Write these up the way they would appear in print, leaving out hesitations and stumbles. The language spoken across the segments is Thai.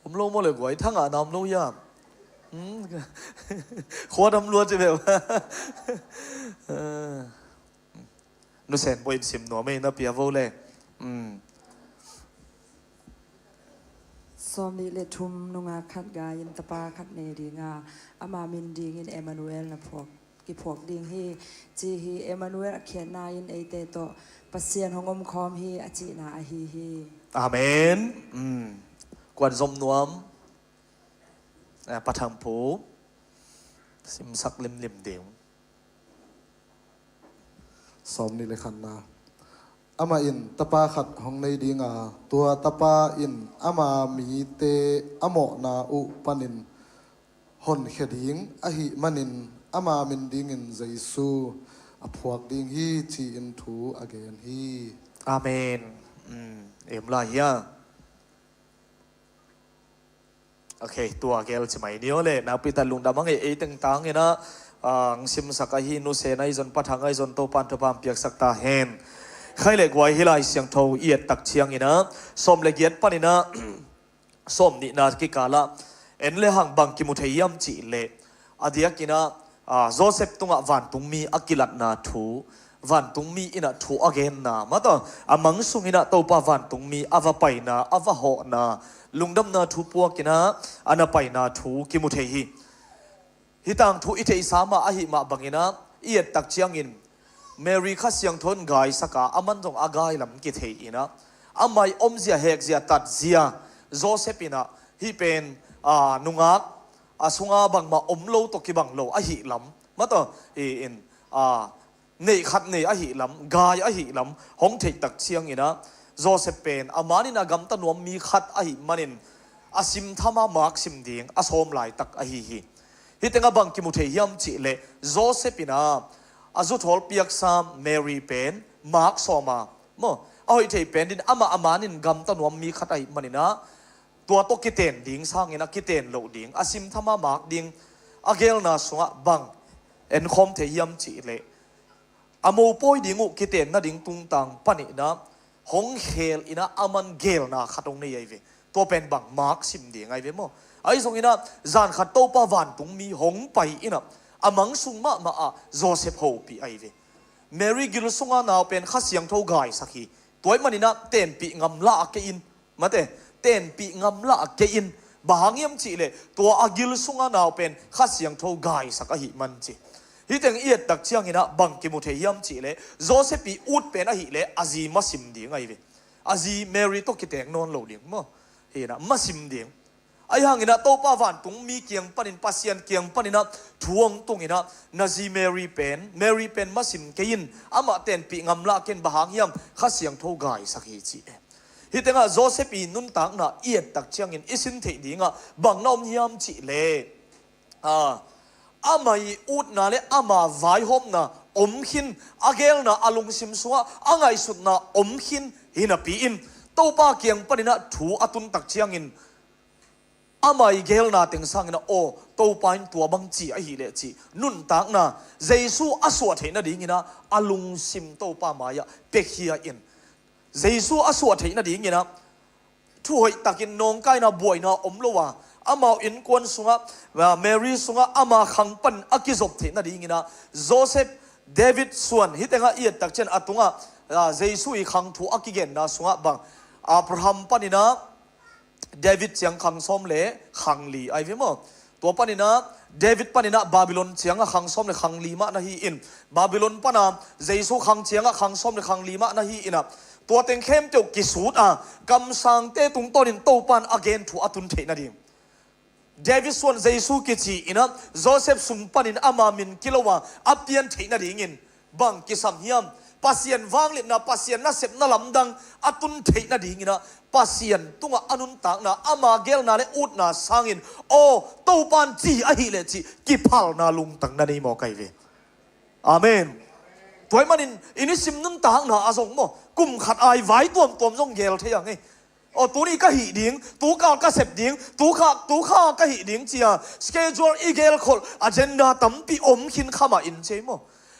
ผมลงมาเลยกว่าทั้งอ่ะน้ำลงยามขวดน้ำล้วนจะแบบนุเซนบอยสิมหนัวไม่นับเปียโวเลยสมนิเลทุมนุงาคัดกายินตปาคัดเนดีงาอามามินดีงินเอมานูเอลนะพวกกิพวกดิงฮีจีฮีเอมานูเอลเขียนนายินเอเตโตปัสเซียนของอมคอมฮีอจินาฮีอาเมนกวนสมนวมปะทังผูสิมสักลิมเดียวสมนิเลขันนาอามาอินตปาขัดของในดีงาตัวตปาอินอามามีเตอโมนาอุปนินหนเขดิงอหิมันินอามามินดิงินใจสูอพวกดิงฮีจีอินทูอเกนฮีอาเมนเอ็มลาเฮียโอเคตัวเกลจะไม่เนี้ยเลยนะพิตาลุงดำมังเอตั้งตังเนะซิมสักฮีนุเซนัยจนปัทางไอจนโตปันทบามเปียกสักตาเฮนใครเล็กไว้ฮิลายเสียงเทาเอียดตักเชียงอีนะสมเล็กเย็ดปนินะสมนินากิกาละเอ็นเลหังบังกิมุเทียมจีเลอดียกินะโจเซฟตุงะวันตุงมีอักิลัดนาทูวันตุงมีอินะทูอเกนนามาต่ออามังสุงอินะโตปาวันตุงมีอาวไปนาอาวโหนาลุงดำนาทูปัวกินะอันไปนาทูกิมุเทียฮิตังทูอิเทอิสามาอหิมาบังอินะเอียดตักเชียงอินเมรีข้าเสียงทนกายสักอามันจงอากายลำกิเทียนะอาไม่อมเสียเฮกเสียตัดเสียโจเซฟินะฮิเป็นนุงักสุงาบังมาอมโลตกิบังโลอหิลำมาต่ออินเนยขัดเนยอหิลำกายอหิลำห้องเทตักเชียงอินะโจเซฟเป็นอามานินากำตันวมมีขัดอหิมันินอาซิมธรรมะมาร์กซิมดิงอาสมลายตักอหิฮิฮิตงาบังกิมุเทียมจิเลโจเซฟินะอาจุทอลเปียกซามเมรีเป็นมาร์กโซมาโมเอาไอเทเป็นดินอามานินกำตันวมมีขัดอหิมันินะตัวโตกิเตนดิ่งสร้างเงินกิเตนโลดิ่งอาซิมธรรมะมาร์กดิ่งอาเกลนาสงะบังเอ็นคอมเทียมจิเลอามูปอยดิ่งอุกิเตนนาดิ่งตุงตังปนินะหงเฮลอินะอามันเกลนาขัดตรงนี้ไอเวตัวเป็นบังมาร์กซิมดิ่งไอเวโมไอส่งอินะจานขัดโตปาวันตุงมีหงไปอินะอามังสุงมาโจเซฟโฮปีไอเวเมรี่กิลสุงานาวเป็นข้าเสียงเท่าไกสักทีตัวมันอินะเต็นปีงำละเกอินมาเตเต็นปีงำละเกอินบางยมจีเลยตัวอากิลสุงานาวเป็นข้าเสียงเท่าไกสักหิมันจีฮิตงเอียดตักเชียงอินะบังกิมุเทียมจีเลยโจเซฟปีอุดเป็นอหิเลยอาจีมาซิมดิ่งไอเวอาจีเมรี่ต้องกิเตงนอนโลดิ่งมั้งเห็นนะมาซิมดิ่งไอ้ห่างอินะโตปาวันตุงมีเกียงปนินปัสยันเกียงปนินะทวงตุงอินะนาจีเมรี่เป็นมาซิมเกินอามาเต็นปีงำละเกินบางยมข้าเสียงเท่าไกสักหิจีฮิตงาโจเซฟีนุนตักนะเอียดตักเชียงอินอิสินเทดีงาบังน้อมยามจิเลอามาอีอุดนาเลอามาไวหอมนะอมหินอาเกลนะอาลุงซิมสัวอ่างไอสุดนะอมหินหินาปีอินโตปาเกียงปนินะถูอตุนตักเชียงอินอามาอีเกลนะเต็งสังนะโอโตปาอินตัวบังจีไอฮิเลจีนุนตักนะเจสูอสวดเห็นนะดิ่งนะอาลุงซิมโตปามายะเปกฮียอินเจสูอสวดเห็นนะดิ่งนะช่วยตักินนองไกนะบวยนะอมโลวาอามาอินกวนสุงะเมรี่สุงะอามาขังปันอากิจบเทนะดิ่งนะโจเซฟเดวิดส่วนฮิตงะเอียดตักเช่นอตุงะเจสูอีขังถูอากิเกนนะสุงะบังอับราฮัมปันินะเดวิดเจียงขังส้มเล่ขังลีไอวิโมตัวปันินะเดวิดปันินะบาบิโลนเจียงขังส้มเล่ขังลีมะนะฮีอินบาบิโลนปนะเจสูขังเจียงขังส้มเล่ขังลีมะนะฮีอินะตัวเต็งเข้มเจ้ากิสูดกำสังเตตุงต้นินโตปันอเกนถูอตุนเทนะดิ่งเดวิดส่วนเจสูกิจีอินะโจเซฟสุมปันินอามามินกิโลวาอับเตียนเทนะดิ่งินบังกิสัมยามปัสยันวางเล็นะปัสยันน่าเสพน่าลำดังอตุนเทนะดิ่งินะปัสยันตุงอนุนตักนะอามาเกลนาเลอุดนาสังอินโอโตปันจีอหิเลจีกิพัลนาลุงตังนันนี่มอไกเวอาเมนตัวมันอินิสิมนุนตักนะอาสงโมกุมขัดไอไว้ตัวจงเกลเทียงไงโอ้ตัวนี้ก็หิดิ่งตัวก็เสพดิ่งตัวข้าก็หิดิ่งจีอ่ะสเกจวลอีเกลคนอเจนดาตั้มปีอมขินข้ามาอินเชโม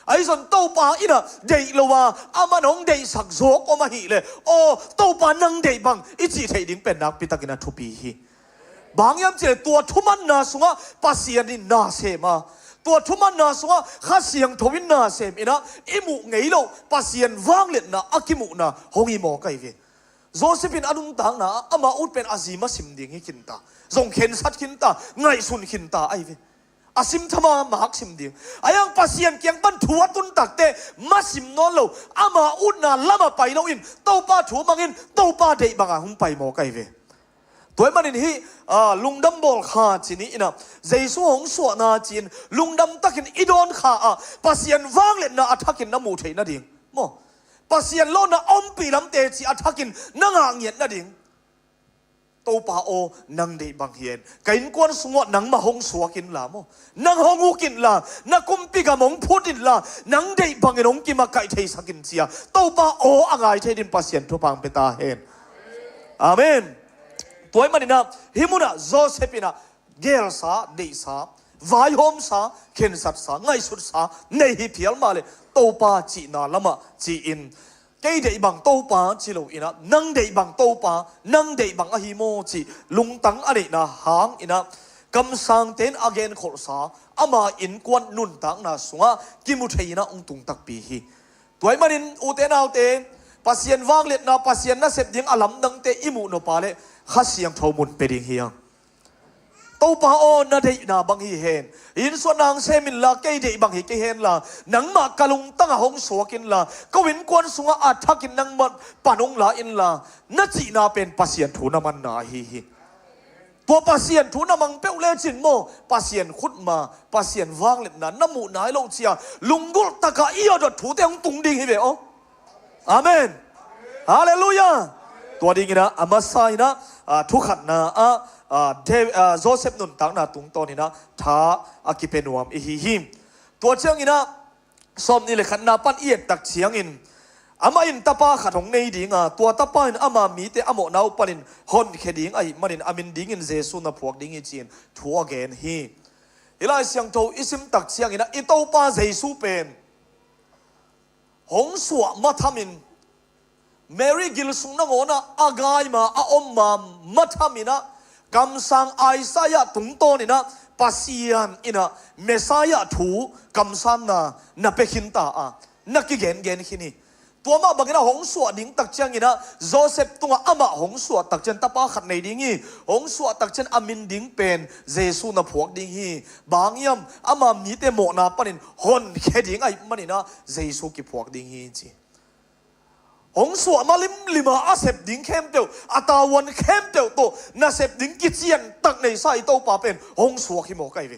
ไอ้ส่วนโตปาอินะเดย์ละว่าอามันองเดย์สักโซกอมาหิเลยโอ้โตปานังเดย์บังอิจิเทดิ่งเป็นนักปิตากินะทุปีฮี บางยามเจตัวทุมันนาสุงะปัสยานินาเสมาตัวทุมันนาสุงะข้าเสียงทวินนาเสมอินะอิมุไงโลปัสยานวางเล็ดนะอากิมุนะหงอิโมไกเวโจเซฟินอนุนตังนะอามาอุดเป็นอาซิมาสิมดิ่งให้กินตาจงเข็นสัตกินตาไงสุนกินตาไอเวอาซิมทมามาฮักสิมดิ่งอายังปัสยานเกียงบันทัวตุนตักเตมาสิมนอนโลอามาอุดนาละมาไปโนอินเต้าป้าถัวมังอินเต้าป้าเดบังอาหุมไปโมไกเวตัวมันนี่ลุงดำบอลขาจีนี่นะเจสุหงสวนาจีนลุงดำตักินอีดอนขาปัสยันวางเล็ดนะอัฐกินน้ำมูเทนะดิ่งโมปัสยันโลนะอมปีลำเตจีอัฐกินนังอ่างเงียดนะดิ่งตัวป่าโอนังเดบังเฮียนกินกวนสงวนนังมาหงสวกินละโมนังหงูกินละนักกุมปีกามงพูดินละนังเดบังเงินงกิมาไก่เทสกินเสียตัวป่าโออ่างไอเทดินปัสยันทุพังเปตาเฮนอาเมนตัวมันนะฮิมุนะโจเซฟินะเกลสาเดสาวายโฮมสาเข็นสัตสาไงสุดสาในฮิพิลมาเลยโตปาจีนาละมาจีอินเกยเดบังโตปาจีโลอินะนังเดบังโตปานังเดบังอหิโมจีลุงตังอะไรนะหางอินะกำสังเตนอเกนขลสาอามาอินกวนนุนตังนะสุงะกิมุเทียนะองตุงตักปีฮีตัวมันอุเตนาอุเตปัสยันวางเล็ดนะปัสยันนะเสพยังอลัมดังเตอิมุโนปาเลข้าเสียงทมุนเป็นเฮียงตัวป่าโอนาเดนาบังฮีเฮนอินส่วนนางเซมินลาเกยเดบังฮีเกเฮนลานังมากะลุงตั้งหงสวกินลาก็วินกวนสุงอาทักินนังมันปานงลาอินลานาจีนาเป็นปัสยันทูนามันนาฮีตัวปัสยันทูนามังเปลเลจินโมปัสยันขุดมาปัสยันวางเล็ดนั้นน้ำมูนายโลเชียลุงกุลตะกะอียอดถูเตงตุงดิ่งฮีเบโออาเมนฮาเลลูยาตัวดิ่งนะอามาไซนะทุกขัดนะโจเซฟนุนตังนะตุงตอนี่นะท้าอากิเปนวมอิฮิมตัวเชียงอินะสมนี่เลยขันนาปันเอียดตักเชียงอินอามาอินตาปาขัดของในดิ่งตัวตาปาอินอามามีเตอโมนาวปันินฮอนเคดิ่งไอมันอินอามินดิ่งอินเจสุนพวกดิ่งอิจีนทัวเกนฮีอิลาเสียงโตอิซิมตักเชียงอินะอิโตปาเจสุเป็นหงสวมาทามินเมรี่กิลสุงนังโอนะอากายมาอาอมมาทามินะกำสังไอซายะตุงโตนี่นะปัสยันอินะเมสายะถูกำสังนะเปขินตานักกิเกนขินีตัวมาบังนะหงสวดิ่งตักเชียงอินะโจเซฟตัวอามาหงสวตักเจนตาปาขัดในดิ่งฮีหงสวตักเจนอามินดิ่งเป็นเจสุนะพวกดิ่งฮีบางยามอามามีเตโมนาปนินฮอนแค่ดิ่งไอมันนี่นะเจสุกิพวกดิ่งฮีจีหงสวมาลิมาอาเสพดิ้งเข้มเตียวอาตาวันเข้มเตียวโตน่าเสพดิ้งกิจยันตักในสายโตป่าเป็นหงสวขี้โมไก่เว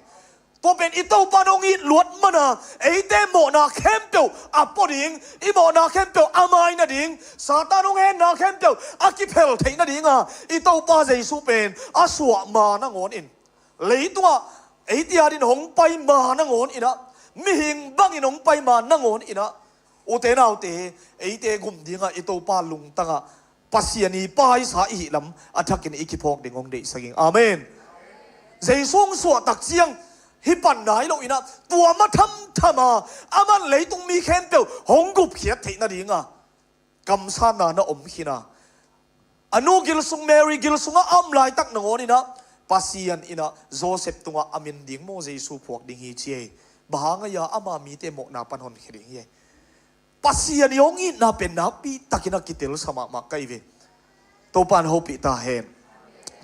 ตัวเป็นอีโตป่านงอีหลวดมานาไอเตโมนาเข้มเตียวอาปอดิ้งอีโมนาเข้มเตียวอามายนาดิ้งซาตานงเฮนาเข้มเตียวอากิเพลเทนาดิ้งอีโตป่าเจสุเป็นอาสวมานะงอนอินเลยตัวไอเตียดินหงไปมานะงอนอินะมิหิงบังอินหงไปมานะงอนอินะอุเตนาอุเตไอเตกุมดิ่งอิโตปาลุงตั้งปัสยานีป้ายสาอิลำอัฐกินอิกิพอกดิ่งองเดสกิงอาเมนเจสุงสวตักเสียงฮิปันไหนเราอินะตัวมาทำมาอามันเลยตรงมีแค่เดียวหงกุบเขียดเทนาดิ่งกำซานานะอมขีนาอนุกิลสุงเมรี่กิลสุงอัมไลตักนงอนี่นะปัสยันอินะโจเซฟตัวอามินดิ่งโมเจสุพวกดิ่งฮีเจบางยาอามามีเตโมนาปันหอนขีดิ่งเยปัสยานิองอินาเป็นนาปีตักินักกิเตลสมาไกเวตัวปันโฮปิตาเฮน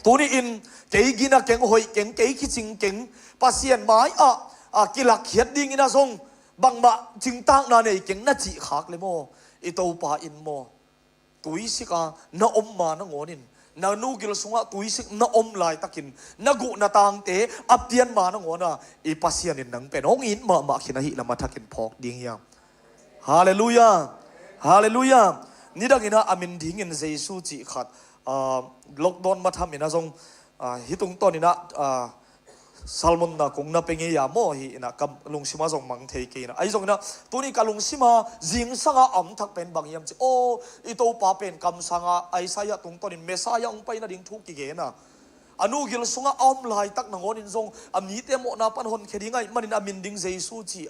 ตัวนี้อินเกยกินักเก่งหอยเก่งเกยคิดจริงเก่งปัสยานไม้กิลักเขียดดิ่งอินาทรงบางบะจึงตั้งนาเนเก่งน่าจีขากเลยโมอิตัวปาอินโมตุยสิกานาอมมานะงอนินนานูกิลสงะตุยสิกนาอมลายตักินนากุนาตังเตอับเตียนมานะงอนะอีปัสยานินนังเป็นองอินมาขินาหิละมาทักินพอกดิ่งยังฮาเลลูยาฮาเลลูยานี่ดังอินะอามินดิ่งอินเจสุจิขัดล็อกดอนมาทำอินะทรงฮิตุงต้นอินะซัลมอนนะคงน่าเป็นยาโมฮินะกับลุงซิมาทรงมังเทกีนะไอ้ทรงนะตัวนี้กับลุงซิมาจิงสังอาอัมทักเป็นบางยามจีโออีโตป้าเป็นกำสังอาไอ้สายตุงต้นนี้เมสายองไปนะดิ่งทุกกิเกนะอนุกิลสงอาอัมลายตักนงอนินทรงอามีเตโมนาปันหนเคดิ้งไงมันอามินดิ่งเจสุจิ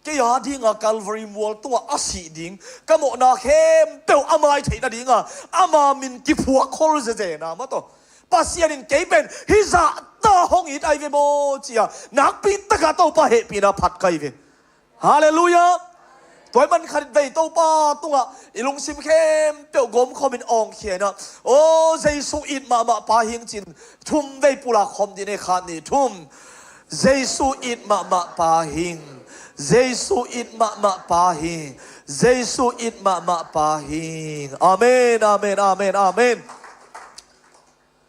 ก็ยาดิ่งกัลวารีมัวตัวอาศิดิ่งก็โมนาเข้มเตียวอามายเทนะดิ่งอามามินกิพัวคอลเจนะมาตัว ปัสยานินเก็บเป็นฮิซาตาห้องอิดไอเวโบจียนักปีตะกาโตปะเหปีนาผัดไกเวฮาเลลูยาตัวมันขัดไปโตปาตัวอีลุงซิมเข้มเปียวกลมคอมินอองเขียนโอ้เจสุอิดมาปาหิงจินทุ่มไปปุระคอมดีในคานี่ทุ่มเจสุอิดมาปาหิงเจสุอิดมาปาหิงเจสุอิดมาปาหิงอาเมนอาเมนอาเมนอาเมน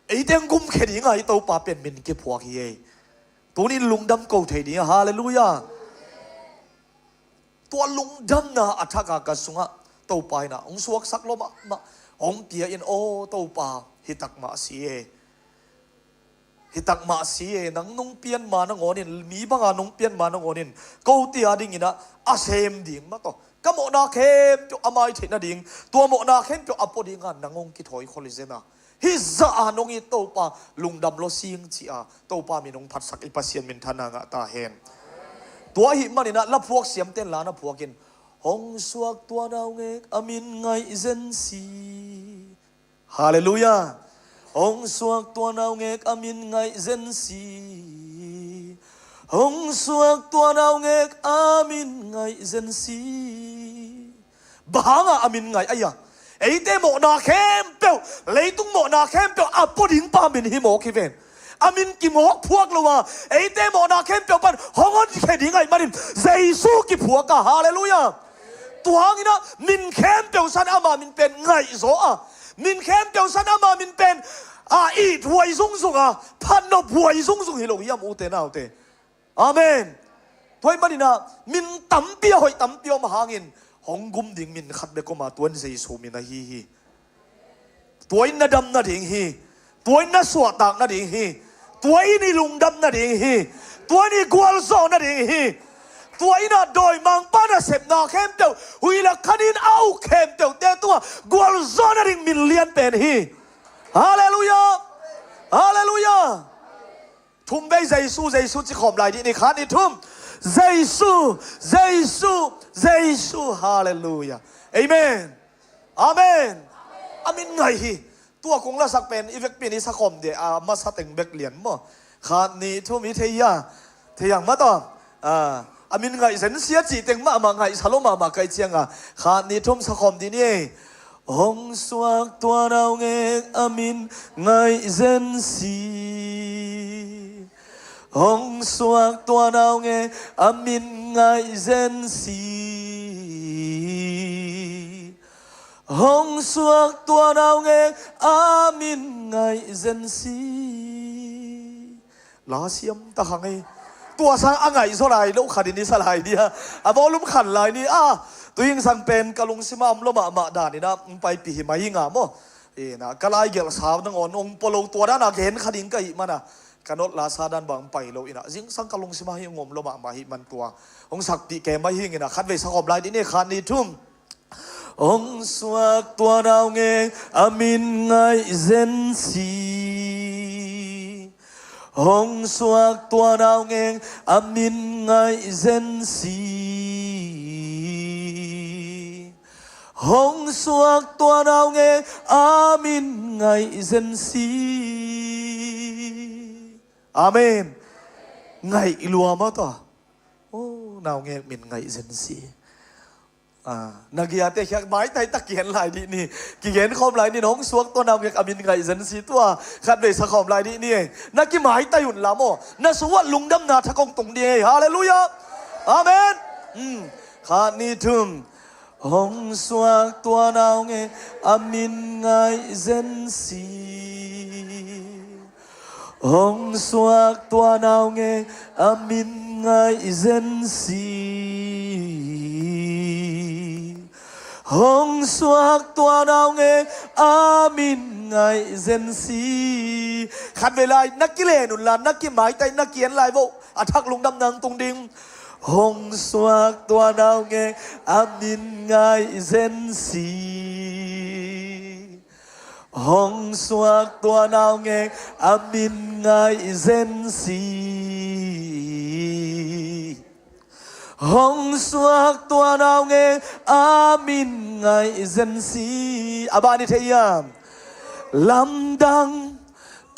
ไอ้เด้งกุมเขียนยังไงโตปาเป็นมินเก็บหัวขี้เอตัวนี้ลุงดำโกเทนี่ฮาเลลูยาตัวลุงดำนะอัฐกากสุงะโตไปนะองสวกสักลมมาองเปียอินโอโตปาฮิตักมาสีเอฮิตักมาสีเอนังนงเปียนมานังโอนินมีบางอันนงเปียนมานังโอนินกูตีอาดิ่งนะอาเซมดิ่งมาต่อก็โมนาเข้มจะอามาเทนะดิ่งตัวโมนาเข้มจะอัปปดิ่งกันนังองกิถอยคอลิเซนะฮิซาอนงอีโตปาลุงดำโลซิงจีอาโตปามีนงพัดสักอิปัสเซียนมินทานางะตาเฮนตัวหิมันนี่นะแล้วพวกเสียมเต้นลานะพวกกินหงสวกตัวดาวเงกอามินไงเซนซีฮาเลลูยาหงสวกตัวดาวเงกอามินไงเซนซีหงสวกตัวดาวเงกอามินไงเซนซีบ้างอามินไงไอ้ยะไอ้เต้โมนาเข้มเปียวเลยตุ้งโมนาเข้มเปียวอัปปดิ่งปามินฮิโมคิเวนอามินกิโมพวกเราว่าไอ้เต้โมนาเข้มเปียวปันห้องนแค่ดิ่งไงมาดิเจสุกิพวกกะฮาเลลูยาตัวงี้นะมินเข้มเปียวสันอามามินเป็นไงโซอ่ะมินเข้มเปียวสันอามามินเป็นอีถวยซุงซุงพันนบถวยซุงซุงฮิโลยามอุเตนาอุเตอาเมนถวยมันนี่นะมินตั้มเปียวหอยตั้มเปียวมาหางินห้องกุมดิ่งมินขัดเบกมาตัวนี้เจสุมินนะฮีตัวนี้ดำนะดิ่งฮีตัวนี้สวดตากนะดิ่งฮีตัวนี้ลุงดำนะดิ่งฮีตัวนี้กวลโซนะดิ่งฮีตัวนี้นะโดยมังป้านะเสพนาเข้มเตียวหุยละคันินเอาเข้มเตียวแต่ตัวกวลโซนะดิ่งมิลเลียนเป็นฮีฮาเลลูยาฮาเลลูยาทุ่มไปเจสุจะขอมลายดีนี่ขานี่ทุ่มเจสุฮาเลลูยาเอเมนอาเมนอามินไงฮีตัวคงละสักเป็นอีเวกปีนี้สักคมเดียมาสักแต่งเบกเหรียญมั้งขานี่ทุ่มอีเทียงมาต่ออามินไงเส้นเสียจีเต็งมาไงสโลมาไกลเจียงขานี่ทุ่มสักคมดีนี่หงสวกตัวเราเงกอามินไงเส้นสีหงสวกตัวเราเงกอามินไงเส้นสีหงสวกตัวเราเงกอามินไงเซนซีลาเซียมตะหังไงตัวสังอ่างไงสลายลูกขันนี้สลายเนี่ยบอลุมขันลายนี่ตัวยิงสังเป็นกะลุงซิมามลมาด่านี่นะไปปีหิมายิงมั้งนะกะลายเกี่ยวสาวนังอ่อนองปโลตัวด้านเห็นขันยิงก็อีมันกันนดลาซาดันบางไปโลอินะยิงสังกะลุงซิมาหิงมลมาหิมันตัวองสักปีแกมาหิงนะขัดเวสังขบลายนี่ขันนี้ทุ่มองสวกตัวเราเงงอามินไงเซนซีองสวกตัวเราเงงอามินไงเซนซีองสวกตัวเราเงงอามินไงเซนซีอาเมนไงอิลัวมาต่อโอ้เราเงงมินไงเซนซีนักเกียรติแขกไม้ไทยตะเกียนลายดีนี่กี่เห็นคอมลายนี่น้องสวกตัวนำเกียอามินไงสันสีตัวขัดเบสคอมลายนี่นักกี่ไม้ไตหุ่นลามโอนัสวัสลุงดำนาทะกงตรงดีฮาเลลูยาอาเมนขาดนี่ทุ่มหงสวกตัวนำเกียอามินไงสันสีหงสวกตัวนำเกียอามินไงสันสีหงสวกตัวเราเงอามินไงเซนซีขัดเวลานักกิเลนุนลานนักกิหมายใจนักเกียนลายโวอาทักลุงดำนังตรงดิ่งหงสวกตัวเราเงอามินไงเซนซีหงสวกตัวเราเงอามินไงเซนซีหงสวกตัวเราเงอามินไงเซนซีอาบานิเทียมลำดัง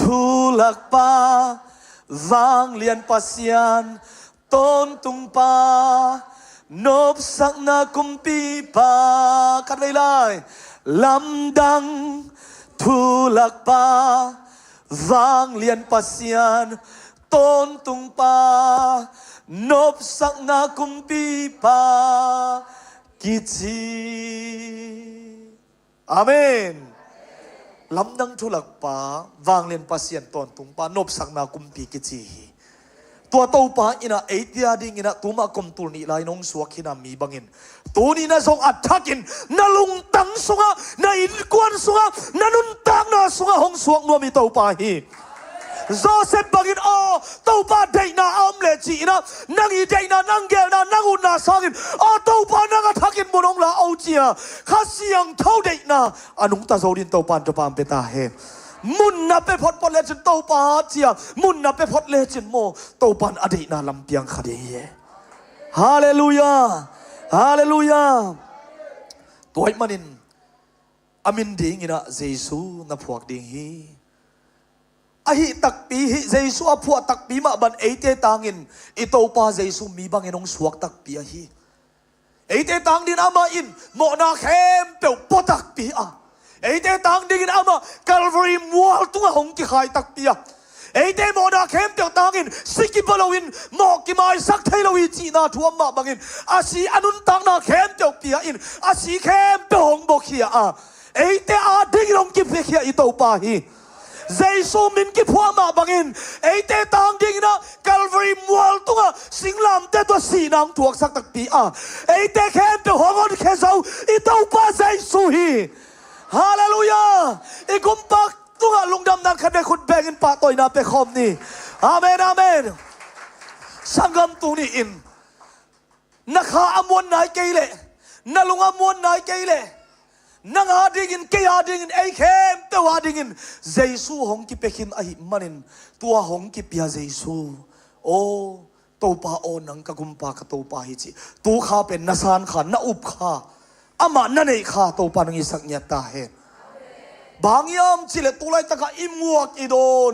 thu lạc pa vang liền pasian tôn tung pa nộp sắc na kumpi pa cắt lấy lại lâm đăng thu lạc pa vang liền pasian tôn tung pa nộp sắc na kumpi pa kichi amen lâm đăng thu lạc pa vang liền pasian tôn tung pa nộp sắc na kumpi kichiตัวเต้าป่าอินะเอติอาดิ่งอินะตัวมาคมตุลนี่ลายน้องสวกขินามีบังอินตัวนี้นะทรงอัดทักินนาลุงตังสงะนาอินกวนสงะนานุนตังนาสงะหงสวกนัวมีเต้าป่าฮีโจเซฟบังอินอ๋อเต้าป่าเดน่าอัมเลจีนะนางอีเดน่านางเกลน่านางอุนนาสักินอ๋อเต้าป่านางอัดทักินบนองลาเอาเจียข้าเสียงเท่าเดน่าอนุงตาโซดินเต้าป่านจะปามเปตาเฮมุนนับไปพอดเลจินโตปาเจียมุนนับไปพอดเลจินโมโตปันอดีตนาลำเปียงคดีฮาเลลูยาฮาเลลูยาตัวมันนินอามินดิ่งนะเยซูนับพวกดิ่งฮีอาหิตักปีฮิเยซูอพวกตักปีมาบันเอเตตังอินอิโตปาเยซูมีบางอินองสวกตักปีฮีเอเตตังดินอามาอินโมนาเข้มเปียวปตักปีอะเอเตตังดิ่งอามาคัลวารีมัวตัวหงกิขายตักปีอะเอเตโมนาเข้มเปียวตังอินสิกิบลวินหมอกิมาสักเทลวิจีนาทัวมาบังอินอาศีอนุนตังนาเข้มเปียวปีอะอินอาศีเข้มเปียวหงบกีอะเอเตอาดิ่งหงกิเพคียอิโตปาฮีเยซูมินกิพัวมาบังอินเอเตตังดิ่งนะคัลวารีมัวตัวสิงลามเตตัวสีนางถวกสักตักปีอะเอเตเข้มเปียวหงอนเคเซาอิโตปาเยซูฮีฮาเลลูยาอีกุมปักตัวลุงดำนันคันเดคุณแบงินปาต่อยนาเปคอมนี่อาเมนอาเมนสังกัมตูนี่อินนักหาอมวนนายเกยเลนัลุงอมวนนายเกยเลนังหาดิ่งินเกียดิ่งินไอเข้มเตวาดิ่งินเยซูหงกิเปคินอหิมันินตัวหงกิเปียเยซูโอตัวปาโอนังกะกุมปากะตัวปาฮิจิตัวข้าเป็นนาซานขานาอุบข้าอามานั่นเองข้าตัวปานังอิสักเนียตาเฮบางยามจิเลตุไลตะกะอิมวกอิโดน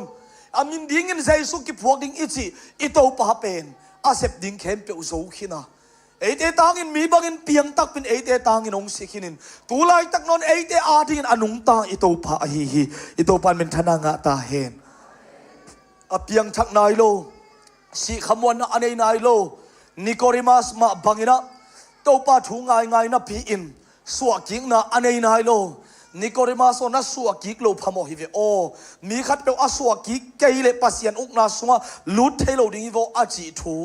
อามินดิ่งินเยซูกิพวกดิ่งอิจิอิตัวปาเป็นอาเซปดิ่งเข้มเปียวโซขินาเอเตตังอินมีบางอินเปียงตักเป็นเอเตตังอินองสิขินินตุไลตักนนเอเตอาดิ่งอนุงตาอิตัวปาฮิฮิอิตัวปานเป็นธนางะตาเฮนอาเปียงทักนายโลสิขมวนอันนายโลนิโคดิมัสมาบังอินะตัวปาถูง่ายง่ายนะพีอินสวกิงนะอันนายโลนิโคดิมัสนะสวกิกโลพามอฮิเวโอมีขัดเปียวอสวกิกเกยเลปัสยันอุกนาสวะลุดเทโลดิงโวอาจิทู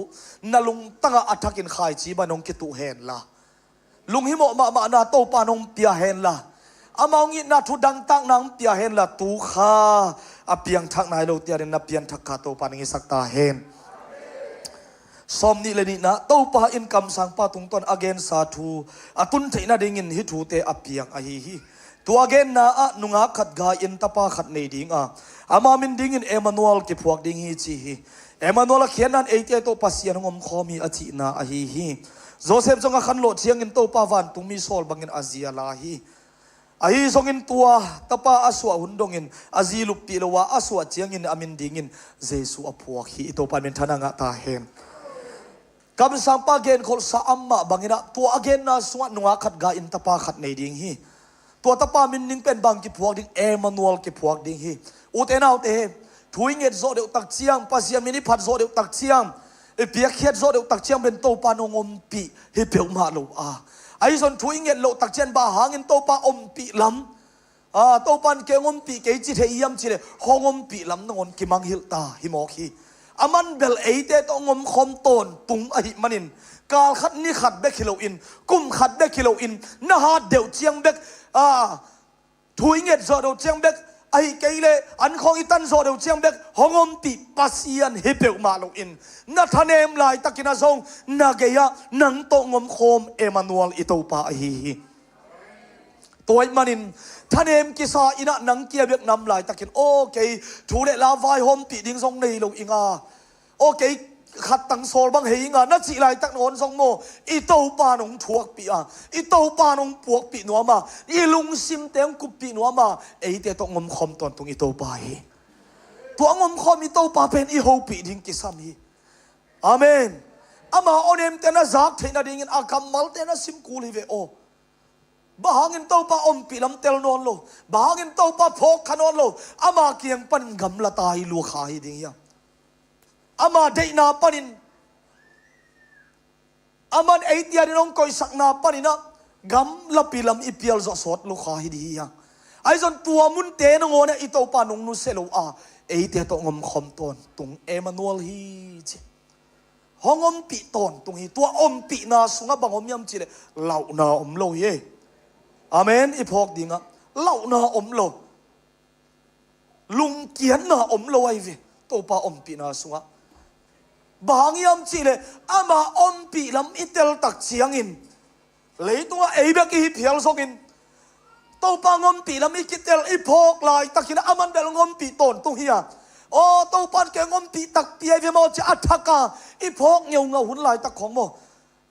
นาลุงตั้งอัฐกินขายจีบานงกิตุเฮนละลุงฮิโมมานาโตปานงเปียเฮนละอามางอินาทุดังตั้งนางเปียเฮนละตูขาอเปียงทักนายโลเตียเรนนับเปียนทักขาโตปานิสักตาเฮนสมนี่เลยนี่นะตัวป้าอินคำสังป้าตุงตอนอเกนสาธุอตุนเทน่าดิ่งินฮิทูเตอเปียงอหิฮิตัวอเกนน่ะนุงาขัดกาอินตาป้าขัดในดิ่งอามามินดิ่งินเอมานูเอลกิพวกดิ่งฮิจีฮิเอมานูเอลเขียนนั้นเอเตโตปัสยานงมขอมีอจินาอหิฮิโจเซฟจงขันโลดเชียงอินตัวป้าวันตุมีโซลบังอินอาเซียลาฮิอหิจงอินตัวตาป้าอสวะหุ่นดงอินอาซีลุปีลวะอสวะเชียงอินอามินดิ่งินเจสุอพวกฮิตัวป้าเป็นธนางะตาเฮมกำสังปาเกนคนสามมาบางอินะตัวอเกนน่ะสวะนุงาขัดกาอินตาปาขัดในดิ่งฮีตัวตาปามินนิ่งเป็นบางกิพวกดิ่งเอมานูเอลกิพวกดิ่งฮีอุเทนเอาเตะถุยเงินโซเดวตักเชียงปัสยามินิพัดโซเดวตักเชียงเปียกเขียดโซเดวตักเชียงเป็นโตปานงอมปีฮิเปียวมาโลไอส่วนถุยเงินโลตักเชียนบาหาเงินโตปาอมปีลำโตปันเกงอมปีเกจิเทียมจิเลหงอมปีลำนงอนกิมังฮิลตาฮิมอคีอามันเบลเอเตต้องงมคมตนตุงอหิมันินกาลขัดนี่ขัดเบกิโลอินกุมขัดเบกิโลอินนาฮาเดวเจียงเบกถุยเงินโซเดวเจียงเบกไอเกยเลอันของอิตันโซเดวเจียงเบกหงอมปีปัสยันฮิเปลมาโลอินนาทานเอมลายตะกินาซงนาเกียนังโตงมคมเอมานูเอลอิโตปาอหิตัวมันนินท่านเอ็มกิซาอินะนังเกียเบียกนำลายตะกินโอเคถูเลลาไวโฮมปีดิ้งทรงในโลอิงโอเคขัดตังโซลบังเฮงนัดจีลายตักนอนทรงโมอีโตปานงถวกปีอีโตปานงปวกปีนัวมาอีลุงซิมเต็งกุปีนัวมาเอเตตงมคอมตอนตรงอีโตปาฮี ตัวงมคอมีโตปาเป็นอีโฮปีดิ้งกิสามีอาเมนอามาโอเนมเตนะจักเทนะดิ้งอาคัมมัลเตนะซิมคูลิเวโอบาหังโตปาอมปีลำเตลนอนโลบาหังโตปาพกขนอนโลอามาเกียงปันกำละตายลัวขายดิ้งยังอามาเดนาปันินอามันไอเดียน้องคอยสักนาปันินะกำละปีลำอีเปียลจะสดลัวขายดิ้งยังไอ้จนตัวมุนเตนงอเนี่ยอีโตปานงนุเซโลอาไอเดียตงมคอมตอนตุงเอมานูเอลฮีจิห้องอมปีตอนตุงฮีตัวอมปีนาสุงะบังอมยำจิเลเหล่านาอมโลเยอาเมนอีพอกดิงะเหล่านาอมโลลุงเกียนนาอมโลไอเวโตปาอมปีนาสุงะบางยำจิเลอามาอมปีลำอิเตลตักเชียงอินเลยตัวไอเบกอีเพียลซกินโตปางอมปีลำอิกิเตลอีพอกลายตักินอามันเบลงอมปีตอนตุงฮียโอ้โตปานแกงอมปีตักเปียเวมอจะอัฐกาอีพอกเงียวเงาหุ่นลายตักของโม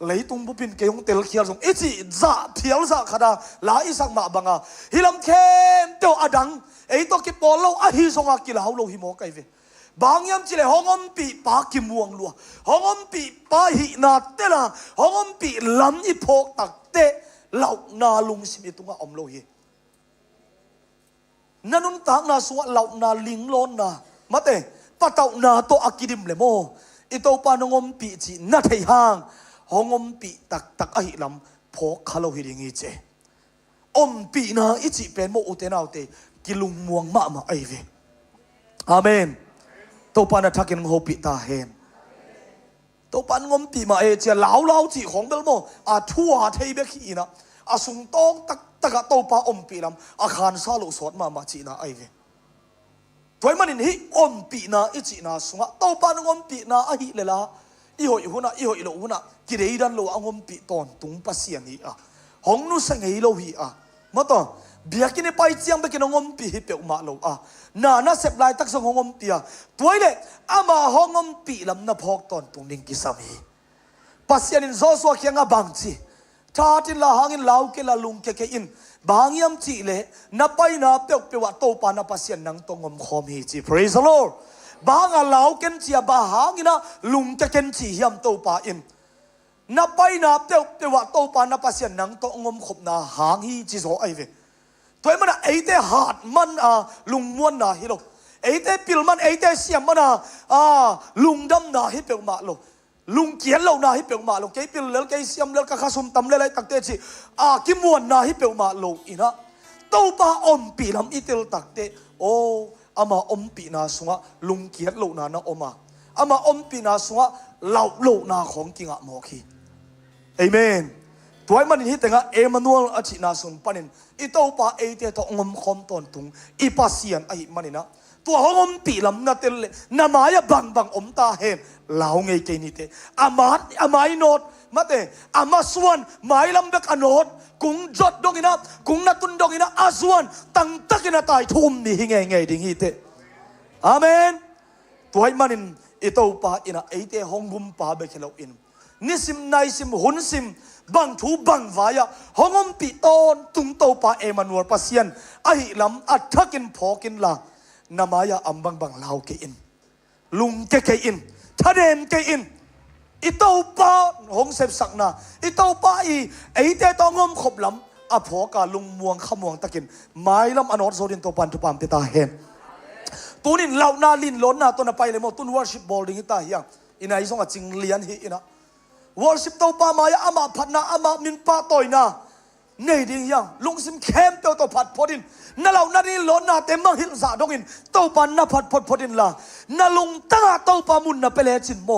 เลยตุงบุปินเกยงเตลเขียลส่งอีจีจ่าเพียวจ่าขดาลาอีสักมาบังอาฮิลำเข้มเตียวอดังไอตัวกิปอลโลอะฮิส่งอากิลาฮาโลฮิโมไกเวบางยามจิเลห้องอมปีปากิมวงลัวห้องอมปีปาหินาเตละห้องอมปีลำอีพอกตักเตเหล่านาลุงสิมิตุงอมโลฮีนันนุนตากนาสวะเหล่านาลิงโลนนามาเตปะเต่านาโตอากิดิมเลโมอิโตปานงอมปีจีนัทไฮางห้องอมปีตักอหิลำพกคาโลฮิริงิเจอมปีนาอิจิเป็นโมอุเตนาเตกิลุงมวงมาไอเวอาเมนโตปานาทักกินงโฮปิตาเฮนโตปานงอมปีมาเอเจเหลาจีของเบลโมอาทั่วเทเบคีนะอาสุงตองตะกะโตปาอมปีลำอาคารซาลุสดมาจีนาไอเวตัวมันนี่อมปีนาอิจินาสุงะโตปานงอมปีนาอหิเลละอีหอยหุนะอีหอยโลหุนะกิเลดันโลองอมปีตอนตุงปัสยานีอะหงนุสังเฮโลฮีอะมาต่อเบียกินไปเจียงไปกินงอมปีฮิเปอุมาโลอะนาเสพลายตักสงงอมปีอะตัวเล็กอามาหงอมปีลำนับพอกตอนตุงนิงกิสามีปัสยานินโซสวะเคียงอาบังจีชาติละหางินลาวเกละลุงเกอินบางยามจีเลนับไปนับเปียกเปียวโตปานับเสียนนังตงอมคอมฮีจี praise the Lord บางลาวเกนจีบางหางินะลุงเกนจียามโตปาอินนับไปนับเปียกเปียวโตปานับเสียนนังตงอมขบนาหางฮีจีโซไอเวตัวมันไอเตหาดมันลุงม้วนนาฮิโลไอเตปิลมันไอเตเสียมมันลุงดำนาฮิเปียวมาโลลุงเกียนเราหน้าให้เปียวมาโลกเปิลเลลเกยเสียมเลลกะข้าสมตำเลลตักเตจิกิมวนหน้าให้เปียวมาโลอีนะโตปาอมปีลำอีเตลตักเตโออามาอมปีนาสุงะลุงเกียนเราหน้านะอมาอามาอมปีนาสุงะเหล่าโลหน้าของกิงะโมคีเอเมนตัวมันนี่แต่งะเอมานูเอลอจินาสุนปันินอีโตปาเอเตตองมคอมตอนตุงอีปัสยันไอมันนี่นะตัวห้องอมปีลำนาเตลเลนามายบังอมตาเห็นลาวไงเกนิเตอามาอิโนดมาเตอามาส่วนหมายลำเบกอโนดกุงจดดงอินะกุงนัตุนดงอินะอาส่วนตั้งตักอินะตายทุ่มนี่ไงดิ่งฮิเตอาเมนตัวมันนินอิโตปาอินะไอเตห้องบุมปาเบกเลวอินนิสิมนายสิมหุนสิมบังทูบังวายะห้องอมปีตอนตุงโตปาเอมานัวปัสยันไอลำอัดทักินพอกินละนามายาอัมบังลาวเกอินลุงเกอินทะเดมเกอินอิโตปาหงเสพสักนาอิโตปาอีไอเตตองมขบลำอภอกาลุงมวงขมวงตะกินไม้ลำอนอดโซดินโตปันทุปามเตตาเฮนตัวนี้เหล่านาลินล้นนาตัวน่ะไปเลยหมดตุนวอร์ชิปบอลดิ้งตาเฮียงอินไอซงจิงเลียนฮีอินะวอร์ชิปโตปามายาอามาพัดนาอามามินปาตอยนาเนดิ้งยังลุงซิมเข้มเตโตพัดพอดินนั่นเรานานี่ล้นนาเต็มมังหิลซาดงอินโตปันนาพัดพอดินละนั่นลุงตั้งโตปามุนนาเปเลจินโม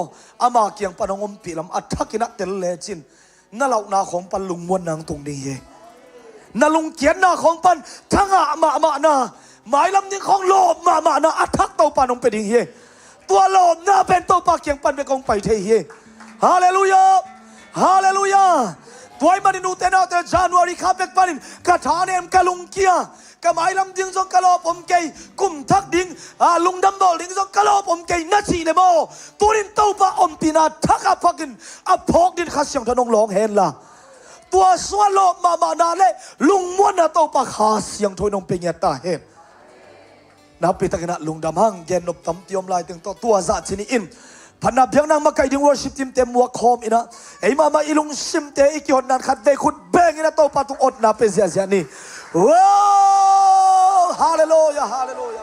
อามาเกียงปานงมปีลำอัฐกินะเตลเลจินนั่นเรานาของปันลุงมวนนางตรงนี้เองนั่นลุงเกียนนาของปันทั้งมานาหมายลำนี้ของโลมมานาอัฐโตปานงเป็นอย่างเงี้ยตัวโลมนาเป็นโตปาเกียงปันเป็นกองไปเทียฮาเลลูยาฮาเลลูยาตัวมันนูเตนาเตจานวารีคาเป็กปันินกระถาเนมกะลุงเกียกะหมายลำดิ้งซองกะโลผมเกยกุมทักดิ้งลุงดำบอลดิ้งซองกะโลผมเกยนัชีเลโมตัวนินเต้าปะอมปีนาทักอาพักินอาพอกดินขัดเสียงทนงร้องเฮนละตัวสวโลมานาเลลุงม้วนนาเต้าปะขาเสียงทนงเป็นเงตาเฮน นับปีตะกินะลุงดำหังเย็นนบตำเตียมลายถึงตัวจัดชนิอินพันนับเพียงนั่งมาไกลดึงวอร์ชิปทีมเต็มมัวคอมอินะไอ้มาอีลุงชิมเตอีกคนนั้นขัดเวคุดเบงอินะโตปาตุอดนับเป็นเสียนี่ว้าวฮาเลลูยาฮาเลลูยา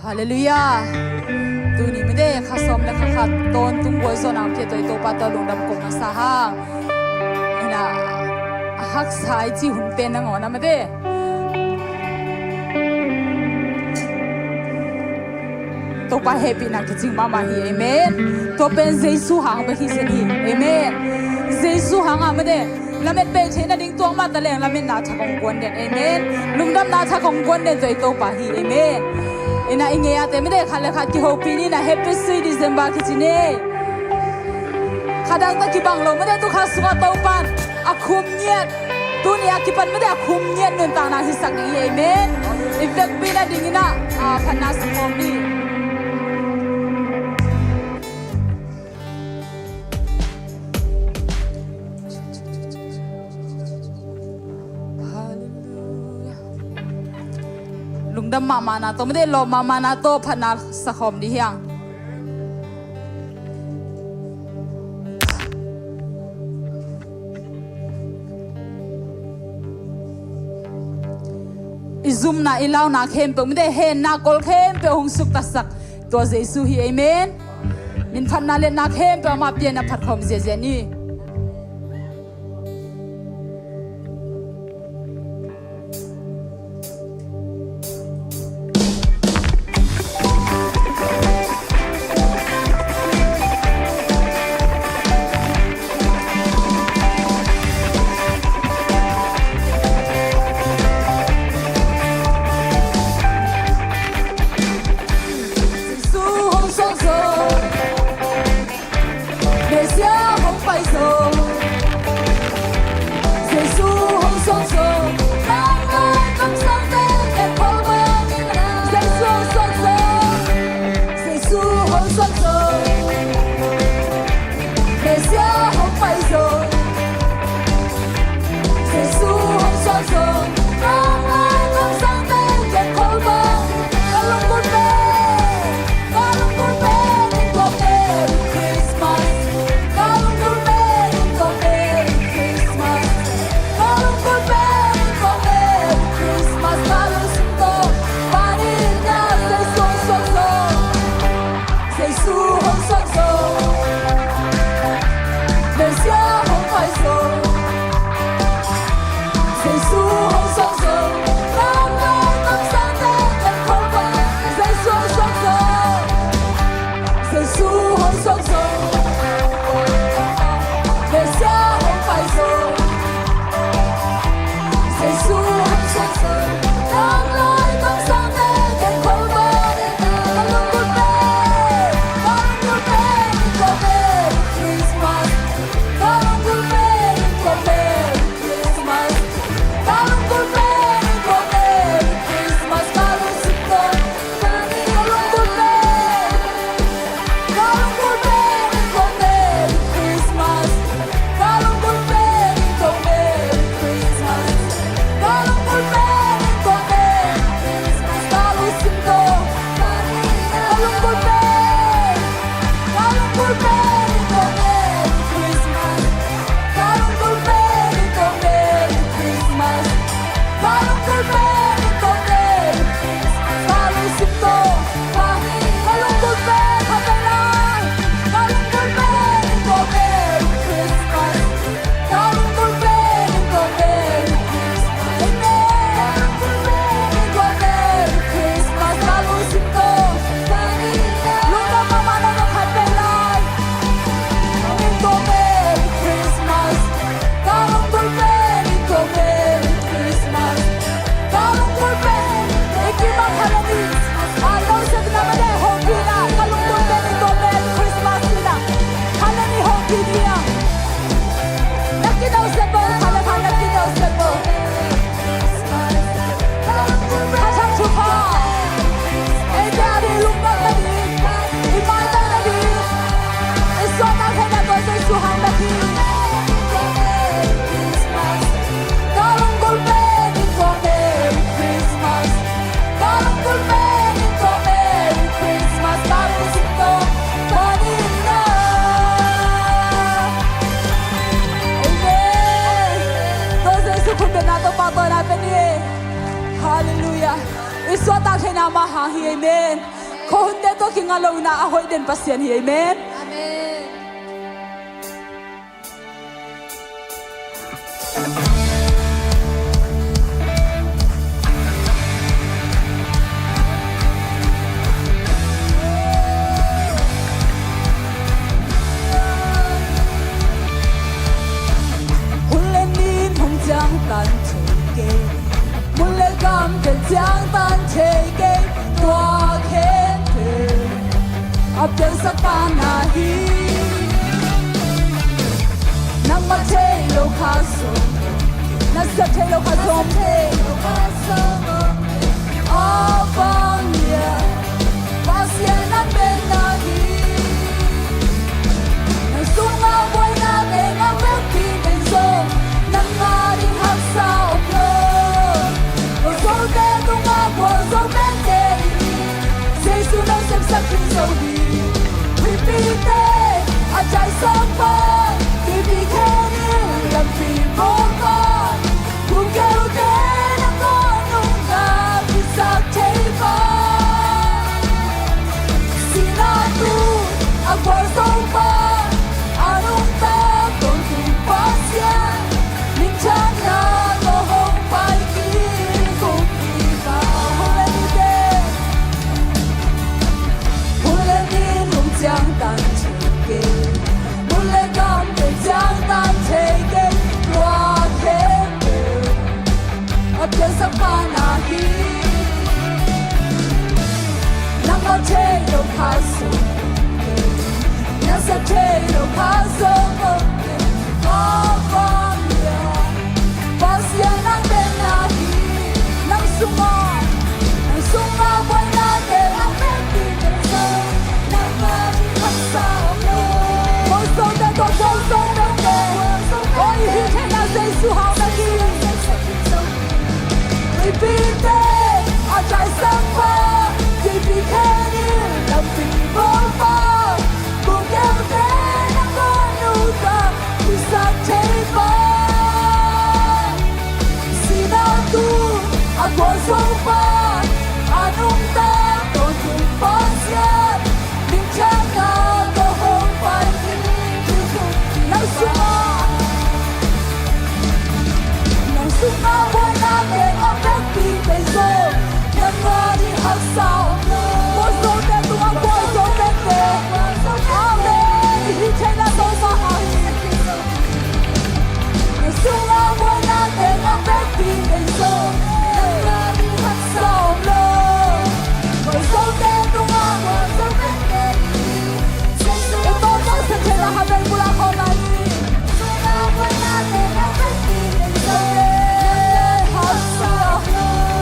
ฮาเลลูยาตูนี่ไม่ได้ข้าสมและข้าขัดตนตุ้งบัวโซนเอาเกียรติโตปาตอลุงดำกงนักสาหางนะฮักสายจีหุ่นเป็นนังอ๋อนะไม่ได้ตัวป้าเฮปีนักจริงมาฮีเอเมนตัวเป็นเจสุหางไปที่เซนีเอเมนเจสุหางอ่ะไม่ได้แล้วมันเป็นเช่นนั้นตัวมาตะเลงแล้วมันน่าจะคงกวนเด่นเอเมนลุงดำน่าจะคงกวนเด่นตัวป้าฮีเอเมนอินาอิงเงียแต่ไม่ได้ขัดเลยขัดที่โฮปีนี่นะ Happy Sweet December คิดจีเน่ขัดดังตะกี้บังลงไม่ได้ตุข้าสุขตัวปันอาคุมเงียดตัวนี้อากิปันไม่ได้อาคุมเงียดนุนต่างนาฮิสักนี่เอเมนอีเวกปีน่ะดิ่งนะพันนาสมองนี่ลุงดำมามานาโตไม่ได้รอมานาโตพนักสะคมดีเฮียงอิซุมนาอิลาวนาเข้มเปไม่ได้เห็นนากอลเข้มเปหงสุกตัสักตัวเจสุฮีเอเมนมินพันนาเลนาเข้มเปมาเปลี่ยนพัดคอมเจเจนี่Suhang Iswa ta thena ma ha hi amen. Ko hunde to kinga lo na ahoi den pasien hi amen. Amen. Hulenin hong jang tan chege. Mule gam de jang tan chege. Tua khen te. Abdel sapana hi. Nang ma che lo khaso. Na sa che lo khaso te. Avanya. Pasien na ben na hi. Sunga boy na me na welki benzo na ngari haksa oplo o so de tunga bo so mente Jesus no sem sakin so hi repeat it a jai samba bibi keni lam pi boka kunge ude na konunga bisa teiba sinatu agor samba anong tapon kung pasya minsan na lohong paikir kung iba hulanin hong jang tan chege mule gam de jang tan chege lua keme abyan sa panahi nang o che lo kaso Nasa telo kaso mo Avanya Pasya ng benahi Nang sunga Buhay natin ang pagkikita Nang magpaksa mo Puso na to, puso na to O ihigay na sa isuhaw na gilang Repeat it Ajay sangpa Tibikanin Ang people pa Kung yaman ako nuta Isang table Sinatu Ako sopa Anong tapon kung pasyan Minsan na tohong pagkikita Nang sunga buhay natin ang nagpipeso Nang mali haksaw Puso na tumagboy so tete Amen Ihichay na to mahahin Nang sunga buhay natin ang nagpipeso Nang mali haksaw Puso na tumagboy so tete Ito na sa tila habang mula ko mali Sunga buhay natin ang nagpipeso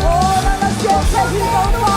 Oh, na nag-get sa hilaw mo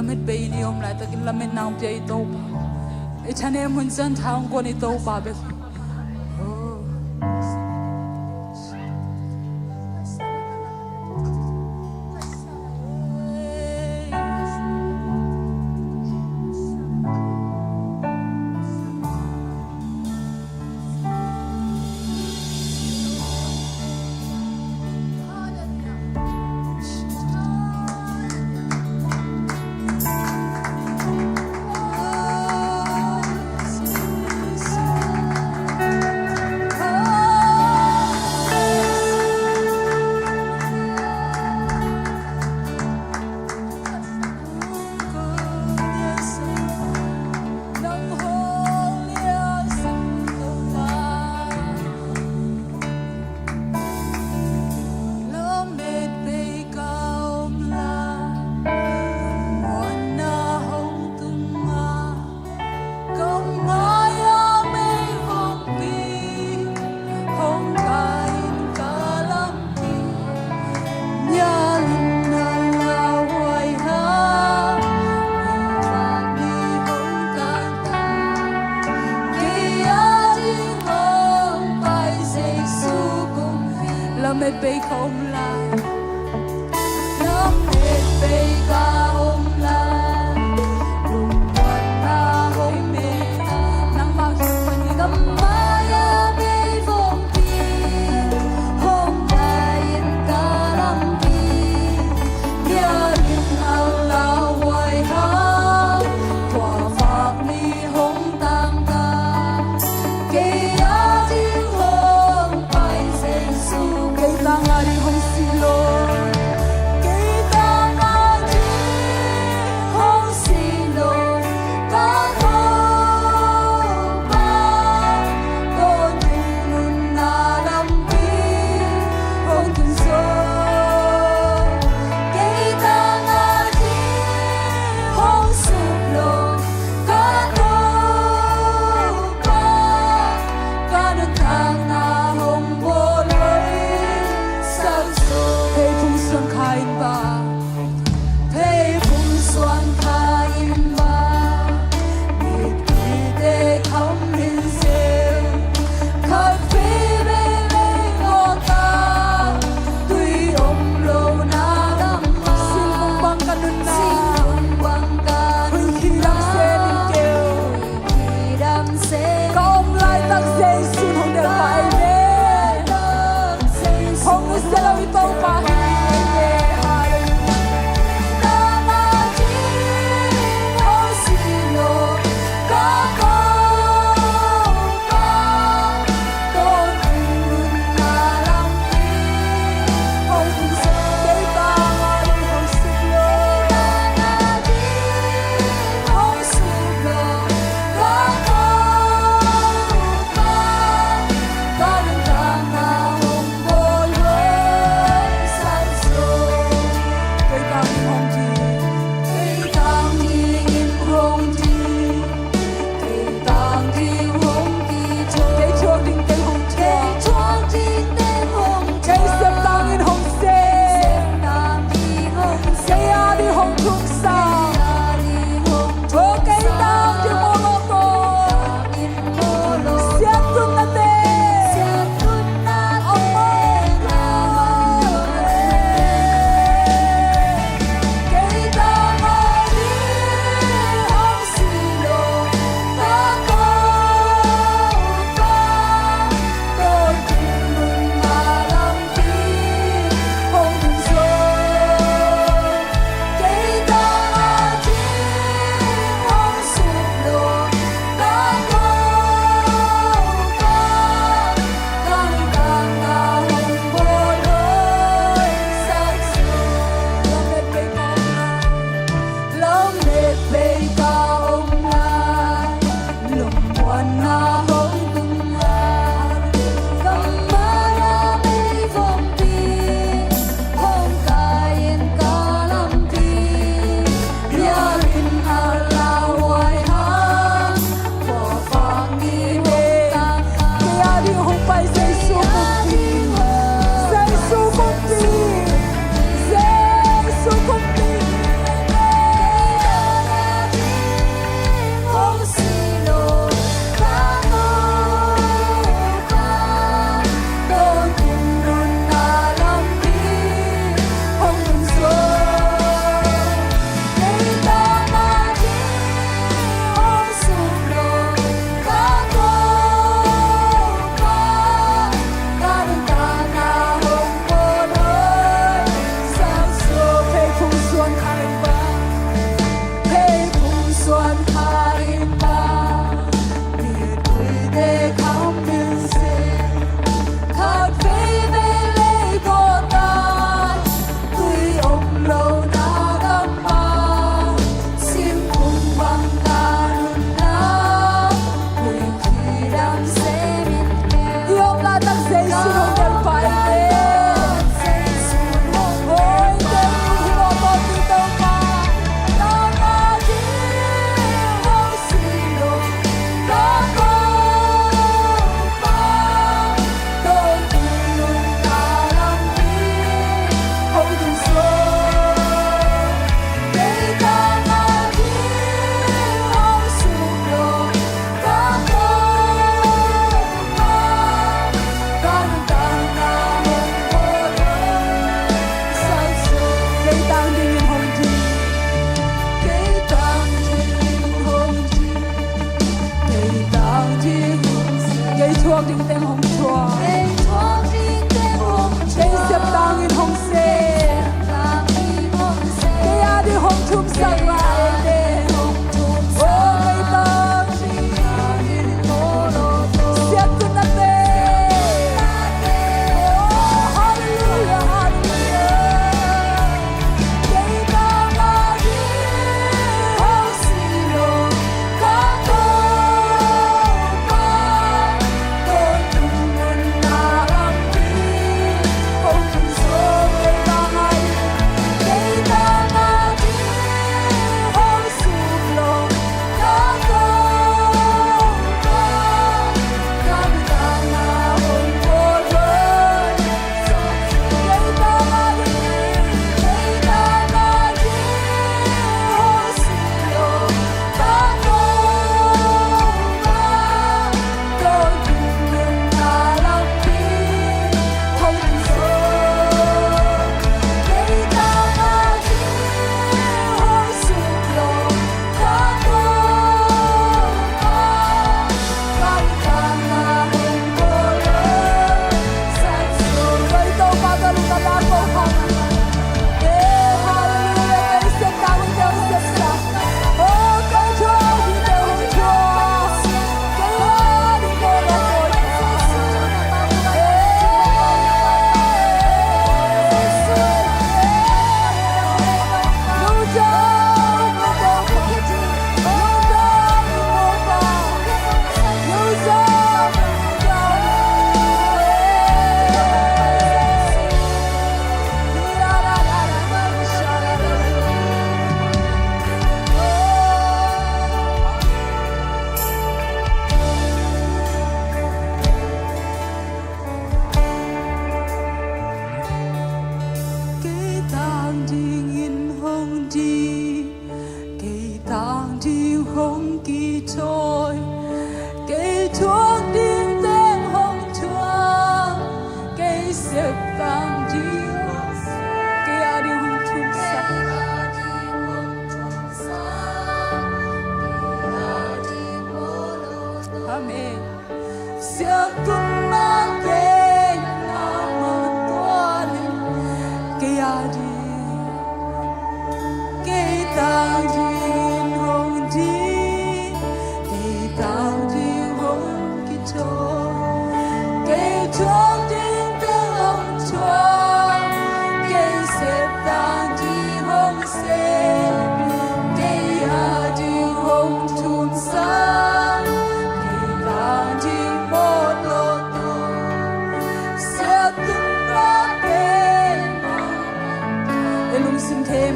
met bay ni om lai takin la met nang pia i to pa e chane mun chan thang ko ni to pa be la met bay kom lai la met bay ka om lai lung wat na hoi me nang ma hi pani gam ma ya be vom pi hom lai in ta ram pi ya lin al la wai ha kwa phak ni hong tang ta ke ya jing hong pai se su ke tang ari hong si lo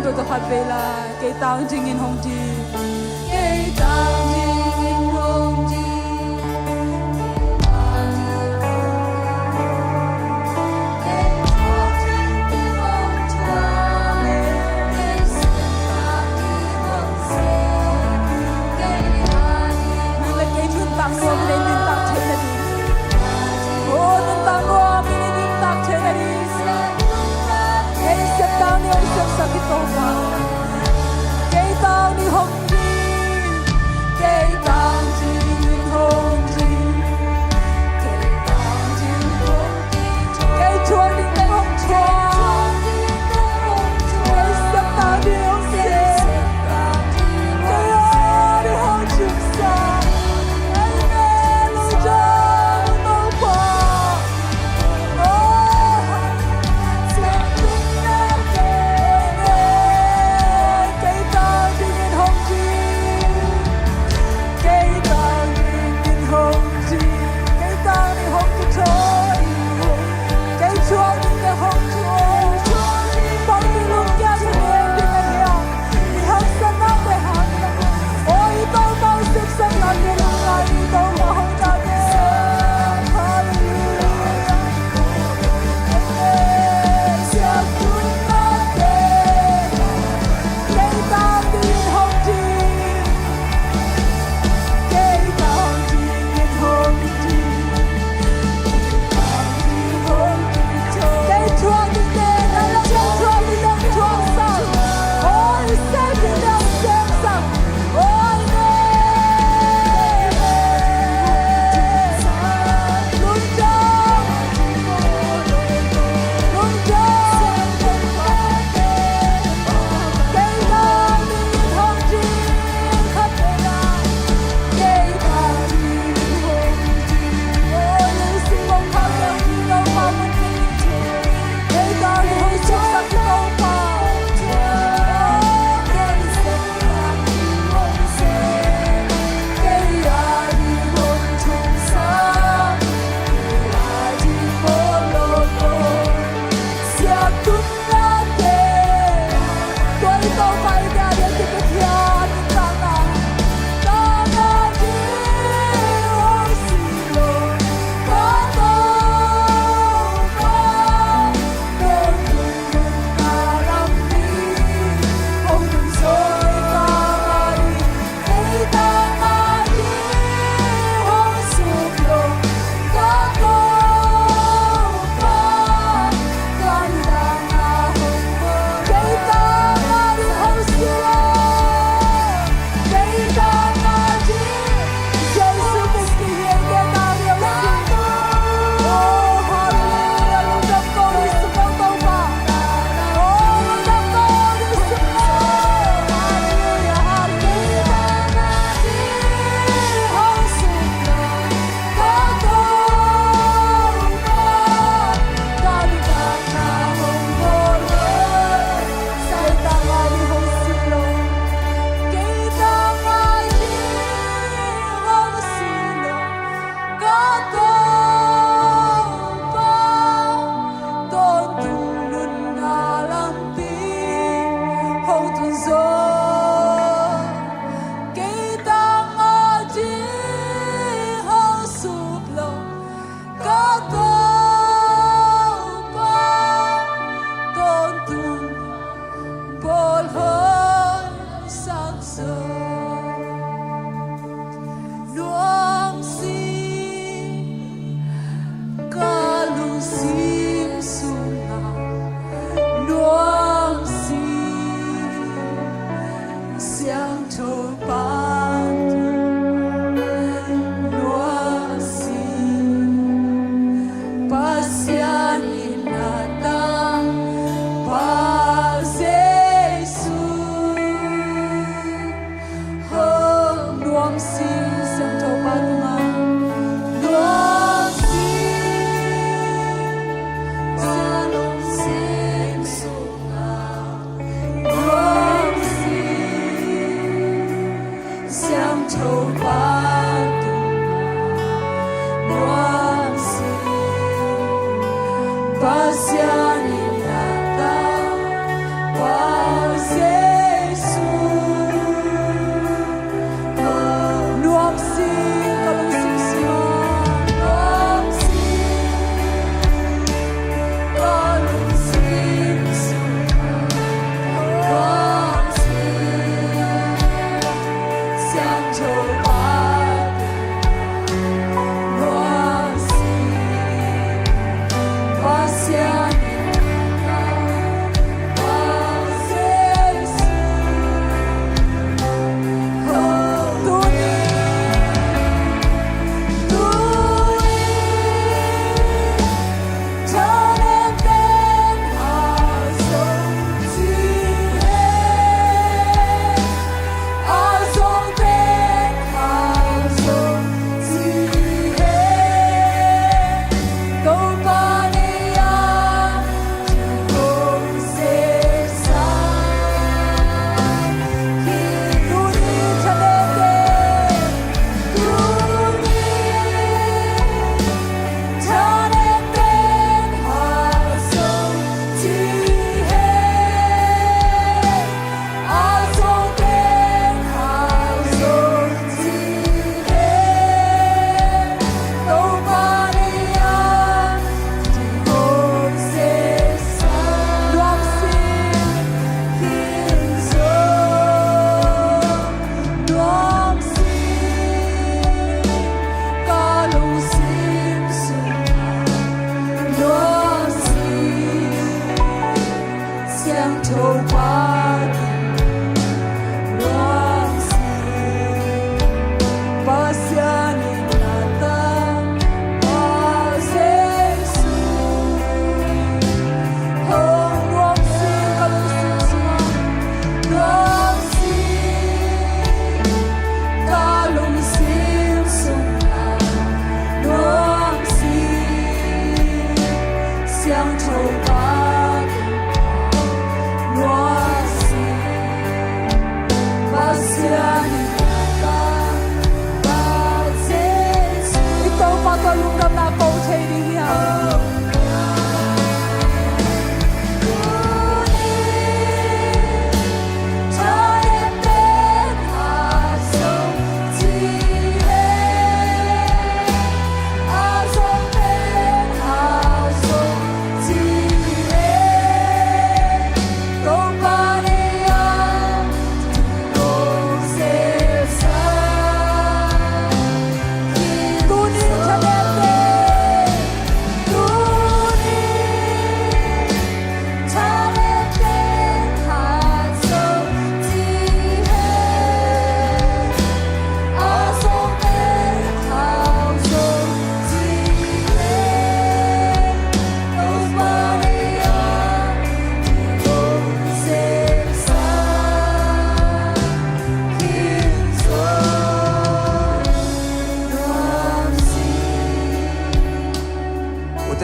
ตัวจะพัดเวลาเกตางจริงอินหงจีเกตางจริงอินหงจี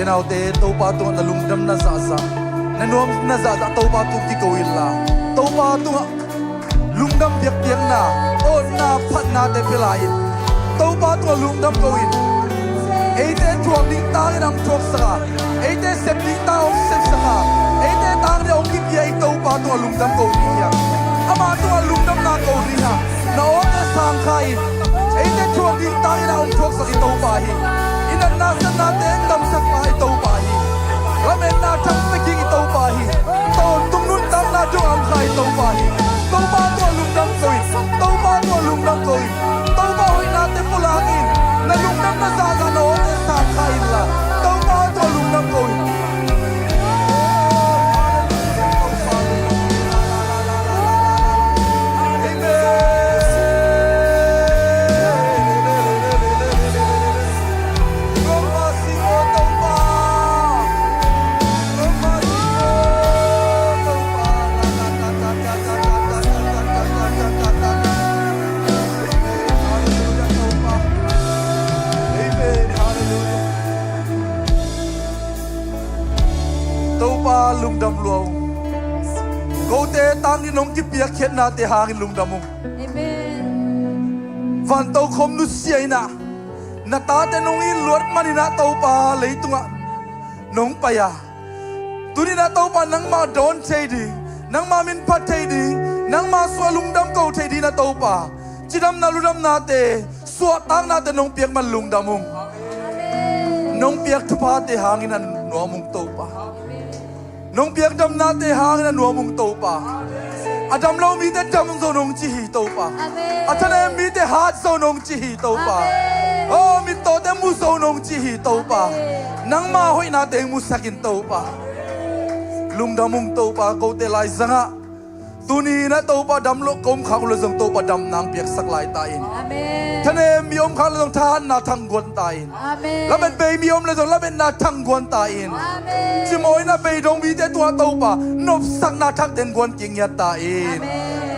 nào te tàu pa tu na lung dam na za na nuam na za tàu pa tu ki ko illa tàu pa tu lung dam biak biak na o na phat na te pilai tàu pa tu lung dam ko in ei te chuak ding ta nam chuak sa ei te sep ding ta om sep sa ei te tang de om ki pi ei tàu pa tu lung dam ko ni ya ama tu lung dam na ko ni ha na o te sang khai ei te chuak ding ta na om chuak sa ki tàu pa hi na sa na te dam sak pa i tàu pa hi ramen na thang sa ki tàu pa hi ton tung nun dam na jo am khai tàu pa hi tàu pa tu lung dam koi tàu pa tu lung dam koi tàu pa hoi na te pulang in na lung dam na sa ga no te sa khai la tàu pa tu lung dam koi lung dam luau ko te tang ni nong ki pia khet na te hang lung dam amen van tau khom nu siai na ta te nong in luat mani na tau pa leitunga nong pa ya tuni na tau pa nang ma don thei di nang ma min phat thei di nang ma swa lung dam ko thei di na tau pa chidam na lu dam na te swa tang na te nong piak man lung dam amen nong piak thu pa te hang in no mung tau pa nong piak dam na te hang na nuam mung tau pa adam lo mi te dam zo nong chi hi tau pa athane mi te hat zo nong chi hi tau pa oh mi to te mu zo nong chi hi tau pa nang ma hoi na te mu sakin tau pa lung dam mung tau pa ko te lai zanga tuni na tau pa dam lo kom khang lo zong tau pa dam nang piak sak lai ta in amen thane mi om khang lo zong than na thang gon ta in amen la ben be mi om lo zong la ben na thang gon ta in amen chi moi na be dong mi te tua tau pa nop sak na thak den gon king ya ta in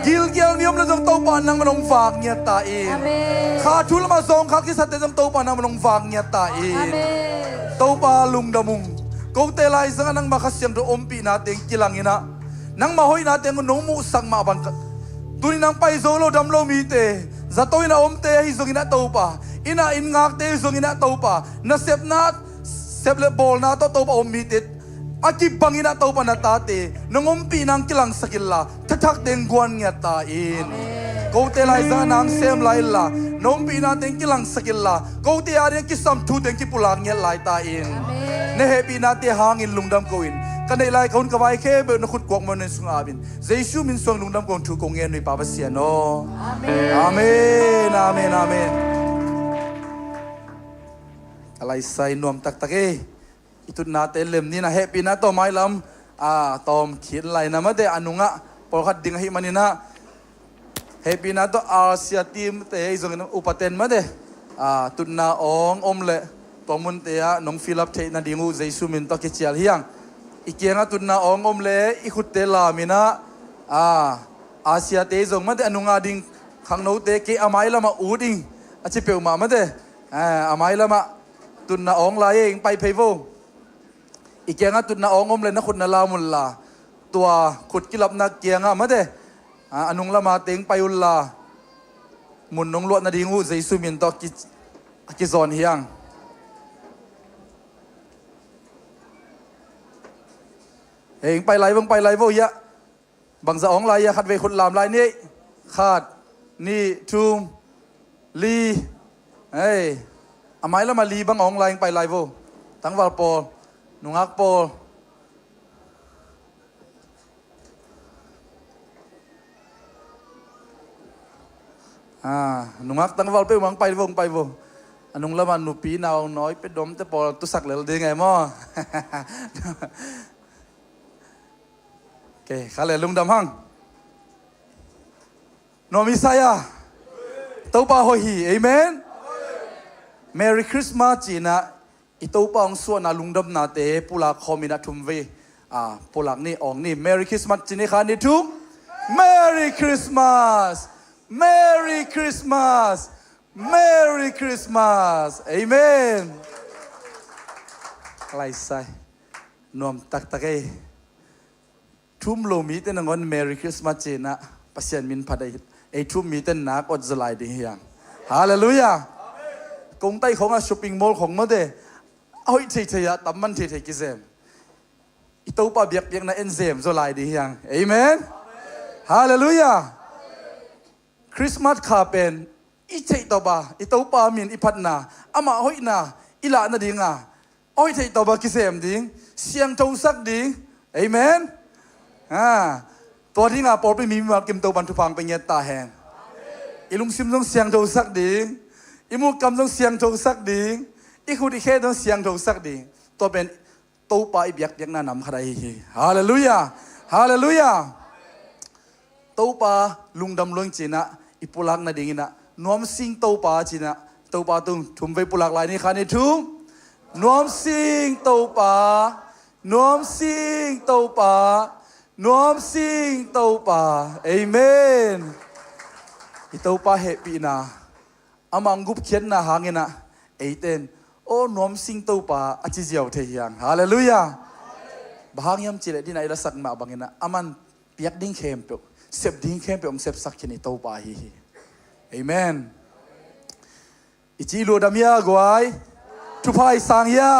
gil gel mi om lo zong tau pa nang manong fak nya ta in amen kha thul ma zong khak ki sat te zong tau pa nang manong fak nya ta in amen tau pa lung damung ko te lai zang nang ma khasyam ro om pi na teng kilang ina nang ma hoi na te nong mu sang ma ban tuni nang pai zo lo dam lo mi te za toi na om te hi zong ina tau pa ina in ngak te zong ina tau pa na sep le bol na to tau pa om mi te aki bangina tau pa na ta te nong om pi nang kilang sakilla tathak den guan nya ta in ko te lai za nang sem lai la nong pi na ten kilang sakilla ko te ari ki sam thu ten ki pulang nya lai ta in ne happy na te hangin lungdam ko in kanai lai kaun ka vai khe be no khut kwak mon sung abin jesu min song lungdam kong thu kong ngen ni pa sia no amen amen amen amen alai sai nom tak tak e itut na te lem ni na happy na to mai lam ตอมขีดไหลนะมาเดอนุงะปอขัดดิ่งให้มันนี่นะเฮปีนาตัวอาเซียทีมเตะจงอุปเทนมาเดตุนนาองอมเล่ตัวมุนเตะน้องฟิลิปเทนันดิงูเจสุมินตัวกิจเลียงอีกอย่างตุนนาองอมเล่อีขุดเตลามินะอาเซียเตะจงมาเดอนุงะดิ่งขังโนเตะเกอามายละมาอูดิ่งอาชิเปียวมาเดอามายละมาตุนนาองลายเองไปเพย์โวอีกอย่างตุนนาองอมเล่นักขุดนาลามุลลาตัวขุดกิลับนักเกียงมาเดอนุงละมาเต็งไปอุลลามุนนงลวดนาดิงูเจสุมินตอกิซอนเฮียงเองไปไหลวงไปไหลโวยะบังสะองไหลยะขัดเวขุดลามไหลนี่ขาดนี่ทูมลีอามายละมาลีบังองไหลไปไหลโวตั้งวาลโปนุงักโปนุงักตั้งวาลไปวังไปวงไปวงอนุงละมันนุปีนาวน้อยไปดมแต่พอตุสักเลยได้ไงมั่วโอเคข้าเลยลุงดำหังโนมิสายาเต้าป่าหอยเอเมน Merry Christmas จีน่ะอีเต้าป่าองส่วนน่ะลุงดำนาเตปุลาคอมินาทุมเวปุลานี่องนี่ Merry Christmas จีนี่ค่ะนี่ทุก Merry Christmas Merry Christmas Merry Christmas Amen อะไรใส่นวมตักตะเกทุ่มโลมีเต้นงอน Merry Christmas จีน่ะปัสยันมินพัดไอทุ่มมีเต้นนักอดจะลายดีเฮียงฮาเลลูยากงไต้ของช้อปปิ้งมอลล์ของมันเดเอาอีเทียตั้มมันเทียกิเซมอีตัวป้าเบียกน่ะเอ็นเซมจะลายดีเฮียงเอเมนฮาเลลูยาคริสต์มาสข้าเป็นอีเจตบาอีตัวป้ามินอีพัดนาอามาหอยนาอีหลานดิ่งอ้อยเจตบากิเซมดิ่งเสียงโจสักดิ่งเอเมนตัวที่ปอไปมีมาเก็บตัวบรรทุพังไปเงียตาแหงอีลุงซิมต้องเสียงโจสักดิ่งอีมูกำต้องเสียงโจสักดิ่งอีคุดิเคต้องเสียงโจสักดิ่งตัวเป็นตัวป้าอีเบียกน่านำใครฮาเลลูยาฮาเลลูยาตัวป้าลุงดำลงจีน่ะอีปุลักนาดิ่งน่ะนวมสิงตัวป้าจีน่ะตัวป้าตุ้งทุ่มไปปุลักลายนี่ค่ะนี่ทุ่มนวมสิงตัวป้านวมสิงตัวป้านวมสิงตัวป้าเอเมนอีตัวป้าเฮปีน่ะอามังกุบเขียนน่ะหางเงินน่ะเอเตนโอ้นวมสิงตัวป้าอาจิเจียวเทียงฮาเลลูยาบางยามจิเลดินายละสักมาบางเงินน่ะอามันเปียกดิ้งเข้มเปียกเสพดิ้งเข้มเปียกเสพสักขี้นี่ตัวป้าฮีเอเมนอิจิโลดามียากวยทุพายสังยา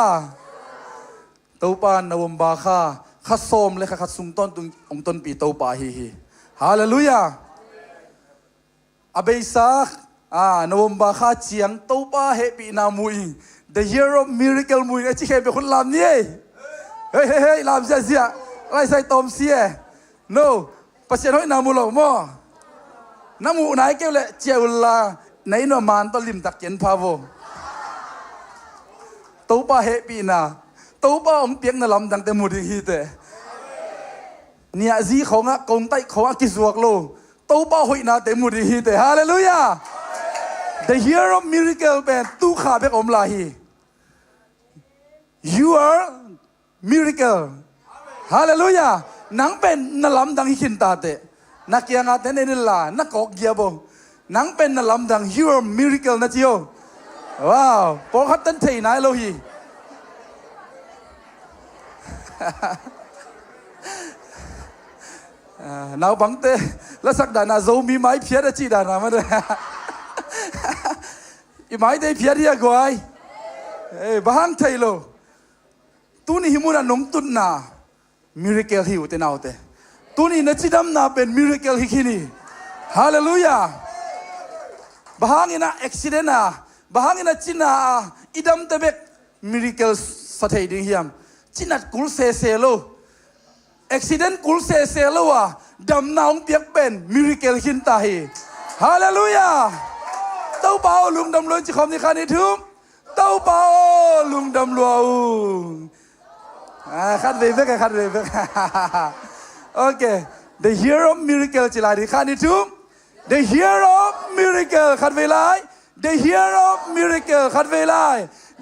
ตัวป้านวมบาคาขัดโสมเลยขัดสุงต้นตุงองต้นปีตัวป้าฮีฮาเลลูยาอาเบซักนวมบาคาเชียงตัวป้าเฮปีนามุย The Year of Miracle มุยไอ้ที่เคยเป็นคนลำนี่เฮ้ยลำเสียอะไรใส่ตอมเสีย no ปัจจัยน้อยนามุหลอกมั่วน้ำมูไหนเกี่ยวเลยเจ้าลาไหนนวมันต้นลิมตักเย็นพาโวตัวป้าเฮปีนาตัวป้าองเปียกนลำดังเต็มมุดีฮีเตเนี่ยซีของกงไตของกิสวกโลตัวป้าหอยนาเต็มมุดีฮีเตฮาเลลูยา The Year of Miracle เป็นตู้ขาเบกอมลาฮี You are miracle ฮาเลลูยานังเป็นนลำดังฮิคินตาเตนักยังอาเตนเอนิลานักกอกเกียบงนังเป็นนลำดัง You are miracle นะจิโอว้าวพอขัดตันเทนายโลฮีนาวบังเตแล้วสักดานาโซมีไม้เพียรจีดานามาด้วยอีไม้ได้เพียรที่กวยบ้างไทยโลตัวนี้หิมุนันนงตุนนามิราเคิลหิวเตนเอาเตตัวนี้นัดจิดำนาเป็นมิราเคิลฮิคินีฮาเลลูยาบ้างอินะอุบิเหตุนะบ้างอินะจินาอิดำเตเบกมิราเคิลสัตย์ดิ่งฮิมจินัดกุลเซเซโลอุบิเหตุกุลเซเซโลวะดำนาองเปียกเป็นมิราเคิลหินตาฮีฮาเลลูยาเต้าเปาลุงดำลอยจิคอมนิคานิทุมเต้าเปาลุงดำลวง คัดเวเบกคัดเวเบกโอเค the hero of miracle จิลาดิคันนี้ทุ่ม the hero of miracle คัดเวลา the hero of miracle คัดเวลา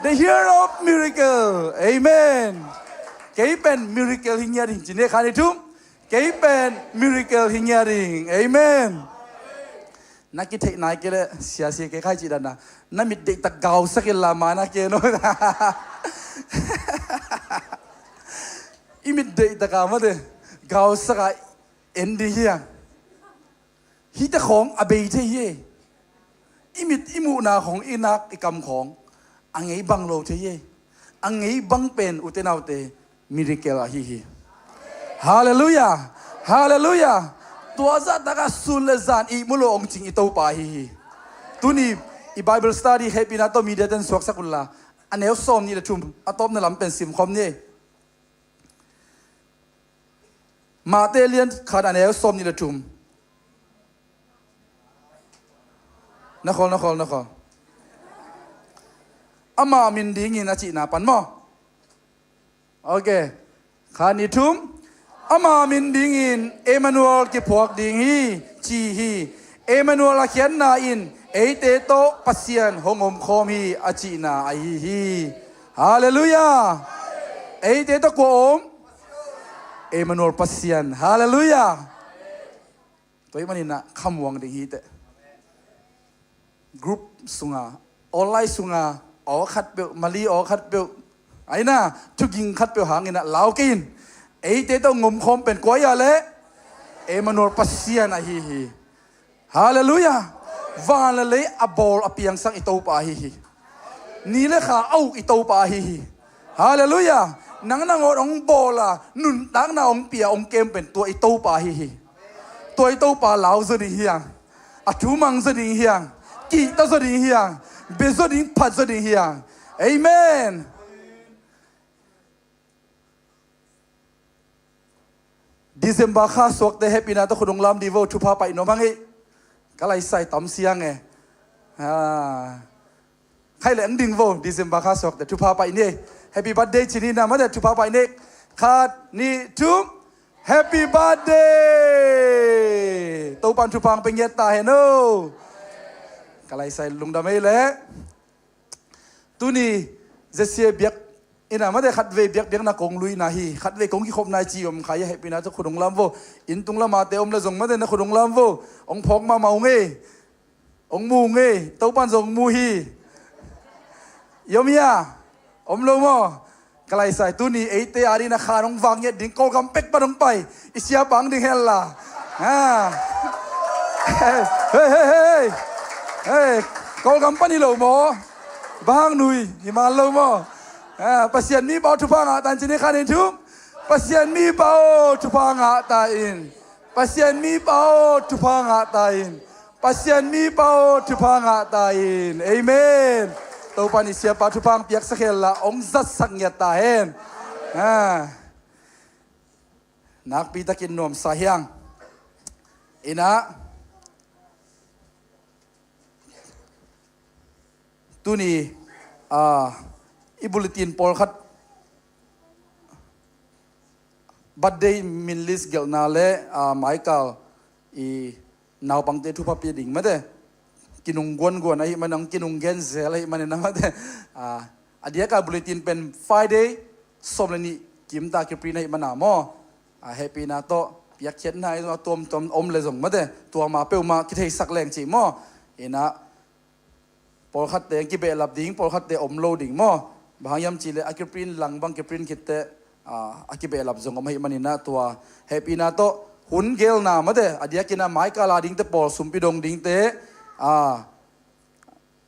the hero of miracle amen เกี่ยเป็น miracle หิงยาดิงจินเนคันนี้ทุ่มเกี่ยเป็น miracle หิงยาดิง amen นักกิจนายเกล้เสียเสียเกล้ใครจีดันนะนั่นมิดเด็กตะเกาสักลามานะเกโนอิมิดเด็กตะเกามาเด้เกาสักเอ็นดีเฮียฮิตของอเบยเทียอิมิดอิมูนาของอินักอิกรรมของอังไงบังโลเทียอังไงบังเป็นอุตนาวเตมิริเกลาฮิฮิฮาเลลูยาฮาเลลูยาตัวจัดตะกสุนเลซานอีมุโลองจิงอิโตปาฮิฮิตุนีอีไบเบิลสตัดดี้เฮปินาโตมีเดตันสวกสักุลลาอันเอลซอมนี่ละชุมอะตอมนั่นลำเป็นซิมคอมนี่มาเตเลียนขาดอันเอลซอมนี่ละชุมนักขออามามินดิ้งอินาจินาปันมอโอเคขานิทุมอามามินดิ้งอินเอมานูเอลกิพวกดิ้งฮีจีฮีเอมานูเอลเขียนนาอินเอเตโตปัสยันหงอมคอมฮีอาจินาไอฮีฮาเลลูยาเอเตโตกวมเอมานูเอลปัสยันฮาเลลูยาตัวมันนี่นะคำวังดิ้งฮีเตกรุ๊ปสุงาออนไลน์สุงาออกคัดเปลมาลีออกคัดเปลไอ้น่ะทุกยิงคัดเปลหางินน่ะลาวกินเอเตโตงมคอมเป็นกวยาเละเอมานูเอลปัสยันไอฮีฮาเลลูยาวานเลยอบอลอเปียงสังอิโตปาฮิฮินี่เลยค่ะเอาอิโตปาฮิฮิฮาเลลูยานังนางองบอลานุนดังนาองเปียองเกมเป็นตัวอิโตปาฮิฮิตัวอิโตปาลาวจะดีเฮียงอัตุมังจะดีเฮียงกีตาจะดีเฮียงเบจะดีพัดจะดีเฮียงเอเมนดิเซมบาข้าสวกเตเฮปินาตะคุดงลามดีโวทุพาไปโนมังเอก็เลยใส่ตำเสียงไงใครเลยอันดิ่งโวดิเซมบาคาสอกแต่ทุพาไปนี่แฮปปี้บัร์ธเดย์ชินีนะมาแต่ทุพาไปนี่คาดนี่ทุมแฮปปี้บัร์ธเดย์ตัวปันทุพังเป็นเยตาเฮโนก็เลยใส่ลุงดำไม่เละตัวนี้จะเสียเบียกอินะมาแต่ขัดเวเบียกนักกงลุยนาฮีขัดเวกงqui khop nai chi om khaya happy na to khudong lam vo in tung la ma te om la zong ma de na khudong lam vo ong phok ma mau nge ong mu nge to pan zong mu hi yomia om lo mo kalai sai tu ni ei te ari na khanong wang ye ding kol kam pek pa dong pai isia bang ding hel la ha hey kol kam pa ni lo mo bang nui hi ma lo mo pasien mi bau tupanga tan chini khanin thum pasien mi bau tupanga ta in pasien mi bau tupanga ta in pasien mi bau tupanga ta in amen to pani sia pa tupang piak sakhel la ong zat sak nya ta hen nak pi takin nom sa hyang ina tuni i bulletin pol khat birthday min list gel na le Michael i naw pang te thu pa pi ding ma de kinung gon ai manang kinung gen zel ai man na ma de adia ka bulletin pen Friday somlani kim ta ki pri nai mana mo happy na to piak chen nai tom om le zong ma de tua ma pe ma ki thei sak leng chi mo ina pol khat te ki be lap ding pol khat te om lo ding mo bahayam chile akiprin langbang kiprin kitte akibe lap zong mai manina tua happy na to hun gel na made adia kina mai kala ding te pol sumpi dong ding te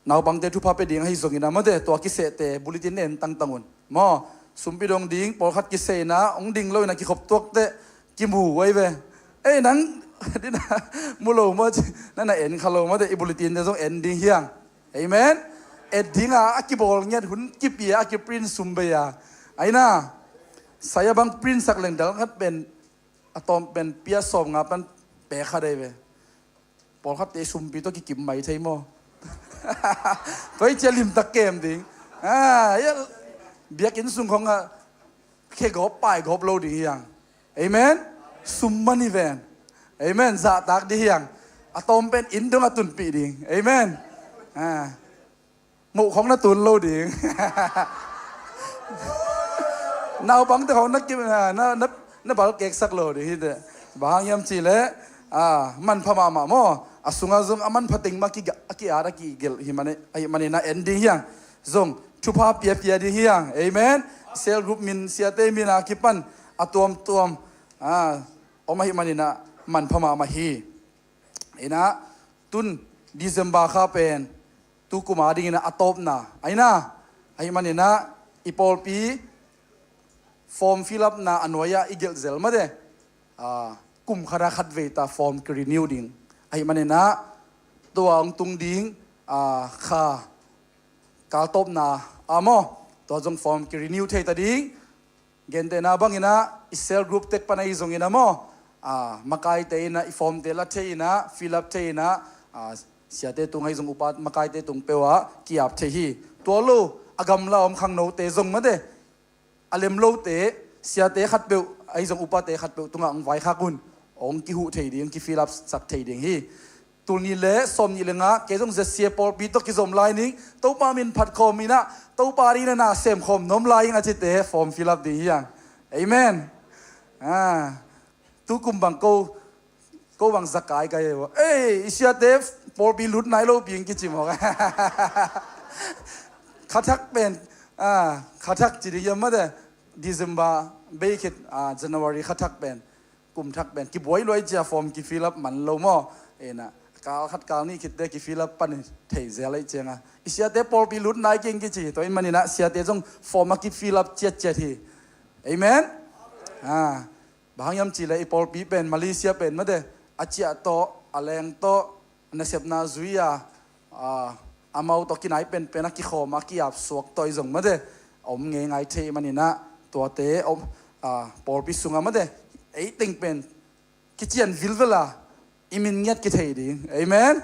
naw bang te thu pa pe ding hi zong ina made to ki se te bulletin en tang tangun mo sumpi dong ding pol khat ki se na ong ding lo na ki khop tok te ki mu wai ve ei nang dina mulo mo na na en khalo made i bulletin te zong en ding hiang amen edinga akibol nyat hun kipia akiprin sumbeya aina saya bang prin sak leng dal khat ben atom ben pia som nga pan pe kha dei ve pol khat te sumpi to ki kim mai thei mo toi chelim tak kem ding ya biak in sung khong เคกบไปกบโลดียังเอเมนสุมมันอีเวนเอเมนจะตักดียังอะตอมเป็นอินดงอตุนปีดิงเอเมนหมู่ของนัตุนโลดิงนาวบังแต่ของนักกินนักบาลเก็กสักโลดิฮิตบางยามจีเล่มันพม่ามาโมอสุงาซงมันพัติงมากิอาระกิเกลฮิมันน่ะเอ็นดิ้งยังซงชุบฮาเปียเปียดิยังเอเมนเซลกรุ๊ปมินเสียเตมินาคิปันอะตวมอมาฮิมันน่ะมันพม่ามาฮีนะตุนดิเซมบาคาเป็นตุกุมาดิงนะอะตบนะไอ้นะไอ้มันน่ะอีปอลปีฟอร์มฟิลอัพนะอันวายาอีเกลเซลมาเดกุมขราขัดเวตาฟอร์มกรีนิวดิงไอ้มันน่ะตัวองตุงดิงข้ากาตบนะโมตัวจงฟอร์มกรีนิวเทตดิงเกนเตนะบังอินะอิเซลกรุ๊ปเต็กปนัยจงอินะโมมาไกเตนะอีฟอร์มเตละเทนะฟิลอัพเทนะเสียเตตุงให้จงอุปามาไกเตตุงเปวะกีอับเทฮีตัวลูอากำลาอมขังโนเตจงมาเดอเลมโลเตเสียเตขัดเปวไอจงอุปาเตขัดเปวตุงอังไว้ขักุนองกิหูเทดิงกิฟิลอัพสักเทดิงฮีตัวนี้เละสมนี่เลยงะเกจงจะเสียปอลปีตกิจมไลนิ่งตัวปามินผัดคอมีนะตัวปารีนะเซมคอมน้มไลน์อาจิเตฟอร์มฟิลอัพดียังเอเมนตุกุมบังโกบังสกายกันวะเอ้ยอิสยาเตฟปอลปีลุดไนโลปีงกิจิมอกขัดทักเป็นขัดทักจิตยามมาเดดิเซมบาเบคิดจันวารีขัดทักเป็นกุมทักเป็นกิบวยลอยจะฟอร์มกิฟิลอัพมันโลมอนะกาลขัดกาลนี่คิดได้กิฟิลอัพปันเทเซลไอเจงอ่ะอิสยาเตปอลปีลุดไนเก่งกิจิตัวมันนี่นะอิสยาเตจงฟอร์มกิฟิลอัพเจ็ดทีเอเมนบางยามจีเลยอีปอลปีเป็นมาเลเซียเป็นมาเดอาเจียโตอาเลงโตนักเสพนาซุยอามาอุตกินไหนเป็นนักกิโคมากิอาบสวกตัวอีจงมาเดอมเงยไงเทมันนี่นะตัวเตอมปอลปีสุงมาเดไอติงเป็นกิจยันวิลเวลาอิมินเงียดกิเทดิเอเมน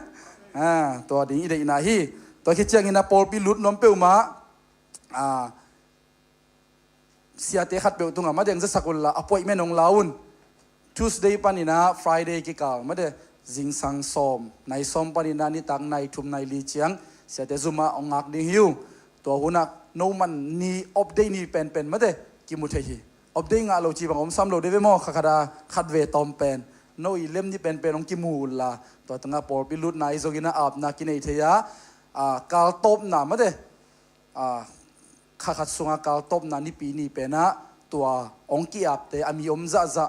ตัวดิ้งอีเดน่าฮีตัวกิจยังอินะปอลปีลุดน้อมเปวมาเสียเตะขัดเปลตุงอ่ะมาเด้งจะสักุลละอภัยแม่นงลาวน์ Tuesday ปานินะ Friday กิกาลมาเด้จิงสังสอมในสอมปานินะนี่ตังในทุ่มในลีเชียงเสียเตะซุมาองอักดิฮิวตัวหุ่นโนมันนี่อัปเดตนี่เป็นมาเด้กิมุเทฮีอัปเดตงาโลจีบังอมซ้ำโลเดเวมอขัดาขัดเวตอมเป็นโนอีเล่มนี่เป็นองกิมูละตัวตั้งอ่ะปอลปิลุดนายโซกินะอาบนากินเอเทียกาลตบนามาเด้ข้าขัดสงกาลตบนานี่ปีนี้เป็นนะตัวองกีอับเตอามีอมจะ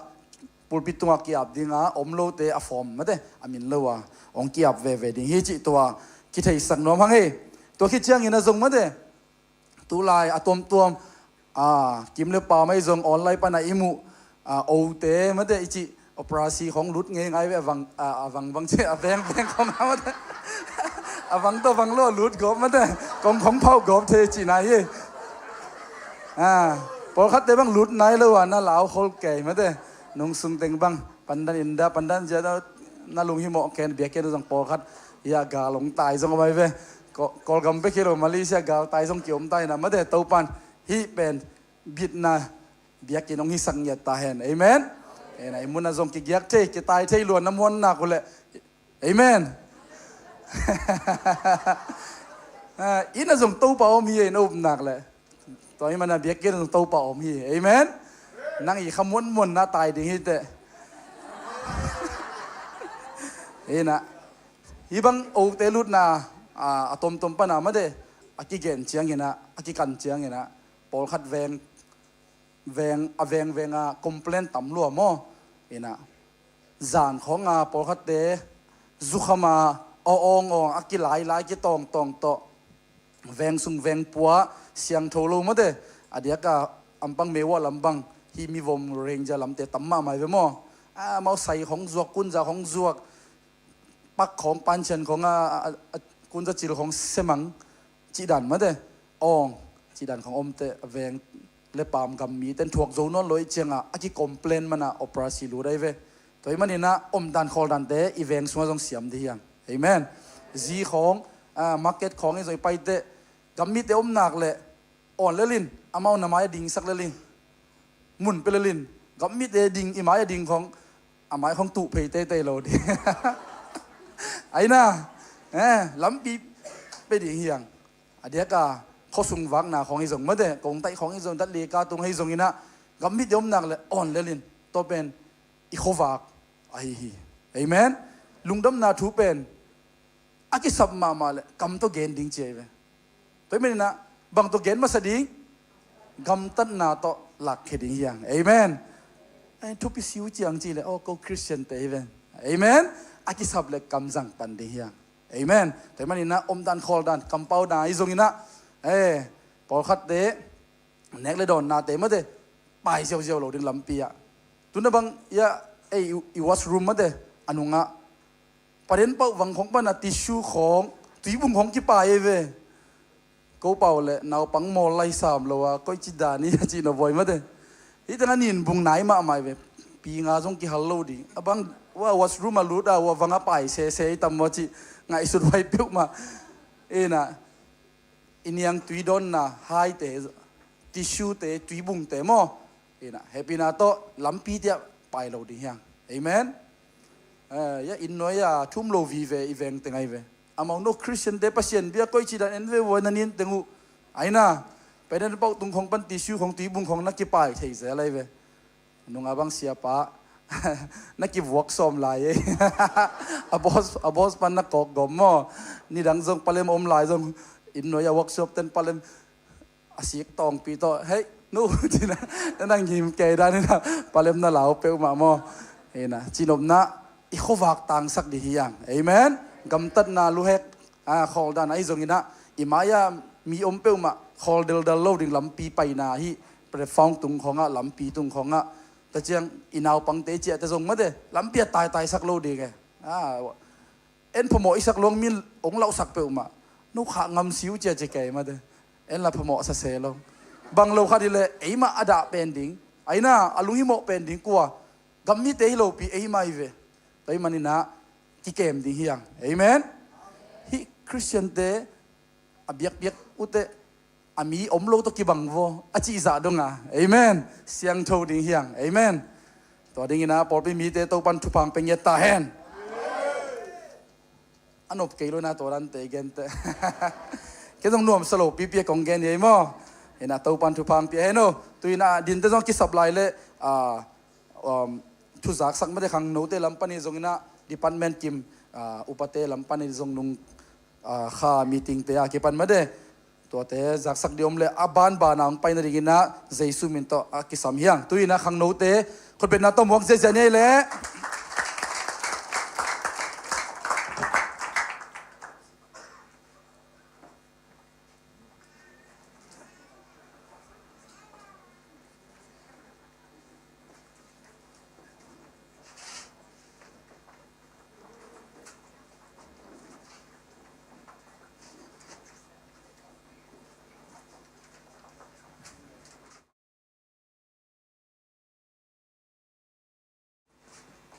ปุลปิตุงกีอับดิ้งอมโลเตอฟอมมาเตอามินเลวะองกีอับเวดิ้งฮิจิตัวคิดให้สักน้องฮังเฮตัวคิดเชียงอินะจงมาเตตัวลายอะตอมกิมเลปาไม่จงออนไลน์ปนอิมุโอเตมาเตอิจิอปราซีของรุดเงยไงเววังเจ้าแบงของมาเตวังตัววังโลรุดกบมาเตของเผากบเทจินายพอคัดเตบังหลุดไหนเลยวะน่าเหลาโคลเกยมาเด้นงซุงเต็งบังปันดันอินดาปันดันเจ้าน่าลุงฮิโมแกนเบียกเกนจังพอคัดยากาลงตายจังไปเว้กอลกัมเบคิโรมาเลเซียกาลตายจังเกี่ยวมตายนะมาเด้ตัวปันฮีเป็นบิดนะเบียกกินงฮิสังยาตาเห็นเอเมนไอ้มุนน่ะจงกิยักเทกิตายเทล้วนน้ำมันนักเลยเอเมนอิน่ะจงตัวเปล่ามีไอ้นุ่มหนักเลยตอนนี้มันเบียกเกนตัวเปล่ามีเอเมนนั่งอีกขมวนหน้าตายดิ่งฮิตเตนะฮีบังโอเตลุดนาอะตอมปนามาเดอากิเกนเจียงเห็นะอากิกันเจียงเห็นะปอลขัดแวงคอมเพลนต่ำลัวมอเห็นะจานของปอลขัดเตซุขมาองอากิหลายกิตองโตแวงซุงแวงปัวเสียงโทโลมาเดอเดียกอัมปังเมวะลำบังฮีมีวงเรงจะลำเตตั้มมาไม่เวมอมาใส่ของจวกกุนจะของจวกปักของปันเชนของกุนจะจิลของเสมังจีดันมาเดจีดันของอมเตแวงเลปามกัมมีเต้นถวกโจนนลอยเจียงอากิคอมเพลนมันออปราซีลูได้เวตัวมันนี่นะอมดันคอลดันเตอีเวนส์มาจงเสียมดีอย่างเอเมนจีของมาร์เก็ตของไอ้ส่วนไปเตกัมมีเตอมหนักเลยอ่อนเลลินอามาหน้าไม้ดิ่งสักเลลิน หมุนเปลลินกับมิดเอดิงอีหมายดิงของอาหมายของตุเพยเตเตโลดี ไอ้น่ะลำปีไปดิเฮียงอเดียกาเขาส่งวังนาของไอ้ส่งมาเด้กงไตของไอ้ส่งตัดเลกาตรงไอ้ส่งนี่นะกับมิดยมนักเลยอ่อนเลลินตัวเป็นอีโควักไอ้ฮีเอเมนลุงดำนาทูเป็นอากิสับมาเลยกำตัวเกณฑ์ดิ้งเจเวตัวไม่นะบางตัวเกณฑ์มาสดิ้งกำตันนาโตหลักเฮดิ้งยังเอเมนไอ้ทุกปีสิวจียงจีเลยโอ้ก็คริสเตียนเตเวนเอเมนอากิสับเลยกำจังปันดิ้งยังเอเมนแต่มันนี่นะอมดันคอลดันกำเป้าดาอีตรงนี้นะพอคัดเตะเน็กเลยโดนนาเตะมาเตะไปเจียวเราดึงลำปีอะตุนนะบางยาอีวอชรูมมาเตะอนุงะประเด็นเป้าวังของปนัดทิชชูของตีบุ้งของกี่ป่ายเว้ยก็เป่าเลยนาวปังโมไล่สามเราว่าก็จิดานี่จีนบ่อยมาเด้ที่ตอนนั้นนินบุ้งไหนมาไม่เว้ยปีงาจงกี่ฮัลโหลดีบางว่าวอชรูมมาลุดว่าวังอ่ะไปเซ่ตามว่าจีไงสุดไว้เปียวมาน่ะอินยังตุยดอนน่ะไฮเตะทิชชูเตะตุยบุ้งเตะมั้งน่ะเฮปีนาโตลำปีเดียไปเราดียังเอเมนya in noya thum lo vive event tengai ve among no christian de pasien bia koi chi dan en ve wo nanin tengu aina peden pau tung khong pan tissue khong ti bung khong nakki pai thei ze lai ve nunga bang sia pa nakki work som lai abos pan na kok gom mo ni dang jong palem om lai jong in noya workshop ten palem asik tong pi to hey no ti na nang him ke da ni na palem na lao pe ma mo na chinom naอีขวักต่างสักดีอย่างเอเมนกำตัดนาลูเฮกขอลดานไอ้ตรงนี้นะอิมายามีอมเปลมาขอลเดลดลโลดิ่งลำปีไปนาฮีเปรฟองตุงของลำปีตุงของแต่เจียงอินาวปังเตเจแต่ทรงมาเดลำปีตายสักโลดีไงเอ็นพมออีสักลงมีองเราสักเปลมานุขางำสิวเจเจเกมาเดเอ็นละพมอสเสลงบางโลคาดิเลไอ้มาอดาเป็นดิ่งไอ้น่าอลุงฮิโมเป็นดิ่งกว่ากำมีเตฮิโลปีไอ้มาอีเวไปมันนี่นะที่เกมดีเฮียงเอเมนฮิคริสเตียนเตอเบียกอุเตอามีอมโลตกิบังโวอาจิจ่าดงอ่ะเอเมนเสียงโทดีเฮียงเอเมนตัวดิ่งนะพอไปมีเตโตปันทุพังเป็นเยตาเฮนอันอบเกลูนะตัวนั้นเตเกนเตแค่ต้องนวมสโลปีเปียกองเกนยัยมั้งเห็นนะโตปันทุพังเปียเฮโนตัวน่ะดินเตต้องคิดสับลายเลยทุจักสักไม่ได้ขังโน้ตลำปันนี่ตรงนี้นะดิพันเมนต์กิมอุปเตลำปันนี่ตรงนุ่งข้ามีติงเตะกี่ปันไม่ได้ตัวเตะจักสักเดียมเลยอาบานบานังไปในดิ่งนะเจสุมินโตกิสามเฮียงตุยนะขังโน้ตคนเป็นนักต้มวงเจเจนี่แหละ โ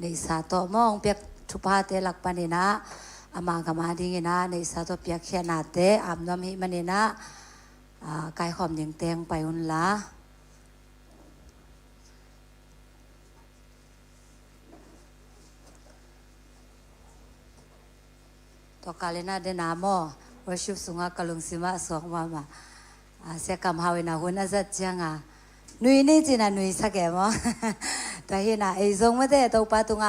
ในสาตัวมองเปียกทุพาเตลักปานินะอามากามาดิงินะในสาตัวเปียกเขียนาเตอามน้ำหิมันนะกายขอมยังเตียงไปอุ่นละตัวกาเลน่าเดนามอวชิบสุงากาลุงสิมาสองมาเสียกำหาวินาหุนอาจัดจังนุยนี่จีน่ะนุยสักแก่มอแต่เห็นไอ้ทรงไม่ได้ตัวปาตุง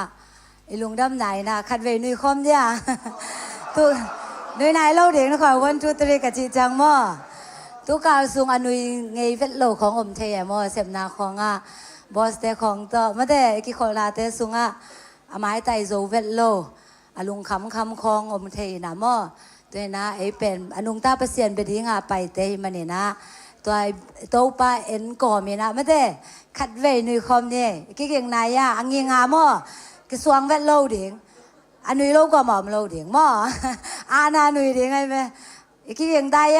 ไอ้ลุงดำไหนนะคัดเวนุยคอมเนี่ยตัวนุยไหนเล่าเด็กนะขอวันจุดตรีกับจีจังมอตัวกาสุงอนุยไงเวทโลของอมเทียมอเสพนาของบอสเตของต่อไม่ได้กี่คนลาเตสุงอาไม้ไตโซเวทโลลุงคำของอมเทียนะมอตัวนะไอ้เป็นอนุงตาเปเซียนไปดิ้งไปเตยมันเนี่ยนะตัวป้าเอ็นก่อมีนะไม่ได้คัดเวนุยคอมเนี่ยกี่เก่งนายอังยิงหาหม้อกระทรวงเวทโลดิ่งอันนุยโลก็หมอมโลดิ่งหม้ออานานุยดิ่งไงแม่กี่เก่งได้1 2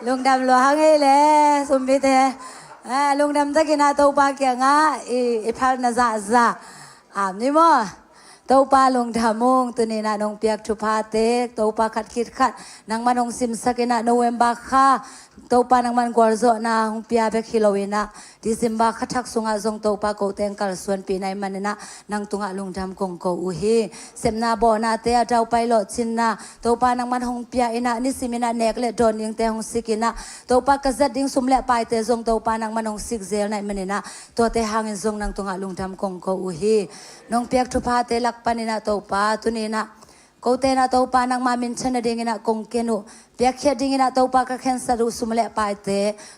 3ลุงดำหลวงไงเลยสมบิดลุงดำตะกินตัวป้าเกี่ยงอีพันนาซานี่มั้งตัวปลาลงทามุงตัวนี้นะน้องเปียกชุพาเตกตัวปลาขัดคิดขัดนางมันน้องซิมสักนะโนเวมบาค่าตัวปลานางมันกวาดโซนะหงเปียเบกฮิโลวินะดิซิมบาขัดทักสุงาซงตัวปลาโกเตงกัลส่วนปีในมันนะนางตุงะลงทำกงโกอุฮีเซมนาบ่อนาเตะเจ้าไปหลอดชินนะตัวปลานางมันหงเปียอินะนิสิมินะเนกเลดอนยังเตหงสิกินะตัวปลากระจัดดิ้งสุมเละไปเตซงตัวปลานางมันหงสิกเซลในมันนะตัวเตหางซงนางตุงะลงทำกงโกอุฮีน้องเปียกชุพาเตลักปานินะตัวปลาตัวนี้นะกูเตนะตัวปลานางมามินชนะดิ่งนะกงเกนุเปียกเขียดิ่งนะตัวปลากระเข็นสะดุสุมเละไปเต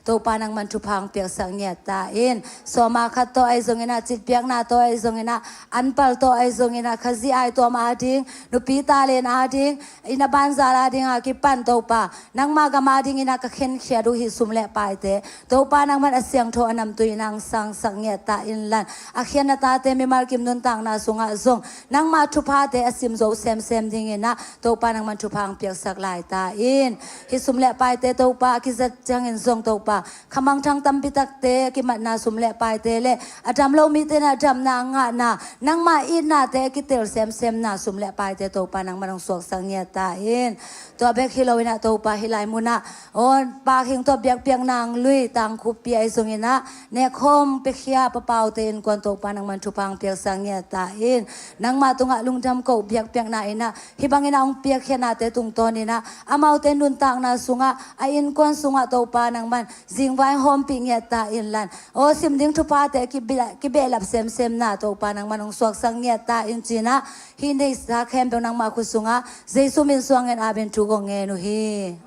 ตัวปลานางมันชุพังเปียกสังเงียตาอินสมาขัดตัวไอซงนะจิตเปียกนาตัวไอซงนะอันปัลตัวไอซงนะขจีไอตัวมาดิ่งนุปีตาเลนอาดิ่งอินาบันซาลาดิ่งอากิปันตัวปลานางมากมาดิ่งนะกระเข็นเขียดูหิสุมเละไปเตตัวปลานางมันเสียงโทอนำตัวนางสังสังเงียตาอินลันอาเขียนตาเตมีมากิมนุนตังนาสุงะซงนางมาชุพาเตอสิมโซเซมดิ่งนะตัวปลานางมันชุพังเปียกสักลายตาอินฮิสุมเละไปเตตัวปลาคิจัดจังอินซงตัวปลาขมังทางตำปิตักเตกิมัดนาสุมเละไปเตเลอาจำเรามีเตนะจำนางงะนานังมาอินนาเตกิเตลเซมนาสุมเละไปเตตัวปลานางมันสวกสังเงียตาอินตัวเบกฮิโลวินะตัวปลาฮิไลมุนะโอนปลาหิงตัวเบียกเปียงนางลุยตังคุปเปียไอซงอินะเนคมเปียกยาปะเปาเตนกวนตัวปลานางมันชุพังเปียกสังเงียตาอินนังมาตุงะลุงจำโกเบียกเปียงนาอินะฮิบังอินะองเปียกเขียนาเตตุงตอนี่นะอามาเตนุนตังนาสุงะไออินกวนสุงะตัวปลานางมันจิงไว้หอมปิงเงียตาอินลันโอซิมดิ้งทุพาเตกิเบลับเซมนาตัวปลานางมันองสวกสังเงียตาอินจีนะฮินเดสาแคมเปนางมาคุสุงะเจสุมินสวงเงินอาเบนทุกงเงนุฮี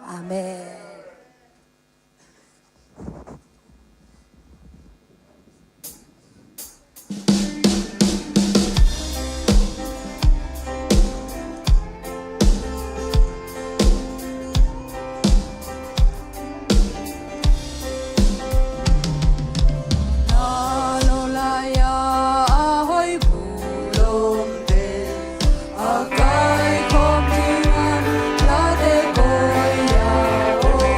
อาเมนAkai kom tingan la de koya o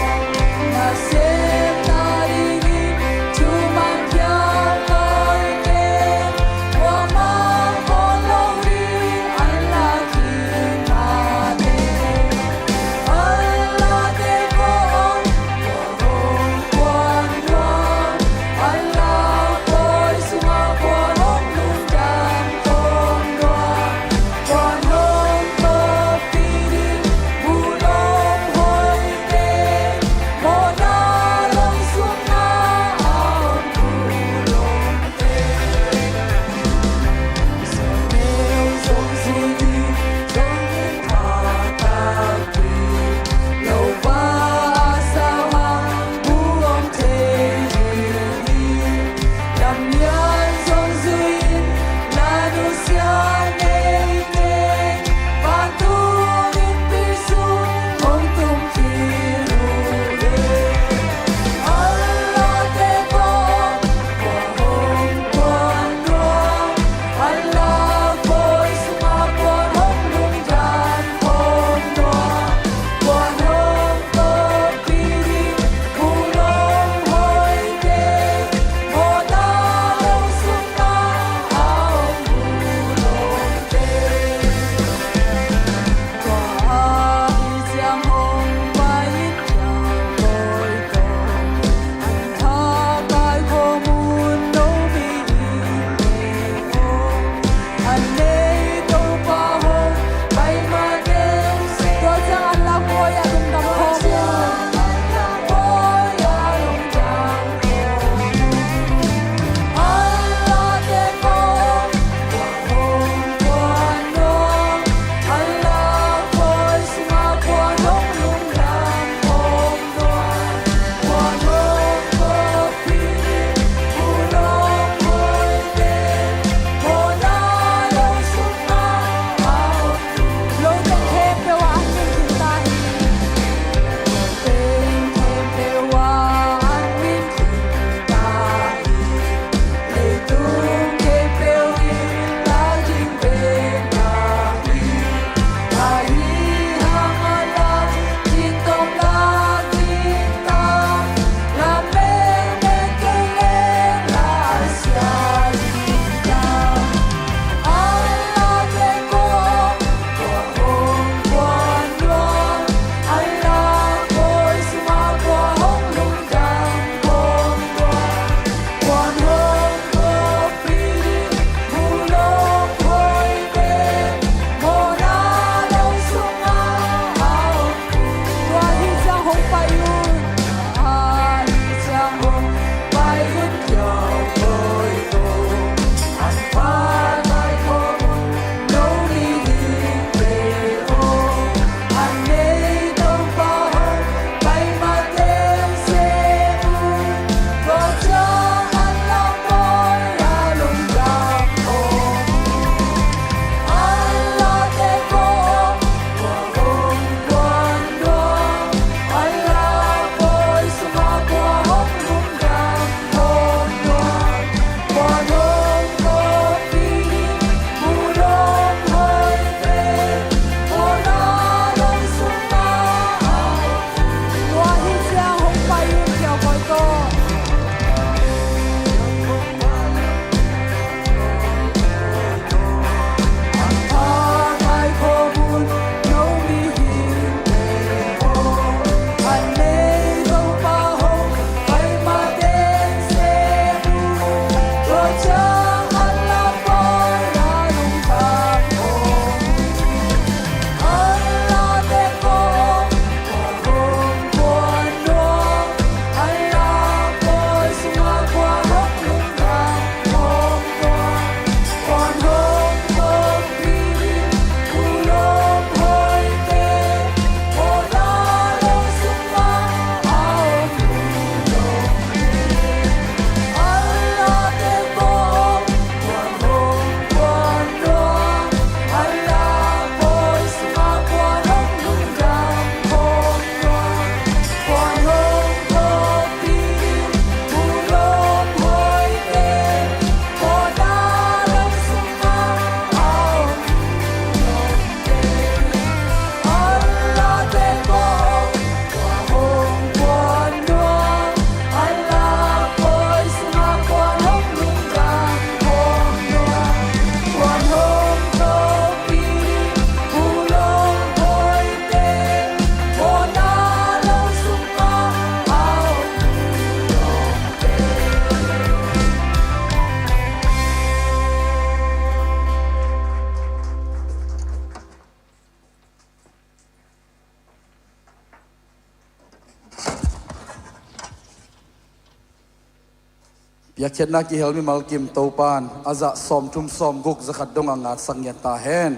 ปียกเข็ดนักกิเฮลมีมัลกิมโตปานอาจะสอมทุ่มสอมกุกจะขัดดงงาสังเกตตาเห็น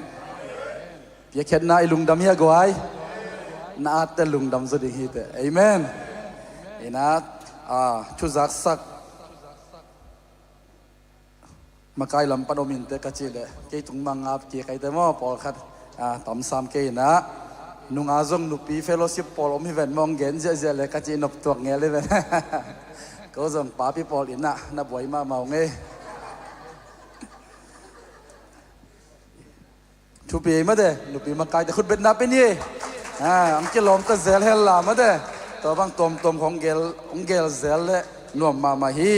ปียกเข็ดนักลุงดำเฮียกวยน่าแต่ลุงดำจะดีฮิตเอเมนนะชุจักสักมาไกลลำปนมินเตกจิเลเกยตุงมังอาบเกยไกเตมอปอลขัดตอมสามเกยนะนุงอาจงนุปีเฟลโลชิปปอลอมฮิเวนมองเกนเจเจเลกจินบตัวเงี้ยเลยเวนก็จงป้าพี่ปอลอินนะนับไว้มาเมาเงยทุปีมาเด้นุปีมาไกลแต่คุณเป็นนับเป็นยี่อังเกลอมตะเซลเฮลลามาเด้ตัวบางตมของเกลเซลเล่นวมมาฮี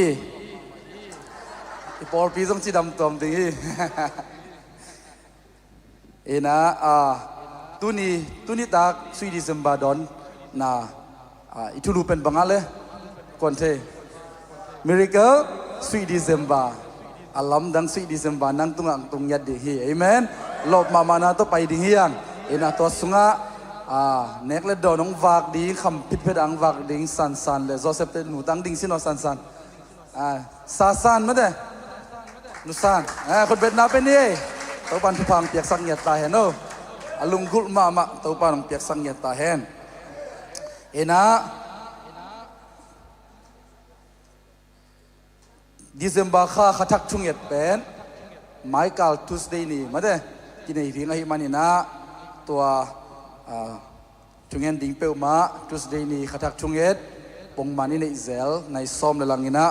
ปอลปีต้องจีดำตอมดีนะตุนีตากสวีดิสบาดอนนะอิทุลูเป็นบังอะไรก่อนเทมิริเคิลสวีดิสบาอัลลัมดังสวีดิสบานั่งตุงยัดดีฮีเอเมนลบมานาตัวไปดีฮียังนะตัวสุงะเน็กเลดดอนงวากดีคำพิดเพดังวากดิ้งสันเลยโจเซฟเตนูตั้งดิ้งสินอสันซามาเด้นุสานคนเบ็ดนาเป็นนี่ตัวปันทุพังเปียกสังเกตตาเห็นโอ้ลุงกุลมาตัวปันเปียกสังเกตตาเห็นนะดิเซมบาข้าขัดชุงเอ็ดเป็นไมเคิลทูสเดย์นี่มาเด้กินไอ้พิงไอ้มันนี่นะตัวชุงเอ็นดิ้งเปิลมาทูสเดย์นี่ขัดชุงเอ็ดปงมันนี่ในอิสราเอลในซ้อมในลังนี่นะ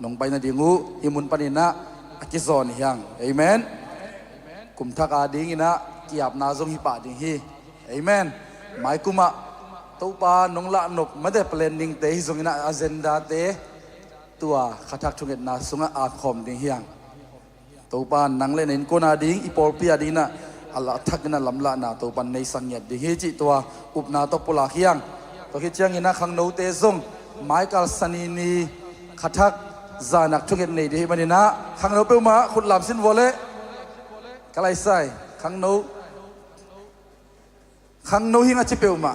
น้องไปนาดิงูอิมุนปานินะอากิซอนยังเอเมนกุมทักอาดิงินะกิอาบนาจงฮิปาดิงฮีเอเมนหมายกุมะตัวปาน้องละนกไม่ได้เพลนนิ่งเตะจงอินะอาเจนดาเตะตัวขัดทักชุงเอ็ดนาสุงอาคอมดิงฮียังตัวปานังเล่นอินโกนาดิงอีปอลปีอาดินะอัลลอฮ์ทักนะลำละนาตัวปาในสังเกตดิงฮีจิตัวอุปนาตัวปุลาฮียังตัวคิดยังอินะขังโนเตจงไมเคิลซันีนีขัดทักจานักทุกเอ็ดนี่ดีมันนี่นะขังโนเปิลมาขุดลำสินวอลเล่กะไรใส่ขังโนหิงอาชิเปิลมา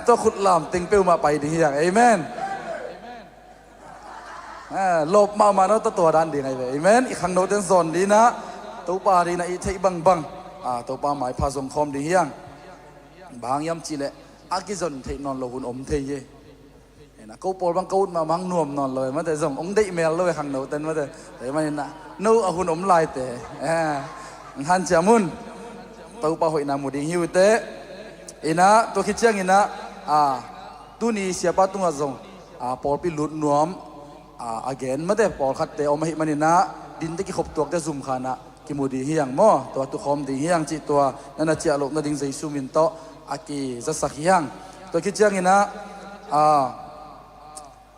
ตัวขุดลำติงเปิลมาไปดีอย่างเอเมนลบมาเนาะตัวดันดีไงเว้ยเอเมนอีขังโนเต็นซอนดีนะตัวปาดีนะอีเทบังตัวปาหมายพาส่งคอมดีอย่างบางยำจีเล่อากิจนเทนอนโลหุนอมเทยนะกูปอลบางกูมามังนวมนอนเลยมาแต่ส่งองได้เมลเลยขังโนเต็นมาแต่มันนะนู้เอาหุ่นอมลายแต่ฮันจามุนตัวปะหอยนามุดิฮิวเตนะตัวคิดเชียงนะตัวนี้เสียป้าตุงอาจงปอลปีหลุดนวมagain มาแต่ปอลขัดแต่เอามาหิมันนะดินตะกี้ขบตัวจะซุ่มขานะกิมุดีเฮียงมั่วตัวตุคอมดีเฮียงจิตัวนั่นน่ะเจ้าลูกนั่นดิ้งใจซูมินโตอากีจะสักเฮียงตัวคิดเชียงนะ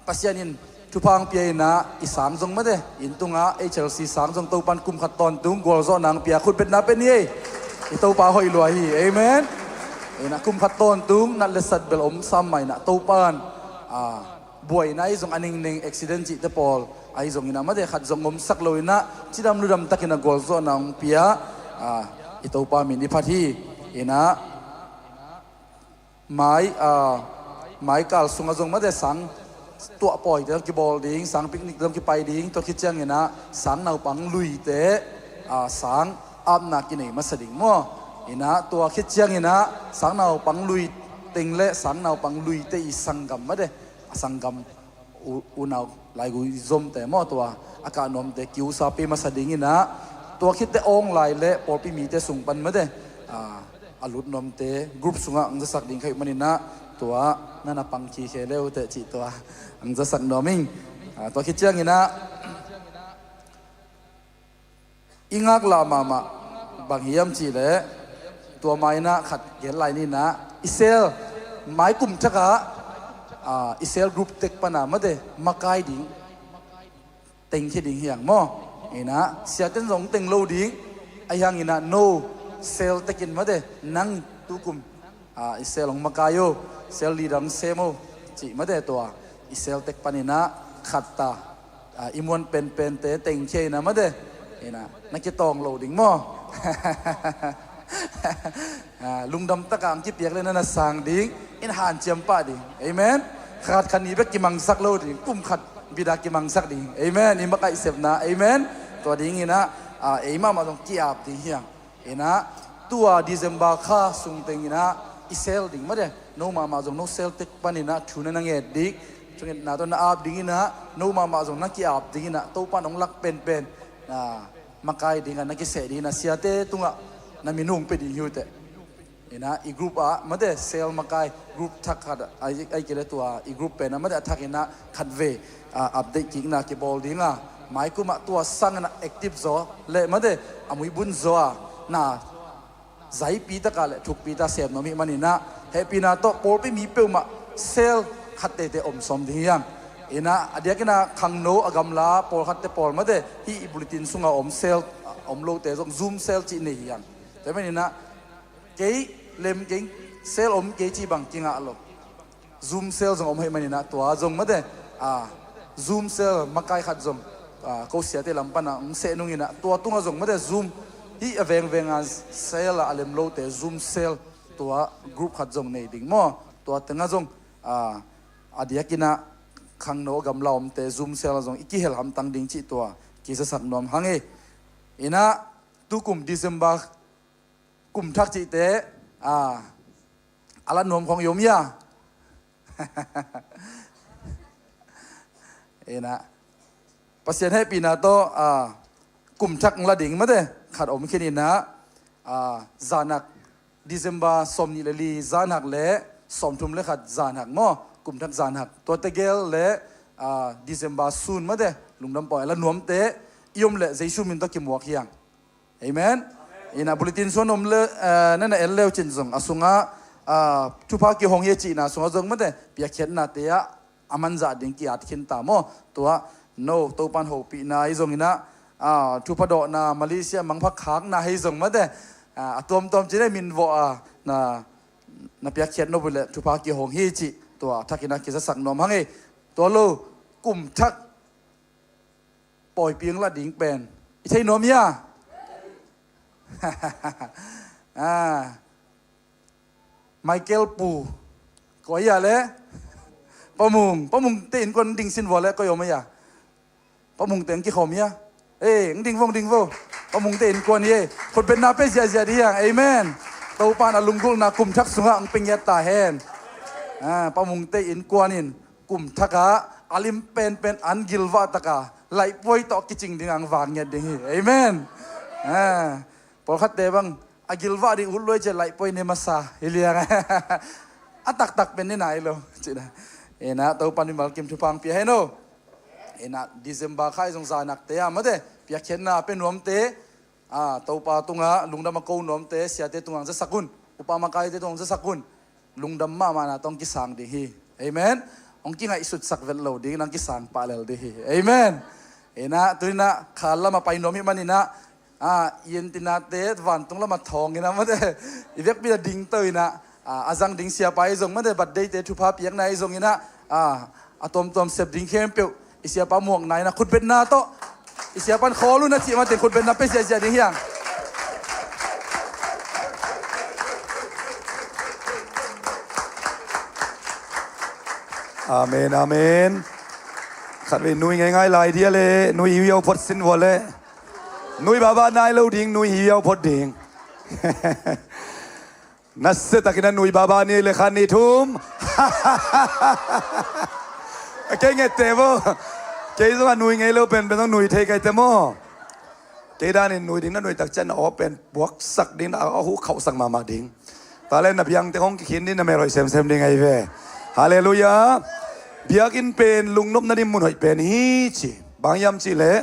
ปัสยานินทุพังเปียนะอีสางจงมาเดอินตุงะเอเชลซีสางจงตัวปันกุมขัดตอนตุงกอลโซนังเปียคุณเป็นนับเป็นยี่อีตัวปาหอยลอยฮีเอเมนนะกุมขัดตอนตุงนั่นเลสัดเบลอมซ้ำใหม่นะตัวปันบ่อยนะไอ้จงอันนิงนิงอุบิเหตุจิตปอลไอ้จงอินะมาเดขัดจงอมสักลอยนะจิดำนุดำตะกินกอลโซนังเปียอีตัวปามินิพัทีนะไม้กาลสุงจงมาเดสังตัวปล่อยเดิมกีบอลดิ้งสังปิกนิกเดิมกีไปดิ้งตัวคิดจังเงี้ยนะสังนาวปังลุยเตะสังอาบนักกินเองมาสดิ่งมั่วเงี้ยนะตัวคิดจังเงี้ยนะสังนาวปังลุยติงเละสังนาวปังลุยเตะอีสังกัมมาเดสังกัมอุนาวลายกุยซอมแต่มั่วตัวอากาศนมเตะคิวซาปีมาสดิ่งเงี้ยนะตัวคิดเตะองลายเละปอลปีมีเตะสุงปันมาเดอาลุดนมเตะกรุ๊ปสุงะอังจะสักดิ่งใครมันนี่นะตัวนั่นน่ะปังคีเคเลวเตะจิตัวอังจะสักนอมิงตัวคิดเชื่องี้นะอิงักลามาบางเฮียมจีเลยตัวไม้นะขัดเห็นลายนี่นะอิเซลไม้กลุ่มชักะอิเซลกรุ๊ปเต็กปนามาเดมาไกดิ้งเต็งที่ดิ้งเฮียงมั่วนี่นะเสียเต้นสองเต็งโลดิ้งไอ้ยังนี่นะโนเซลเต็กินมาเดนั่งตุกุมอิเซลของมาไกโยเซลลีดังเซโมจีมาเดตัวอิเซลเต็กปานินะขัดตาอิมวนเป็นเตเต็งเชนะมาเดนี่นะนักกีตองโลดิ้งมั่วลุงดำตะกางที่เปียกเลยนั่นนะสางดิ้งอินหานเจียมป้าดิ้งเอเมน ขัดขันนี้เบกกิมังสักโลดิกุมขัดบิดากิมังสักดิเอเมนนี่มักไอเสพนะเอเมนตัวดิ้งนะเอมาต้องกี่อาบดิ้งเฮียงเอนะตัวดิเซมบาค่าสุงเต็งนะอิเซลดิ้งมาเด้โนมาจงโนเซลติกปันนะชูนันเงดิกจงนาตัวนาอาบดิ้งนะโนมาจงนักกี่อาบดิ้งนะตัวปันองลักเป็นมักไอดิ้งนักกิเสดิ้งนะเสียเตตุงะนามินุ่งเป็นดิ้งยูเตนะอีกรุ๊ปมาเด้เซลมักไอกรุ๊ปทักขัดไอเกลตัวอีกรุ๊ปเป็นนะมาเด้ทักนะขัดเวอัปเดตกิ่งนะกี่บอลดิ้งอ่ะหมายกูมาตัวสั่งนะแอคทีฟโซเละมาเด้อามุยบุญโซน่ะใจปีตะกาเลยถูกปีตาเสียบน้องมีมันนี่นะเฮปีนาโตโปลไปมีเปลมาเซลขัดเตะอมสมดิ้งยังนะเดี๋ยวกันนะขังโนอากำลาโปลขัดเตะโปลมาเด้ที่บุลตินสุงอมเซลอมโลเตะส่งซูมเซลจีนี่ยังแต่ไม่นี่นะเกย์เล่มเก่งเซลอมเกย์จีบังจิงอ่ะหรอกซูมเซลส่งอมให้มันนี่นะตัวส่งมาเด้ซูมเซลมาไกลขัดส่งเขาเสียเตะลำปันนะเซนุ่งนี่นะตัวตุ้งส่งมาเด้ซูมที่เวงเซลอะเลมโลเตะซูมเซลตัวกรุ๊ปขัดส่งในดิ่งมั่วตัวตึงส่งเดี๋ยวกินนะขังโนกำลอมเตะซูมเซลส่งอีกกี่เฮลหำตังดิ่งจีตัวกิจสักนอมหังเอนะตุกุมดิเซมบากุมทักจีเตะอาลันนวมของโยมยาเอนะปัสยันให้ปีนาโตกลุ่มทักละดิ่งมาเด้ขัดอมแค่นี้นะจานักดิเซมบาสมนิลลีจานักเละสมทุมเละขัดจานักมั่วกลุ่มทักจานักตัวเตเกลเละดิเซมบาซูนมาเด้ลุงดำปล่อยละนวมเตะยมเละใจชูมินตะกิมวกเฮียงเอเมนอินาบุลตินส่วนนมเละนั่นน่ะเอลเลวจินซงอสุงะทุพากิหงเยจีนะสุงะซงมาเด้เปียเขียนนาเตะอามันจะดิ่งกี่อาทิตย์ตามตัวโนตัวปันหกปีนาไอซงอินะทุพดอนามาเลเซียมังพักค้างนาไอซงมาเด้ตัวจะได้มินวอนาเปียเขียนโนบุเลทุพากิหงเยจีตัวทักกินักกิจสักนอมหังตัวโลกลุ่มทักปล่อยเปียงละดิ่งเป็นใช่นอมยาไมเคิลปูก็อย่าเลยปะมุงเต้นคนดิ่งสินวอลแล้วก็ยอมไม่ยาปะมุงเต้นกี่ขมยาดิ่งฟงปะมุงเต้นคนนี้คนเป็นนาเปเสียดีอย่างเอเมนเต้าปานอลุงกุลนากลุ่มทักสุงะอังเป็นยาตาแฮนปะมุงเต้นกวนนินกลุ่มทักะอาลิมเป็นอันกิลวาตะกาไล่ป่วยต่อกิจจริงดิ่งอังวางเงี้ยดิ่งเอเมนพอขัดเตบังอากิลวาดิอุลอยจะไล่ป่วยเนมาซาเฮียงตักเป็นนี่ไหนโลจีนะนะเต้าปานิมัลกิมทุพังเปียให้โนนะดิเซมบาค่ายสงสารนักเตะมาเด้เปียเขียนนาเป็นนวมเตะเต้าปาตุงะลุงดำมาโกนวมเตะเสียเตะตุงจะสักกุนอุปมาไกเตะตุงจะสักกุนลุงดำมานะต้องกิสังดีฮีเอเมนองกิงไอสุดสักเวลโลดีนังกิสังปาเลลดีฮีเอเมนนะตัวนี้นะขาลมาไปนวมมันนี่นะยันตินาเตะวันตรงละมาทองนะมาเด้อีเวกปีละดิ่งเตยนะอาจังดิ่งเสียไปส่งมาเด้บัดเดย์เตะทุพาเปียกในส่งนี่นะตอมเสพดิ่งเข้มเปียวอิเสียปาหมวกไหนนะคุณเป็นนาโตอิเสียปันคอลุนะจีมาเตะคุณเป็นนาเปเสียดิ่งยังอาเมนอาเมนขัดไปนุยง่ายๆลายเดียเลยนุยหิวยาวพดสินวอลเลยนุยบาบานายเราดิ่งนุยหิวยาวพดดิ่งนัสเซตักินันนุยบาบานี่เลยขันนี่ทุ่มเก่งเตะบ่เก่งว่านุยไงเราเป็นต้องนุยเทไกเตโมเก่งด้านนี้นุยดิ่งนั่นนุยตักจันอ๋อเป็นบวกสักดิ่งเอาหูเขาสักมาดิ่งตาเล่นนับยังแต่ของขินนี่นะไม่รอยเซมดิ่งไงเว้ฮาเลลูยาเบียกินเป็นลุงนบนั่นมุนหอยเป็นฮีจีบางยามจีเล่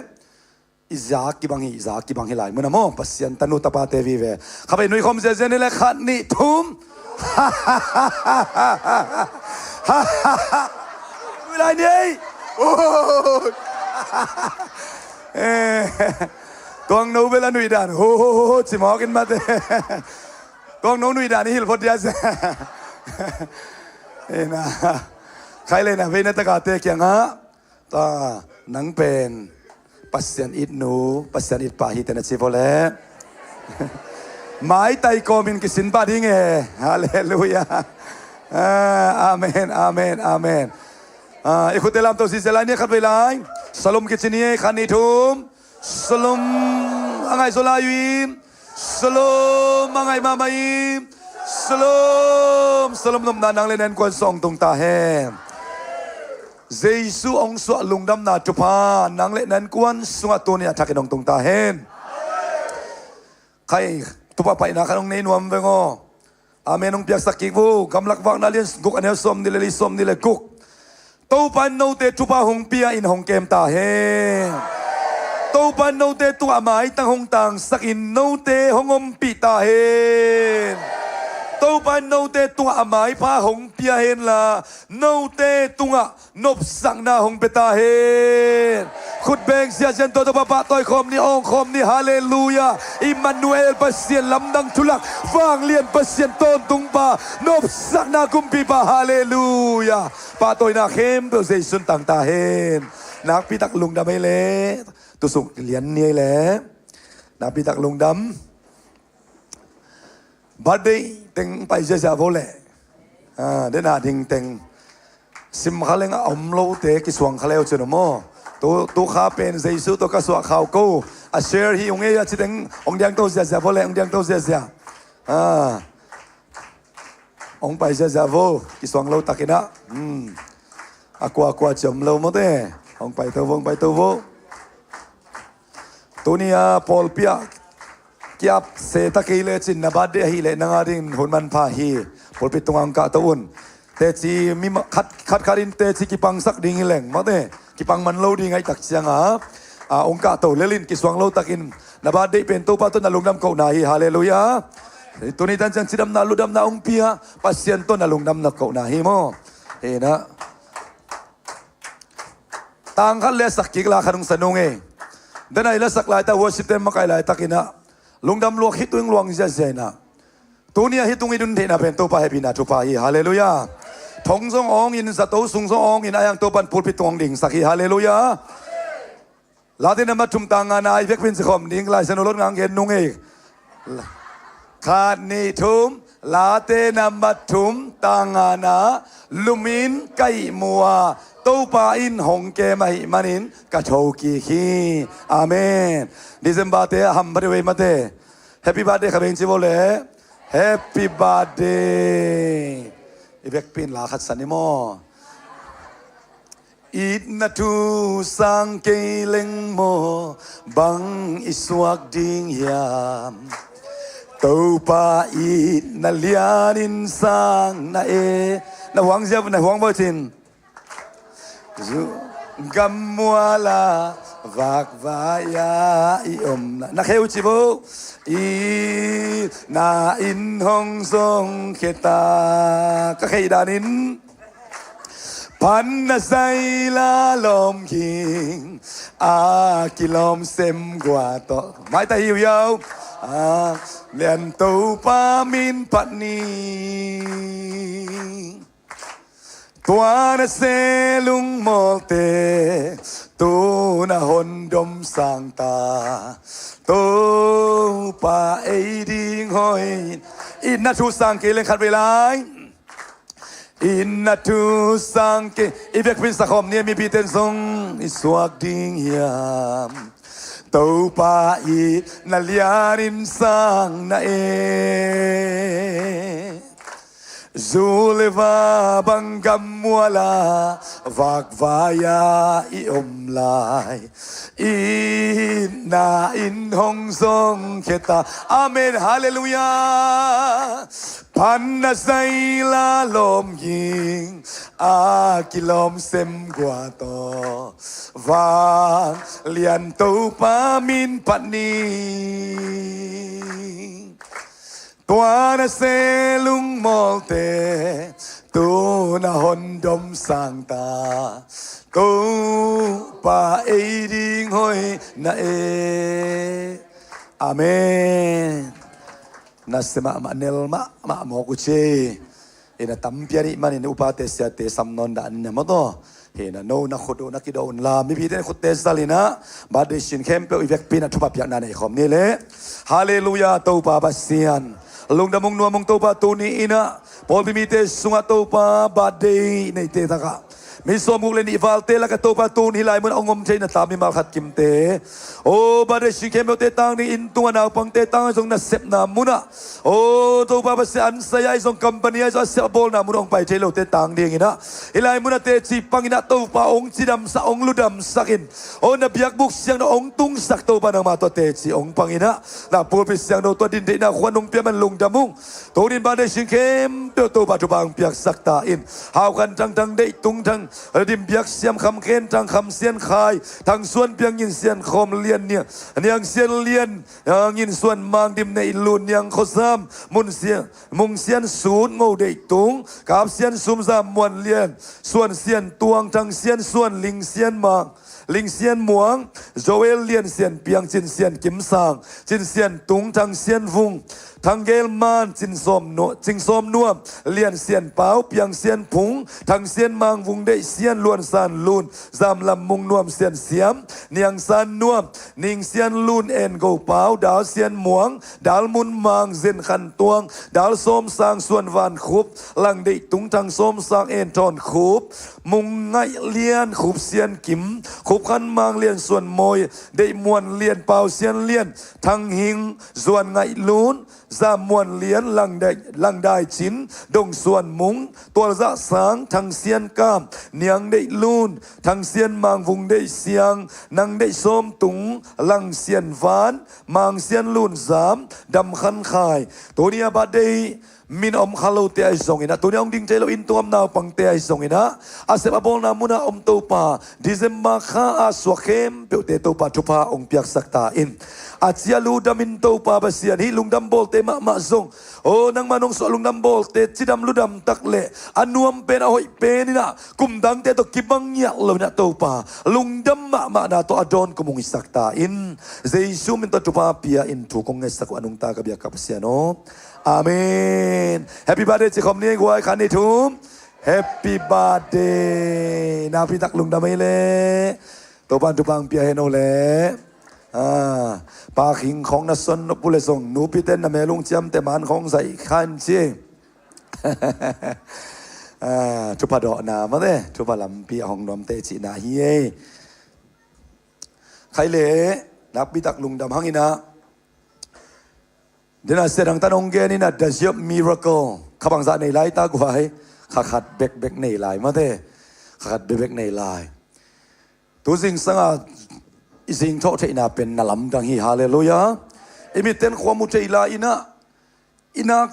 อิซากิบังฮิไลมุนามอปัสยันตันุตปาเตวีเวข้าไปนุยคมเจนนี่แหละขันนี่ทุ่มนุยไรนี่ตัวงนูเวลานุยดานโอ้จิมอกินมาเตตัวงนูนุยดานนี่ฮิลพอดีอาเซนะใครเลยนะเวนัตกาเตะยังฮะตาหนังเป็นปัสยันอิดนูปัสยันอิดปาฮิตนะสิโฟเลหมายไตโกมินกิสินปาดิ้งฮาเลลูยาอาเมนอาเมนอาเมน ikut dalam tu sisi lainnya kat belai salam ke sini kan itum salam angai solayuin salam angai mamaim salam nom nanang lenen kwan song tung ta hem Giêsu ông sọ lùng đâm na chụp ha nang lệ nan kwan sunga tu ni attack nong tung ta hen khai tu pa pai na kanong nei nuam ve ngo amen ong piak sakik vu gamlak wak na lien guk anel som ni le som ni le guk to pan no te chupa hong pia in hong kem ta hen to pan no te tu amai tang hong tang sakin no te hongom pi ta hen to pan no te tu amai pa hong pia hen la no te tunga nop sang na hong peta hen khut beng sia chen to papa toy khom ni ong khom ni hallelujah Emmanuel pasien lam dang tulak wang lien pasien ton tung pa nop sang na kumpi pa hallelujah pa toy na khem to sei sun tang ta hen nak pi tak lung dam le tu suk lian ni le nak pi tak lung dam birthday teng pai ja vole den a ding teng sim khaleng om lo te ki swang khaleo cheno mo tu kha pen Giêsu to ka swa khao ko a share hi ong e chi teng ong diang to ja vole ong diang to ja ong pai ja vo ki swang lo takina aqua chom lo mo te ong pai to vo tunia Paul pia kiap se takile chin na bade hi le nanga ding hunman pha hi polpi tungang ka taun te chi mi khat kharin te chi ki pang sak ding leng ma te ki pang man lo ding ai tak chiang a ong ka to lelin ki swang lo takin na bade pen to pa to na lungnam ko na hi hallelujah tuni tan chan chidam na ludam na ong pia pasien to na lungnam na ko na hi mo he na tang khal le sak ki la khanung sanung e danai la sak lai ta worship tem makai lai takina lungdam luak hitung luang zia na tunia hitung idun the na pen to pa happy na to pa hi hallelujah thong song ong in sa to sung song ong in ayang to pan pulpit tong ding sakhi hallelujah latin ma tum tanga na ai vek pin khom ding lai sanolot ngang gen nung e khat ni thum late na ma thum tanga na lumin kai mua to pa in hong ke mai manin ka thau ki khi amen December te ham bari we mate happy birthday khabeng chi bole happy birthday ivek pin la khat sanimo it na tu sang ke leng mo bang iswak ding yam to pa it na lianin sang na e na huang jab na huang bo chin Gamuala vak vaya iom na kheu chi bo i na in hong song kheta ka khei danin pan na sai la lom king a kilom sem gwa to mai ta hiu yo lian to pa min pat ni Tuana selung molte tu na hondom sangta tu pa ding hoi inna tu sang ke len khat ve lai inna tu sang ke ivek pin sakhom ne mi biten song iswak ding yam tu pa na liarin sang na Zuleva bangam wala vakvaya iomlai inna in hong song kheta amen hallelujah panna saila lom king a kilom sem gwa to vang lian to pa min patni Tuana selung molte tu na hondom sangta tu pa ding hoi na amen nasema manel ma mo kuche ina tampiani manin upate sia te samnon da nya moto hena no na khodo na kido la mi bi den khote salina ba de shin kempe ivek pina thupa pya na nei khom ni le hallelujah to pa basian lung damong nuamong to pa tu ni ina pol bimite sunga to pa ba de nei te taka มีสมุกเลนิวาลเตละกะโตปาตูนฮิไลมันเอางมเชนะตามีมาขัดกิมเตโอ้บาเดชิเคมเตตังนี่อินตัวนาวปังเตตังทรงนัสเซปนามุนะโอ้ตัวบาบเสอันสยายทรงกัมปานีไอซ์เซบอลนามุนองไปเทโลเตตังเดียงนะฮิไลมุนะเตจีปังอินะตัวปาองจีดำสะองลุดำสักินโอ้นับยักบุกเสียงนะองตุงสักตัวปานางมาตัวเตจีองปังอินะนับปูปิเสียงโนตัวดินเดนะขวานงเปียมันลุงดามุงตัวดินบาเดชิเคมตัวบาจุบังเปียกสักตาอินหาวกันจังได้ตุงทั้งดิมเปียกเสียมคำเค้นจังคำเสียนคายทั้งส่วนเปียงยินเสียนคมเลียนเนี่ยยังเสียนเลียนยินส่วนมังดิมในลุนยังโคซ้ำมุนเสียนมุงเสียนศูนย์งูได้ตุงกับเสียนซุมซามมวนเลียนส่วนเสียนตวงทั้งเสียนส่วนลิงเสียนมังลิงเซียนหมวงโจเอลเลียนเซียนเปียงจินเซียนกิมซางจินเซียนตุงทั้งเซียนฟุงทั้งเกลมานจินส้มนวมเลียนเซียนเปาเปียงเซียนผงทั้งเซียนมังวุงได้เซียนล้วนซานลูนจำลำมุงนวมเซียนเสียมเนียงซานนวมนิงเซียนลูนเอ็นโกเปาดาวเซียนหมวงดาวมุนมังเซนขันตวงดาวส้มสางส่วนวานคุบลังได้ตุงทั้งส้มสางเอ็นทอนคุบมุงไงเลียนคุบเซียนกิมคุบขันมังเลียนส่วนมวยได้มวนเลียนเปาเซียนเลียนทั้งหิงส่วนไงลูนจามวนเลียนลังได้ชิ้นดงส่วนมุงตัวจะสางทั้งเซียนกามเนียงได้ลูนทั้งเซียนมังวุงได้เสียงนังได้ส้มตุงลังเซียนวานมังเซียนลูนสามดำขันขายตัวนี้บัดได้มินอมขลุ่ยเตะส่งอินะตัวนี้องดิ้งใจเราอินตัวมนาวปังเตะส่งอินะอาเซบอบอลนามุนาอมตัวป่าดิเซมมาข้าอาสวะเข้มเปียวเตะตัวป่าทุพาองเปียกสักตาอินอาเซียลูดามินตัวป่าบาเซียนฮิลุงดัมโบลเตะมาส่งโอ้นังมานงสลุงดัมโบลเตะจิดัมลูดัมตักเละอันนวมเป็นเอาหอยเป็นนี่นะกุมดังเตะตัวกิบังเงียกเลยนะตัวป่าลุงดัมมานาตัวอดอนกุมุงสักตาอินเจซูมินตัวทุพาเปียอินถูกงเงสักอนุงตากับเบียกับเซียโนอาเมนแฮปปี้บาร์เดย์จิคอมนี้กวยคันนี้ทุ่มแฮปปี้บาร์เดย์นาพิทักลุงดำไม่เล่ตัวปันตุปังเปียเฮโนเล่ปาขิงของนัสนนปุเลส่งหนูพิเตนนเมลุงเจียมแต่มันของใส่ขันเจีทุพดอกนามาเด้ทุพลำเปียของนอมเตจินาเฮียใครเล่นับพิทักลุงดำหังอินะเดี๋ยวนะเสด็จตานองเกนี่นะ does your miracle ข้าบังซาในไลตากไว้ขัดเบกในไลมาเด้ขัดเบกในไลตัวสิ่งสังอาสิ่งโทษที่น่าเป็นนลำดังฮีฮาเลลูยาอิมิเต้นความมุเทลาอินะ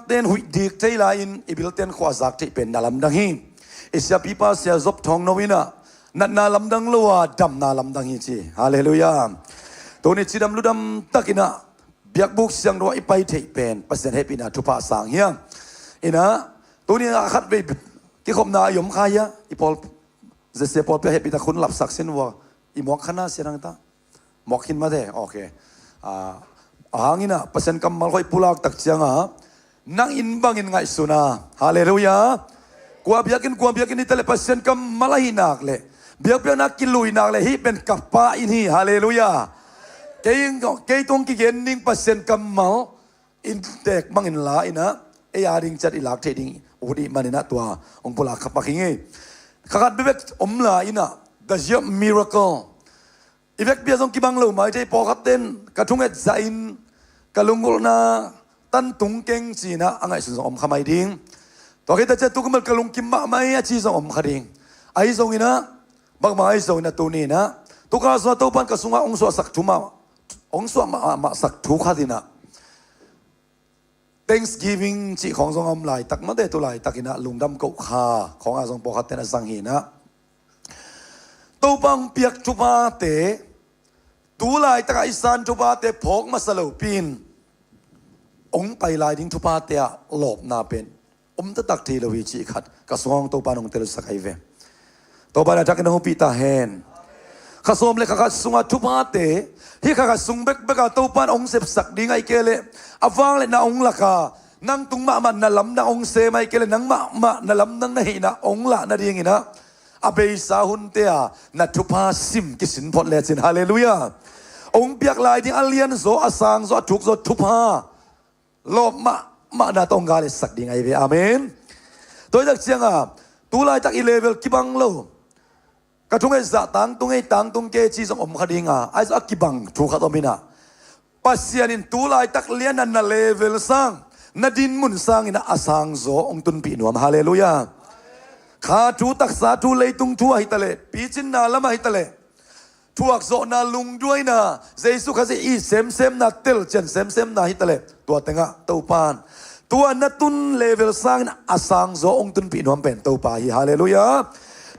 เต้นหุยดีกเทลาอินอิบิลเต้นความสักที่เป็นนลำดังฮีอิสยาปีปัสยาจบทองโนวินะนัดนาลำดังลัวดำนาลำดังฮีจีฮาเลลูยาตัวนี้จีดำลุดำตักินะเบียกบุกเสียงรอยไปเทเป็นเปอร์เซ็นต์ให้ปีนาทุพาสังเฮียอินะตัวนี้ขัดไปที่ขบนายมขายะอีพอลจะเสียพอลไปให้ปีตาคุณหลับสักเส้นว่าอีหมอกขนาดเสียงตาหมอกขึ้นมาเด้โอเคหางอินะเปอร์เซ็นต์กำมัลคอยปุลากตักเสียงนั่งอินบังอินไงสุนาฮาเลลูยากว่าเบียกินนี่แต่ละเปอร์เซ็นต์กำมัลหินักเลยเบียกนักกินลุยนักเลยฮีเป็นกับป้าอินฮีฮาเลลูยาเกยตรงกี่เกนนิ่งเปอร์เซ็นต์กำมัลอินเด็กบังอินลาอินะเอียดิ้งจัดอิลักเทดิ้งโอ้ดีมันนะตัวองค์ปุลาขับปากงี้ขัดเบ็กอมลาอินะ does your miracle อีเบ็กเบียร์ทรงกี่บังลูไม่ใช่พอขับเต้นกระทุ่งเอ็ดใจน์กระลุงกุลนาตันตุงเก่งจีนะอังไงสุดอมขมายดิ้งตัวคิดจะตุกมันกระลุงกิมมะไม่จีทรงอมขดิ้งไอ้ทรงอินะบักมาไอ้ทรงอินะตัวนี้นะตุกอาสวะตัวปันกระสุงองสวะสักทุมาองสวะมาสักทุขัดินะThanksgiving จีของทรงอมไหลตักมาเดตุไหลตักินะลุงดำกุขาของอาทรงปกัดเตนะสังหีนะตัวบังเปียกจุบาเตตัวไหลตักอิสานจุบาเตพกมาสลบปีนองไปไหลดิ้งจุบาเตะหลบนาเป็นตะตักทีละวิจิขัดกระทรวงตัวปานองเตลุสกายเวตัวปานจักรนหูปีตาเฮนข้าสมเลยข้าสุงจุบาเตที่ข้าสุงเบกตัวปานองเสพสักดิ้งไอเกเลอฟังเลยนะองละกานั่งตุงมามันนั่งล้ำนั่งองเสไม่เกลนั่งมานั่งล้ำนั่งไหนนะองละนั่นเองนะอาเบยสาหุนเตียนัทุพาซิมกิสินพอดเลสินฮาเลลูยาองเปียกลายที่อัลเลียนโซอาสังโซทุกโซทุพาโลมานาตองกาเลสักดิ้งไอเวอาเมนตัวจากเชียงตัวลายจากอีเลเวลกิบังโล กระทุ่งไอ้จ่าตังตุงไอ้ตังตุงเกจีสมอมคดีงาไอ้สักกิบังถูกขัดอมินะปัสเซียนินตูไลตักเลียนนันนาเลเวลซังนาดินมุนซังอินะอาสังโซองตุนปีนวมฮาเลลูยาข้าทูตักษาทูเลยตุงทัวหิตะเลปีจินนาละมาหิตะเลทวกโซนาลุงด้วยนะเจสุขสิอีเซมนาเตลเจนเซมนาฮิตะเลตัวเต็งะตัวปานตัวนัตุนเลเวลซังอาสังโซองตุนปีนวมเป็นตัวปาฮิฮาเลลูยา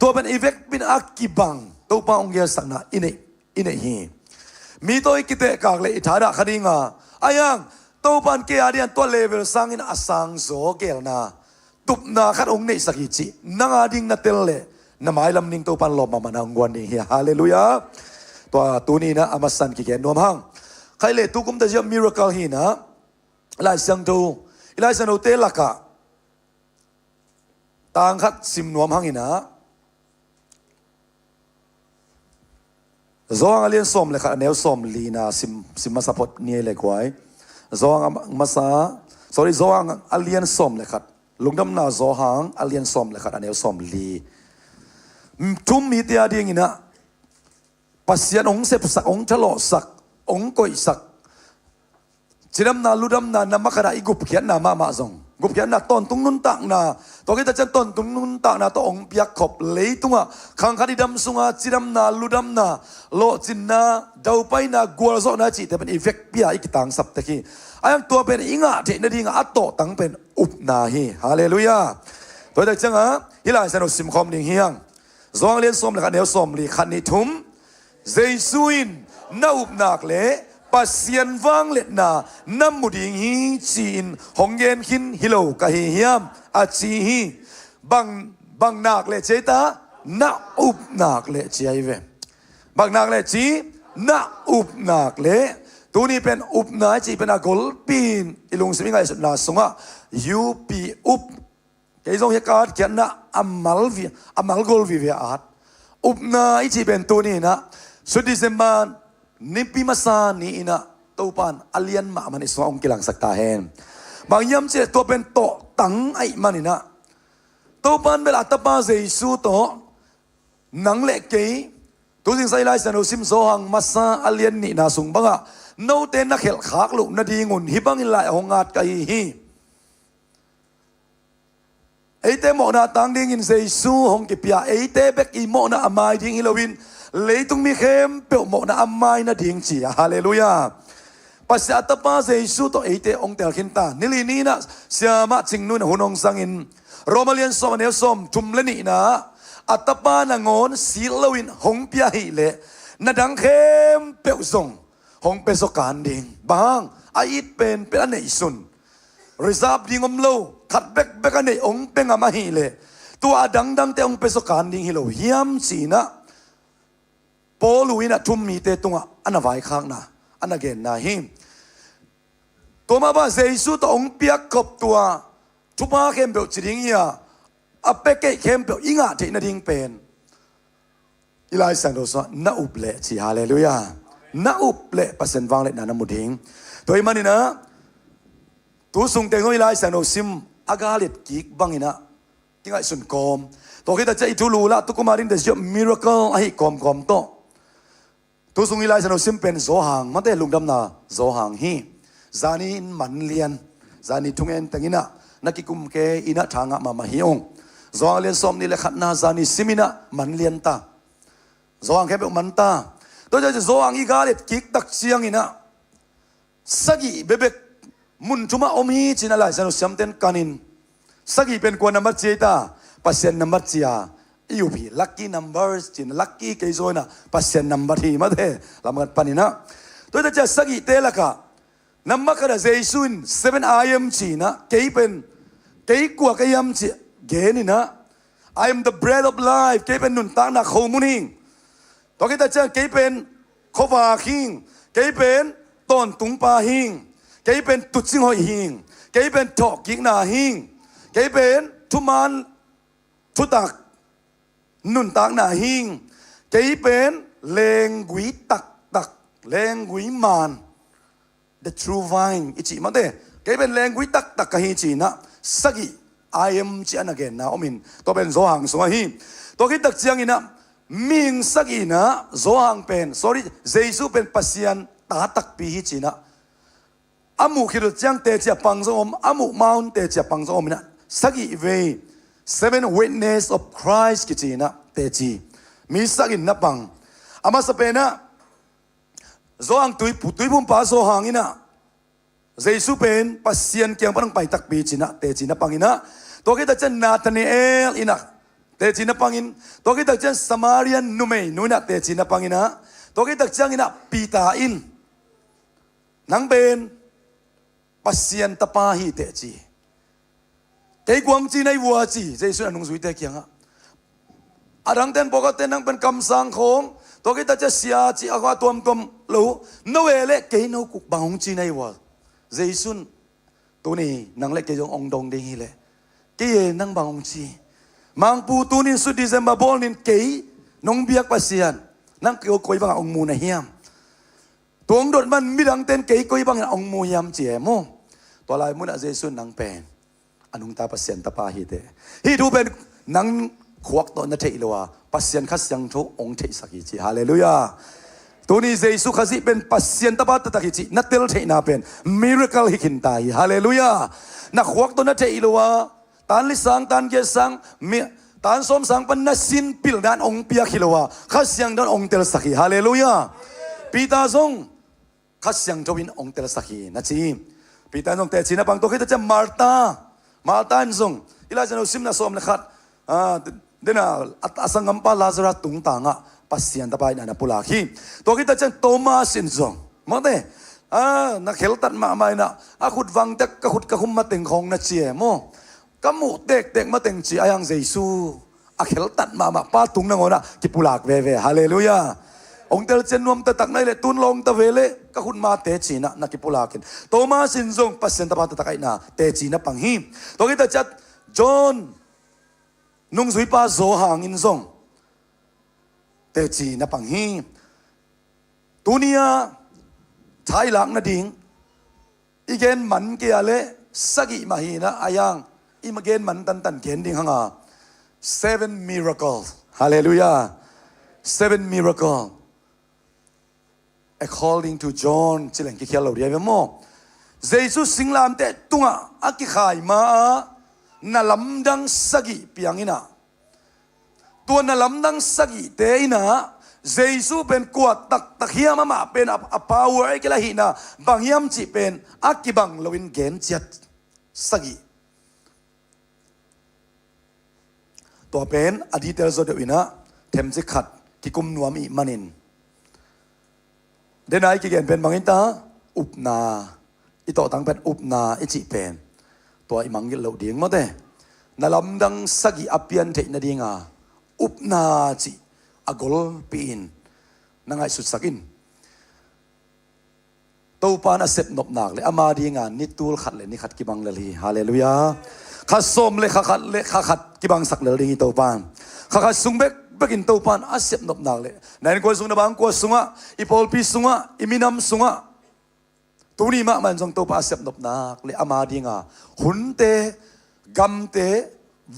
ตัวเป็นอีเวกเป็นอักกิบังตัวปาองเยสังนาอินเนฮีมีตัวอีกิเตกากเลยอิทาระคดีงาอายังตัวปานเกียร์เดียนตัวเลเวลซังอินอาสังโซเกลนาตุบนาขัดองเนสักิจินังอาดิงนาเตลเลนามายลำนิงตัวปันลมมามันางวนนี่ฮาเลลูยาตัวนี้นะอามาสันกิเกนนวมหังใครเล่ตุกุมแต่จะมิราเคิลฮีนะไลสังตูไลสันโอเตลักะต่างขัดซิมนวมหังฮีนะโซงอาเลียนสมเลยค่ะแนวสมลีนาซิมมาสปอตเนี่ยเลยกว่าโซงมาซาโซงอาเลียนสมเลยค่ะลุงดำนาโซหังอาเลียนสมเลยค่ะแนวสมลีทุ่มมีเตียดีงี้นะปัสยานองเสพสักองทะเลาะสักองก่อยสักจิดำนาลุดำนานามาขณะอีกุบเขียนนามาซงกุบเขียนนาต้นตุงนุนตักนาตัวกิจจันต้นตุงนุนตักนาตัวองเปียกขบเลยตุงะขังคดีดำสุงาจิดำนาลุดำนาโลจินนาดาวไปนากัวโซนาจิแต่เป็นอีเฟกเปียอีกต่างสับตะกี้อายังตัวเป็นอิงะเทนดีงะอัตโตตั้งเป็นอุปนาฮีฮาเลลูยาตัวเด็กจังฮะฮิลาสนุสิมคอมนิ่งเฮียงซองเลียนสมเลยค่ะเนวสมลีขันนิทุมเจสุอินนาอุบนักเล่ปัสเซียนวังเล็ดนาน้ำมุดิงฮีจีนหงเย็นขินฮิโลกะฮีเฮียมอาจีฮีบังนักเล่เจตานาอุบนักเล่เจไอเวบังนักเล่จีนาอุบนักเล่ตัวนี้เป็นอุบนาจีเป็นอากลปีนอิลุงสมิงไงสุดนาสงะยูปีอุบเกี่ยงเหตุการณ์เขียนนะอามัลกอลวิเวอาร์ตอุปนาอิจิเป็นตัวนี้นะสุดที่เซมานนิพิมาซานี่นะตัวปานอเลียนมามันอิสวาองกิลังสักตาเฮนบางยามเจตัวเป็นโตตังไอมันนี่นะตัวปานเวลาตบาเจสูโตนังเล็กเกยตัวสิ่งใส่ลายสนุสิมโซหังมาซาอเลียนนี่นาสุงบังอะโนเตนักเขลขากลุนาดีงุนฮิบังอิลายหงอาดไกฮีไอเตโมนาตังดิ้งอินเซซูฮงกิปยาไอเตเบกอีโมนาอามายดิ้งฮิโลวินเลยตุงมีเข้มเปียวโมนาอามายนาดิ้งจีฮาเลลูยาปัสสาวะป้าเซซูตัวไอเตองเตลขินตานิลินีนะเสียมาจิงนุนหุนองสังอินโรมาเลียนสมเนลสมทุมเลนีนะอัตปานางอนสีลวินฮงพิยาฮิเลนาดังเข้มเปียวซงฮงเป็นสการดิ้งบางไออิดเป็นอันไหนสุนริซาบดิ้งอมโลขัดเบกอันไหนองเป็นอามาฮิเลตัวดังแต่องเป็นสการดิ้งฮิโลเฮียมสีนะปอลุยนะทุ่มมีเตตุงอันนั้นไว้ข้างนะอันนั้นเกณฑ์นะฮิมตัวมาบ้าเจสุตัวองเปียกกบตัวทุบมาเข้มเปล่าจริงเนี่ยอัปเปกเข้มเปล่าอิงอาเทนดิ้งเป็นอีไลสันโดสน่าอุบเละสิฮาเลลูยาน่าอุบเละเปอร์เซ็นต์วางเละนามุดิงตัวมันนี่นะตัวส่งเตงอีไลสันโดซิมอากาเล็ดกิกบังอินะที่ไงสุนกอมตัวที่จะใจทุลูละตุกุมารินเดชมิราเคิลไอ้กอมโตตัวส่งอีไลสันโดซิมเป็นโซหังมันแต่ลุงดำนาโซหังฮีจานีมันเลียนจานีทุ่งเอ็นตังอินะนักกุมเกอินะทางะมาฮิองโซหังเลียนสมนี่แหละขัดนาจานีซิมินะมันเลียนตาโซหังแค่เป็นมันตาตัวจะโซหังอีกาเล็ดกิกตักเชียงอินะสักเบบมุนทุมาอมฮีจินอะไรสนุสยามเต็นกันินสักเป็นกวนนัมเบอร์เจตาเปอร์เซ็นต์นัมเบอร์เจียยูพีลัคกี้นัมเบอร์จินลัคกี้เกยโซนะเปอร์เซ็นต์นัมเบอร์ที่มาเถอะลำกันปานินะตัวจะสักเตละกะนัมมาคาราเจสุน7 AM จีนะเกยเป็นเกยกัวเกยมจีเกนี่นะ I am the bread of life เกยเป็นนุนตังนักโคมุนิงตัวจะเกยเป็นโควาคิงเกยเป็นต้นตุงปาหิงเกยเป็นตุจิงหอยหิงเกยเป็นทอกกิกนาหิงเกยเป็นทุมันทุตักนุนตักนาหิงเกยเป็นเลงกุยตักเลงกุยมัน the true vine อิจิมาเต้เกยเป็นเลงกุยตักกะฮิจินะสักI am จีอันนั้นเกนนะอมินตัวเป็นโซหังสมาฮิตัวคิดตักเจียงอินะ มิงสักีนะโซฮังเป็นsorry เยซูเป็นปัสยันตาตักปีฮิจินะอามุคิดจังเตจปังซงอมอามุมาอุนเตจปังซงอมนะสักีเว seven witness of Christ กิจินะเตจีมีสักินนับปังอามาสเปนะโซฮังตุยพุ่มป้าโซฮังอินะเยซูเป็นปัสยันเกียงปังไปตักปีจินะเตจีนับปังอินะตัวกิตาจันนาธานีเอลอินะเตจินับปังอินตัวกิตาจันสมาเรียนนุเมย์นุนะเตจินับปังอินะตัวกิตาจังอินะปีตาอินนังเป็นปัสยันตะปาฮีเตจีเกยกวางจีในวัวจีเจสุนันงสุยเตกียงอ่ะอารังเต้นปกตินังเป็นคำสั่งของตัวกิตาจะเสียจีอากาตัวมรู้โนเอเล่เกยโนกุบางจีในวัวเจสุนตัวนี้นังเล็กเกยงองดงเดงีเล่เกยนังบางจีมังปูตัวนี้สุดที่จะมาบอลนินเกยนงเบียกปัสยันนังเกยกอยบางองมูนเฮียมตัวองดดมันมีดังเต้นเกยกอยบางองมูยามเจียโมตัวลายมุนอาเจสุนนังเป็นอนุงตาปัสยันตาปาฮิเตฮิดูเป็นนังขวักตอนนัทเทอิลวาปัสยันขัดยังทุองเทสักิจิฮาเลลูยาตัวนี้เยซูขัดเป็นปัสยันตาปาตตะกิจินัทเตลเทนาเป็นมิราเคิลฮิคินตายฮาเลลูยานักขวักตอนนัทเทอิลวาตานลิสังตานเกสังมีตานสมสังปันนัสินปิลดานองเปียคิลวาขัดยังดานองเตลสักิฮาเลลูยาปีตาซงขัดยังทวินองเตลสักินัจีปีตาซงเตจินะบังตัวคิดจะมาร์ตามาตันซงอิลาจันอุซิมนาสอมเลขัดเดน่าอัสังกัมปาลาซาร์ตุงต่างะปัสยันตะไปนันปุลาคีตัวกิตาจันโตมาสินซงมาเดนักเขลตัดมาไม่นะอาขุดวังเด็กกะขุดกะคุมมาเต็งของนัดเจียโมกะมูเด็กมาเต็งจีอายังเยซูอาเขลตัดมาป้าตุงนังโอนะกิปุลากเวฮาเลลูยาองเตลเจนนวมตะตักในเลตุนลงตะเวเลกะขุดมาเตจีนะนักกิปุลากินโตมาสินซงปัสยันตะปาตะตะไกนะเตจีนะปังฮีตัวกิตาจัดจอห์นนุ่งสุยป้าโซหางอินซงเตจีนะปังฮีตัวนี้ใช้หลังนะดิ่งอีเกนมันเกียเลสักิมาฮีนะอายังอีมาเกนมันตันเกนดิ่งฮังอ่ะ seven miracles ฮาเลลูยา seven miracles according to John จิเลงกิเขียเราเรียกว่าโมเยซูสิงลามเตตุงะอากิขายมานาลำดังสกิเปียงอินะตัวนาลำดังสกิเตอินะเยซูเป็นกวดตักเฮียมาเป็นอปาวไอ้กิลาหินะบางยามจีเป็นอากิบังลวินเกนจัดสกิตัวเป็นอดีตเจ้าเดวินะเทมจิขัดกิกุมนวมีมันินเดนายกิเกนเป็นบางอินตาอุปนาอิโตตังเป็นอุปนาอิจิเป็นตัวอิมังกิเหลาดิ่งมาเต้นาลำดังสกิอภิยันเทนดิ่งอุปนาจิอากลปีนนั่งไอสุดสกินตัวปานาเสพนบนักเลยอามาดิ่งนิตูลขัดเลยนี่ขัดกิบังเลยฮาเลลูยาขัดสมเลยขัดกิบังสักเลยดิ่งตัวปานขัดสุงเบกกินตัวปานอาเสพนบนักเลยนั่นกว่าสุงนบางกว่าสุงะอีพอลปีสุงะอีมินามสุงะตัวนี้มามันจงตัวปาเสพนบนักเลยอามาดิ่งหุ่นเตกัมเต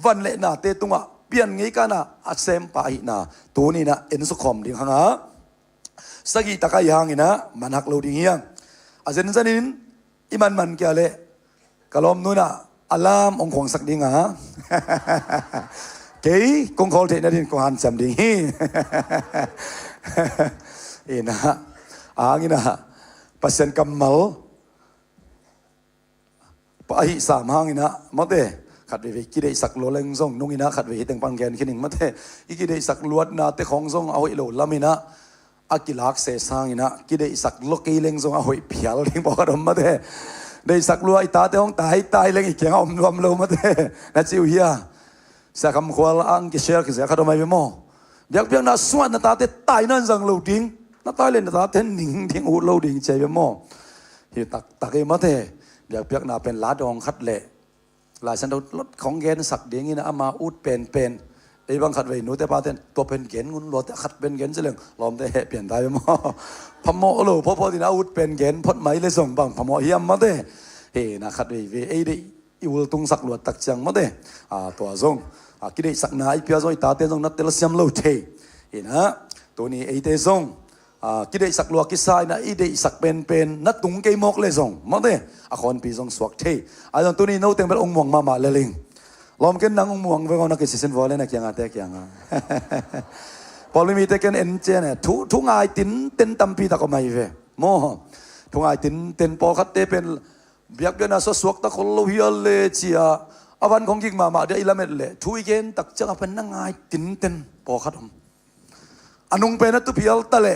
วันเละนาเตตุงะเปลี่ยนงี้กันนะอาเซมปาหินะตัวนี้นะเอ็นสุขมดิ่งหางะสกิตะกายหางนะมันหักเราดิ่งเฮียงอาเซนซันินอิมันเกี่ยเลยกะลอมนู้นนะอัลลามองของสักดิ่งฮะเก๋กงคอลเทนดินกงหันจำดิ่งฮีเอ็นะงี้นะปัสยันกัมมัลปะหิสามหางนะมาเตขัดไปกิเลสักโลเลงซงนุ่งอินะขัดไปตั้งปังแกนขึ้นหนึ่งมาเตอีกิเลสักลวดนาเตของซงเอาอิโลลามินะอากิลักเสสางอินะกิเลสักโลกีเลงซงเอาหิเพียลเลงบอกกันมาเตได้สักลวดอิตาเตองตายเลงอีกแกงเอารวมโลมาเตนั่นจิวเฮียสักคำขวัญอังกิเชลกิเสียขัดไม่ไปมั่วเบียกน่าสวดนาตาเตตายนั่นจังโลดิ้งนาตายเลยนาตาเตหนิงทิ้งอูโลดิ้งใจไปมั่วเฮียตักเอมาเตเบียกน่าเป็นลาดองขัดเละหลายฉันเราลดของเกณฑ์สักเดียงนี่นะอามาอุดเป็นไอ้บางขัดไว้หนูแต่ป้าเต้นตัวเป็นเกณฑ์งุนรถขัดเป็นเกณฑ์เฉลิงลอมแต่เปลี่ยนได้ไหมพมโอโลพอที่น่าอุดเป็นเกณฑ์พดไหมเลยส่งบางพมเฮียมมาเต้เฮ้นะขัดไว้ไอ้ดิอิวตุงสักลวดตักจังมาเต้ตัวซงกิเลสักนายเพียซอยตาเต้ซงนัดเตลเซียมโลเท เห็นนะตัวนี้ไอเตซงกิได้สักลัวกิสายนะอีได้สักเป็นนัดตุงเกยมกเลยซงมาเด้อคนปีซงสวกเทไอ้ตอนตัวนี้โน้ตเต็มเป็นองค์ม่วงมาเลลิงลมกันนังองค์ม่วงเวลานักกิจสินวอลเลยนักยังอาเตกยังพอไม่มีเตกันเอ็นเจเนี่ยทุกงายตินเต็นตัมปีตะก็ไม่เวโมทุกงายตินเต็นพอคัดเตเป็นเบียกเดินอาสวกตะคนลุยเลเชียอวันของกิงมาเดี๋ยวอิลาเมดเลยทุยเกนตักจังเป็นนังงายตินเต็นพอคัดอนุงเป็นนัตุพิอัลตะเล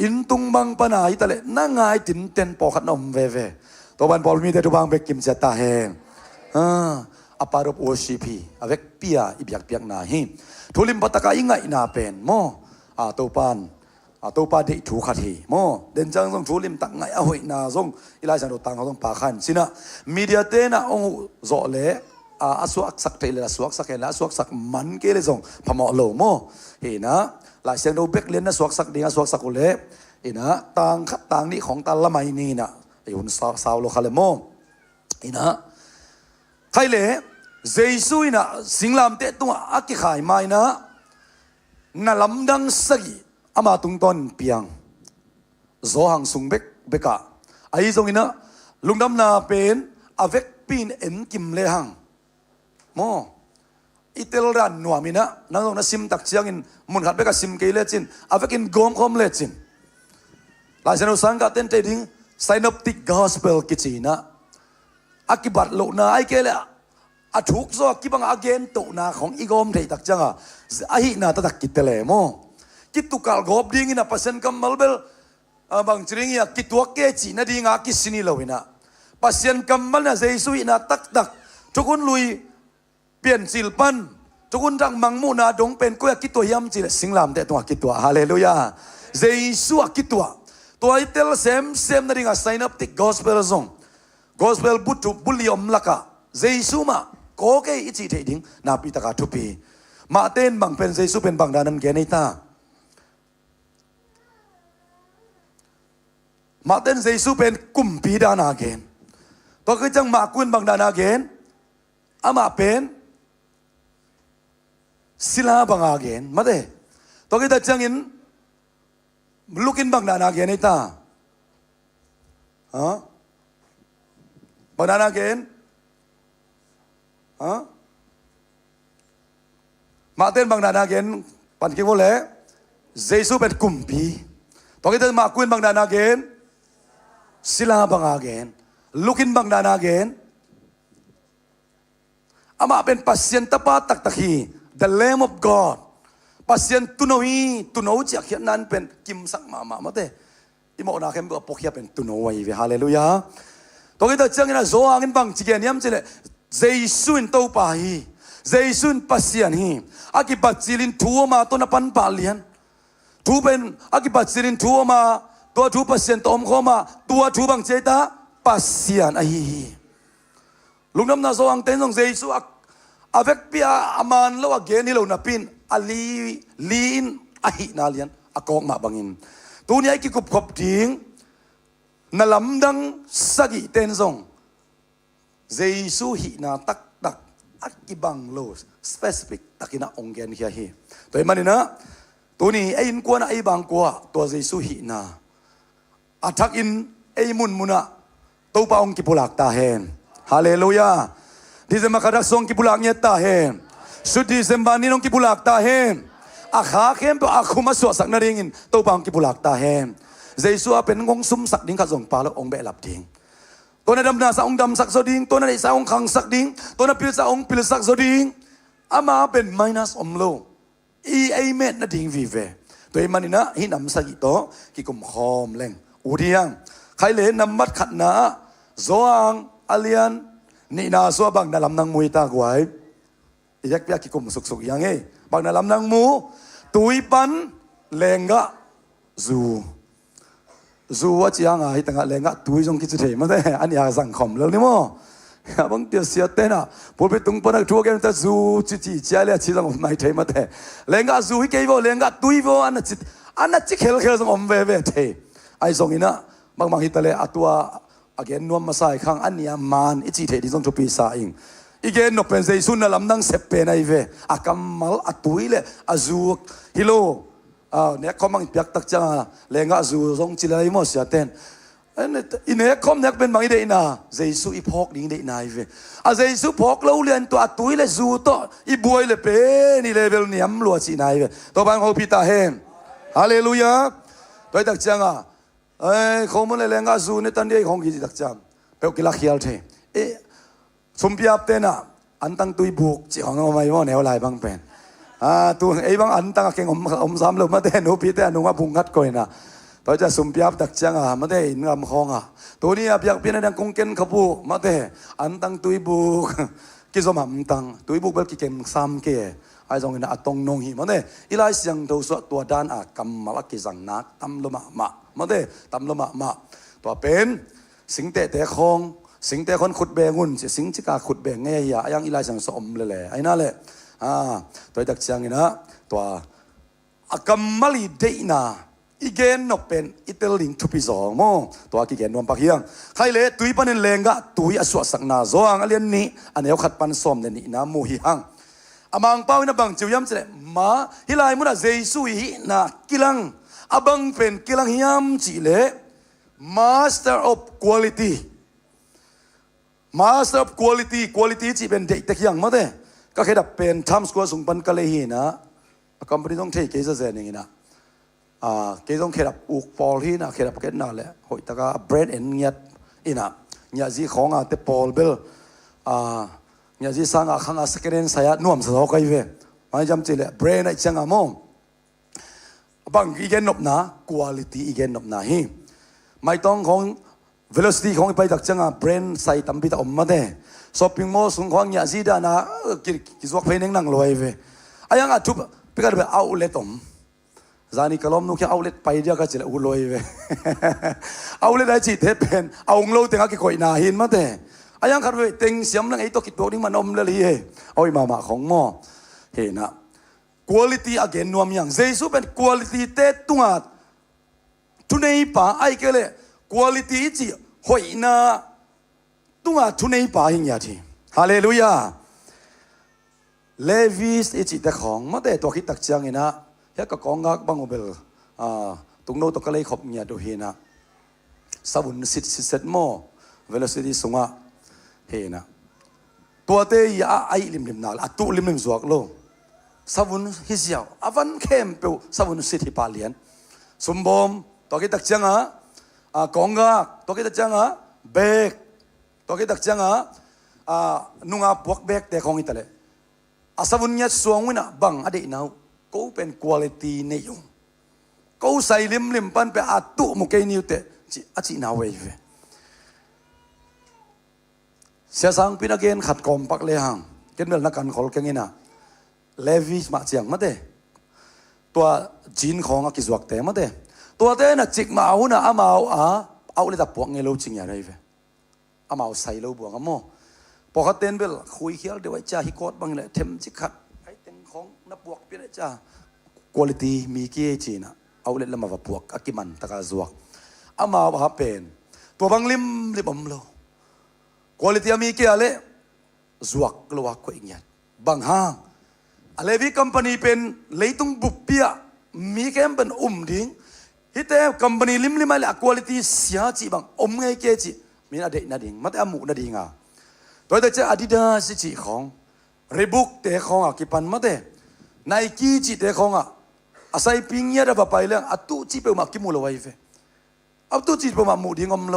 อินตุงบังปนายตะเลนังงายตินเต็นพอคัดนมเวตัววันพอมีแต่ทุบางเบกกิมเจตาเฮงอปารบโอชีพีอเวกเปียอิบยักเปียกนาฮิทุลิมปัตตะกาอิงไงนาเป็นโมตัวปานเดถูขัดฮีโมเดินจังส่งทุลิมตักไงเอาไว้นาส่งอิลายสันโดตังเขาต้องปาขันสินะมีเดียเตนะองโจเลอาสวกสักเทเลสวกสักเฮลสวกสักมันเกเลส่งพมอโลโมเห็นนะหลายเสียงดูเบกเลียนนะสวกสักดีนะสวกสักอุเลเห็นนะตังขัดตังนี้ของตาละไมนี่นะไอ้หุ่นสาวโลคาเลโมเห็นนะใครเลยเจสุยนะสิงลามเตตัวอักขายไม่นะนั่นลำดังสกีอามาตุงตอนเปียงโซหังสุงเบกะไอ้ตรงนี้นะลุงดำนาเป็นอเวกปีนเอ็นกิมเลหังโมอิเตลรันนัวมินะนั่งตรงนั้นซิมตักเชียงอินมุนขัดเบกะซิมเกลเลจินอเวกินกอมคอมเลจินหลายเซนุสังกัดเต็นเตดิ้งไซนอปติกกอสเปลกิจีนะอากิบัตโลนาไอเกลอาทุกโซกิบังอาเกนตุนาของอีกอมเทตักจังอ่ะไอหินาตักกิตเตเลโมกิตุกัลกอบดิ้งอินะพัศนกัมมัลเบลบางจริงอ่ะกิตัวเกจีนะดิ้งอากิสินีเลวินะพัศนกัมมัลนะเจสุยนะตักทุกคนลุยเปลี่ยนสิลปันทุกคนรังมังมูนาดงเป็นก็อยากกิตัวยำจิเลสิงลามแต่ตัวกิตัวฮาเลลูยาเจสุกิตัวตัวไอเตลเซมนะดิ้งอาไซนับติกกอสเปลซงกอสเปลบุลยอมลักะเจสุมาโกเกอิจิเทดิ้งนาปิตะกาทุปีมาเต้นบังเป็นเจสุเป็นบังดานันเกนิตามาเต้นเจสุเป็นกุมปีดานาเกนตัวคือจังมากุนบังดานาเกนอามาเป็นศิลาบังอาเกนมาเต้ตัวคือจังอินลุกินบังดานาเกนนิตาบังดานาเกนมาเต้นบางนานาเกนปันกิโมเลเจสุเป็นกุมพีตอนที่มาคุยบางนานาเกนศิลาบางอาเกนลุกินบางนานาเกนอามาเป็นปัสยันตปาตักตะคี the Lamb of God ปัสยันตุโนฮีตุโนจากเขียนนั้นเป็นกิมสักมาเต้อิโมนาเข้มก็ปกเขียเป็นตุโนไว้ฮาเลลูยาตอนที่จังนะโซอังบางจิเกนยามจิเลเจสุนโตปาฮีเจสุนปัสยันฮีอากิบัตซิลินทัวมาตัวนับปันปาเลียนทูเป็นอากิบัตซิลินทัวมาตัวทูปัสยันตอมเข้ามาตัวทูบังเจตาปัสยันไอฮีลุงน้ำนาโซอังเต้นของเจสุอาเวกเปียอามันแล้วว่าเกนี่เรานับปินอาลีนไอฮีนาเลียนอากองมาบังอินตัวนี้ไอกิกุบขบทิ้งนั่นลำดังสกิเต้นซงเจสุหินาตักอักกิบังโลสเปซิฟิกตักินาองเกนเฮียฮีตัวมันนี่นะตัวนี้ไอ้อินกวนไอ้บางกว่าตัวเจสุหินาอัทักอินไอ้มุนมุนะตัวปาองกิปุลักตาเฮนฮาเลลูยาดิเซมาคาดักซองกิปุลักเนียตาเฮนสุดดิเซมบานีนองกิปุลักตาเฮนอาขาเข้มตัวอาคุมาสวดสักนาริงินตัวปาองกิปุลักตาเฮนเจสุอาเป็นงงซุมสักดิ้งข้าส่งปาแล้วองเบลับดิ้งตัวนั้นดำนาสาวองดำสักโซดิงตัวนั้นไอ้สาวองขังสักดิ้งตัวนั้นพิลสาวองพิลสักโซดิงอามาเป็นไมนัสอมโลอีไอเมตนั่นดิ้งวิเวตัวมันนี่นะหินำสักโตกิกุมคอมเล่งอุดิยังใครเล่นนำมัดขัดนาโซอังอาเลียนนี่นาสัวบังนาลำนางมวยตากวยยักษ์กิกุมสุกยังไงบังนาลำนางมูตุยปันเลงกะซูว่าจีางไอ้ตั้งแต่เลี้ยงตุยจงคิดจะเทมันได้อันนี้สังคมแล้วนี่มั้งบางทีเสียเต้นอ่ะพอไปตรงปนักทัวร์กันแต่ซูจีเจริญชีสังคมไม่เทมันได้เลี้ยงซูให้เกี่ยวเลี้ยงตุยโวอันนั้นจิเคลสังคมเว่เทไอ้ทรงนี้นะบางฮิตเลยตัวอาเกนนวมมาใส่ข้างอันนี้มันอิจิเทที่ต้องทุบปีศาจอีกอีเกนนกเป็นใจสุนนั่นลำนั่งเสพเป็นไอ้เวอากัมมัลตุยเลยอาซูฮิโล เนี่ยเขามังเปียกตักจังเลงะจูซงจิเลยมั่วเสียเต้นอินเนี่ยคอมเนี่ยเป็นบางอีเดน่ะเจสุอีพอกดิ้งเดน่ะอีเวเจสุพอกเราเรียนตัวตุยเลยจูโตอีบวยเลยเป็นนี่เลเวลเนี่ยมลัวจีน่ะอีเวตัวบางเขาพิตาเฮมฮาเลลูยาตัวตักจังเขามันเลยเลงะจูเนี่ยตันเดียของกิจตักจังเปลวกิลาเขียลเทสมพิอาบเต้น่ะอันตั้งตุยบุกจีของเราไม่ว่าแนวลายบางเป็นตัวบางอันตั้งเก่งอมซ้ำเลยมาเต้หนูพี่เต้หนูมาพุงกัดก่อยนะตัวจะสุ่มพิอาบตักจังมาเต้อินกำคองตัวนี้พิอาบเพียงดังกงเกนขบูมาเต้อันตั้งตุยบุกกิจสมตั้งตุยบุกเบลกิเกมซ้ำเกะไอ้ตรงนี้อัตตงนงหิมาเต้อีไลเสียงตัวสวดตัวด้านกำมาลักกิจังนักตำลมะมาเต้ตำลมะตัวเป็นสิงเตะคองสิงเตะคนขุดแบงุนสิงจิกาขุดแบงเงียยังอีไลสังสมเลยไอ้นั่นแหละตัวตักจังนี่นะตัวกัมมาลีเดน่าอีเกนนกเป็นอิตาลีทุพิซองโมตัวกิเกนนวมปักเฮียงใครเล่ตุยปันเลงกะตุยอสวสักนาโซอังอเลียนนี้อันนี้เขาขัดปันสมเนี่ยนี่นะมูฮิฮังมังเป้านะบังจิวย้ำเสร็จมาฮิไลมุนะเจสุยนะกิลังบังเป็นกิลังย้ำจิเล Master of Quality Master of Quality จีเป็นเด็กตะเคียงมาเด้ก็แค่ดับเป็นทำสกัวส่งปันกะเลยหินะคอมพานีต้องเทเกสเซนอย่างนี้นะเกต้องแค่ดับอุกปอลที่นะแค่ดับเกตน่าแหละหอยตะกาแบรนด์เอ็นเงียดอีนะเงียจีของเตปอลเบลเงียจีสังข้างสเกเรนสายนุ่มสะท้อกันเว้ไม่จำจีเลยแบรนด์ไอ้จังมองบางอีเกนนบนะ Quality อีเกนนบนะฮิไม่ต้องของvelocity ของไปตักจังแบรนด์ใส่ตั้มพิตาอมมาเด้ช้อปปิ้งมอลล์ส่งของยาซีดานะกิจวัตรเพลงนั่งลอยเว้ไอ้ยังทุบไปกันไปเอาเล็ตอมจานี่กลอมนุกแค่เอาเล็ตไปเดียวก็จะอุลอยเว้เอาเล็ตได้จีเทปเป็นเอาองโลเต็งกี่คนนาหินมาเด้ไอ้ยังขัดเว้เต็งเสียมนั่งไอ้ตัวกิจตัวนี้มันอมเลยเอาอีมาของหม้อเห็นนะ quality again นวมยังเจสุเป็น quality เตตัวทุนในป่าไอ้เกล่quality จีหอยนาตัวทุนในป่าหิงยาทีฮาเลลูยาเลวิสจีแต่ของมาแต่ตัวคิดตักจังนะเฮ้ก็กองงักบังโอเบลตุงโนตัวก็เลยขบเนี่ยดูเฮนะสบุนสิเซตโมเวลาสิที่สงะเฮนะตัวเตยไอลิมนาลตุลิมจวกโลสบุนฮิเซียวอวันเข้มเปียวสบุนสิที่ปาเลียนสมบูรณ์ตัวคิดตักจังกองงักตัวคิดตักจังเบกตัวคิดตักจังนุ่งพวกเบกแต่ของอิตาลีสบุนเนี่ยสวงวินะบังอดีตนาก็เป็น quality เนี่ยอยู่ก็ใส่ลิมปันไปตุมุกเกนิวเตจีนาเวฟเสียสังพินาเกนขัดกอมปักเลยหังเกนเมลนักการขอลเกงินะเลวิสมาเจียงมาเด้ตัวจีนของกิจวัตรเตมาเด้ตัวเต้น่ะจิกมาเอานะมาเอาเลยแต่พวกเงลูจริงอย่างไรเว้มาเอาใส่ลูบวงโมพอเขาเต้นเบลคุยเขียวเดี๋ยวไอ้จ่าฮิโคตบังเลยเทมจิขัดไอ้เต็งของนับวกเป็นไอ้จ่า quality มีเกี่ยจีนะเอาเลยละมาว่าพวกอากิมันตะกาจวกมาว่าเป็นตัวบางลิมอมโล quality มีเกี่ยเลยจวกลวกก็อีกอย่างบางห้างอะไรวิคัมพานีเป็นเลยต้องบุปเปียมีแค่เป็นดิ้งฮิตเต้คัมพานีลิมอะไร quality เสียจีบางไงเกี่ยจีมีนาเดนาดิ่งมาแต่อามุนาดิ่งตัวแต่เจ้าอาดิดาสจีของรีบุกเตะของกิปันมาเตะไนกี้จีเตะของอาศัยปิงเยอะระบไปเรื่องตุจีเปิลมากิมูลไว้เฟตุจีเปิลมามุดิ่งอมโล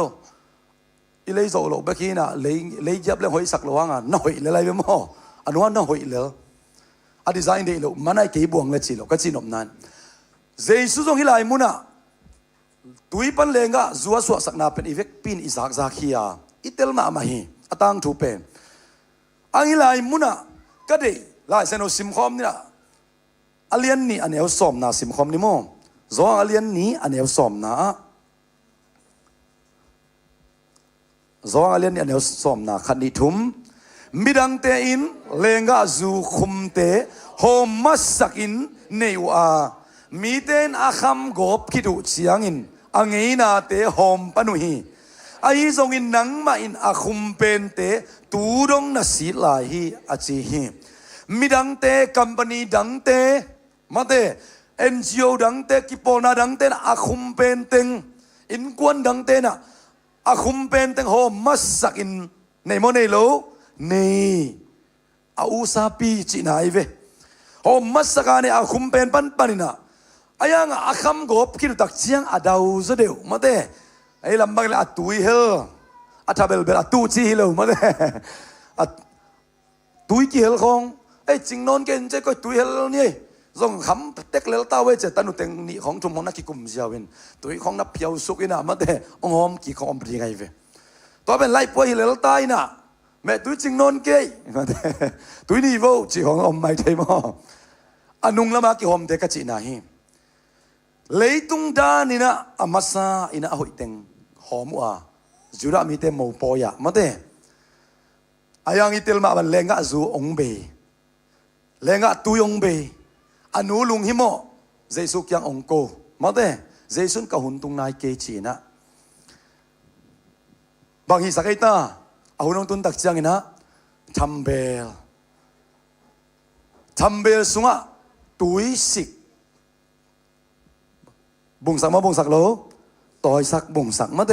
อีเลยโซโลเบกี้น่ะเลยยับเลยหอยสักโลว่างน้อยเลยอะไรไปมั่วอันนั้นน้อยเลยดีไซน์ดีโลมันไอ้กี่บวงเลยจีโลก็จีนอมนั้นเจสุจงฮิลายมุนะตุยปันเลงก็จัวสวสักนาเป็นอีเวกปินอิสักซักฮียอิเตลมามาฮีตั้งถูเป็นอันนี้ลายมุนะก็ได้ลายเซนโอซิมคอมนี่ละอเลียนนี่อันเอวสอมนะซิมคอมนี่มั้งจออเลียนนี่อันเอวสอมนะจออเลียนนี่อันเอวสอมนะขันดิทุมมิดังเตอินเลงกาจูคุมเตโฮมัสสักินเนวอามีเตนอาคัมกบคิดุเสียงอินอังเงินาเตโฮมปนุฮีไอ้ทรงอินนังมาอินอาคุมเป็นเตตูดงนัสิลาฮีอาจีฮีมิดังเตคัมปานีดังเตมาเต NGO ดังเตกิปอนาดังเตนะอาคุมเป็นเต็งอินกวนดังเตนะอาคุมเป็นเต็งโฮมัสสักอินในโมเนโลนี่อาอุซาปีจีนายเวโฮมัสสักอันอาคุมเป็นปันปันินะอายังอาคำกบคิดตักเชียงอาดาวซะเดียวมาเตไอ้ลำบากเลยอาตุยเฮลอาทับเบลเบลอาตุจีเฮลมาเตอาตุยกี่เฮลคงไอ้จิงนนเก่งใจก็ตุยเฮลนี่ส่งคำเต็กเลลตาเวเจตันุเต็งนี่ของชุมของนักกิกุมเจียวินตุยของนับเพียวสุกินะมาเตองหอมกี่ของอมปรีไงเวตัวเป็นไล่ป่วยเลลตายนะแม่ตุยจิงนนเก่งมาเตตุยนี่โวจีของอมไม่ใช่มั้งอนุงละมากี่หอมเด็กจีน่าฮิเลยตุงดานี่นะอามาซาอินะหอยเต็งหอมว่าจุระมีเต็มหมูปอยะมาเตอายังอิเตลมาบันเลงกะจูองเบเลงกะตุยองเบอนุลุงฮิโมเจสุกยังองโกมาเตเจสุนกะหุนตุงนายเกจีนะบางทีสักไอตาอาหุนองตุนตักจังอินะทัมเบลสุงะตุยสิกบุงสักมาบุงสักโลต่อยสักบุงสักมาเต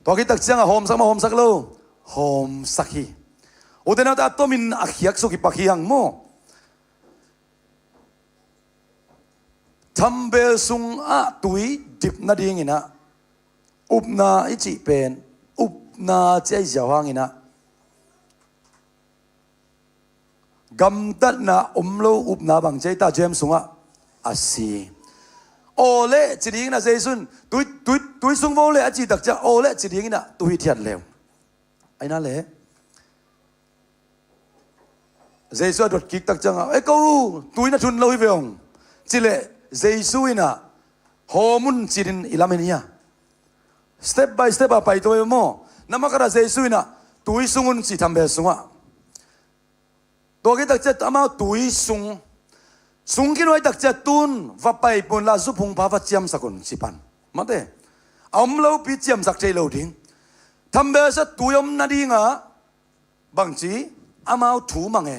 ตัวกิตักเชียงอะโฮมสักมาโฮมสักโลโฮมสักฮีโอเดนาตาตัวมินอักยักสุกิปักยังโมทำเบลซุงอะตุยดิบนาดีงินะอุบนาอิจิเป็นอุบนาเจ้าเจ้าหังินะกำตัดนาอมโลอุบนาบังเจ้าตาเจมซุงอะอาซีโอเล่จีดีนะเจสุนตุยซุงโวเล่อจีตักจะโอเล่จีดีนะตุยเทียนเลวไอ้นั่นแหละเจสุดกิกตักจังไอ้กูตุยน่ะทุนเลวเวงจีเล่เจสุยนะโฮมุนจีดินอิลามินียสเต็ป by สเต็ปไปตัวเองโมน้ำมันกระเจสุยนะตุยซุงุนจีทำแบบซุงะตัวกิตักจะทำเอาตุยซุงสุงกินไว้ตักจะตุนว่าไปบนลาซุพุงพาวัดเจียมสักคนสิปันมาเตะเอามเลวปีเจียมสักใจเลวดิ้งทำเบสตุยมนาดีงะบางทีอามาถูมังเอ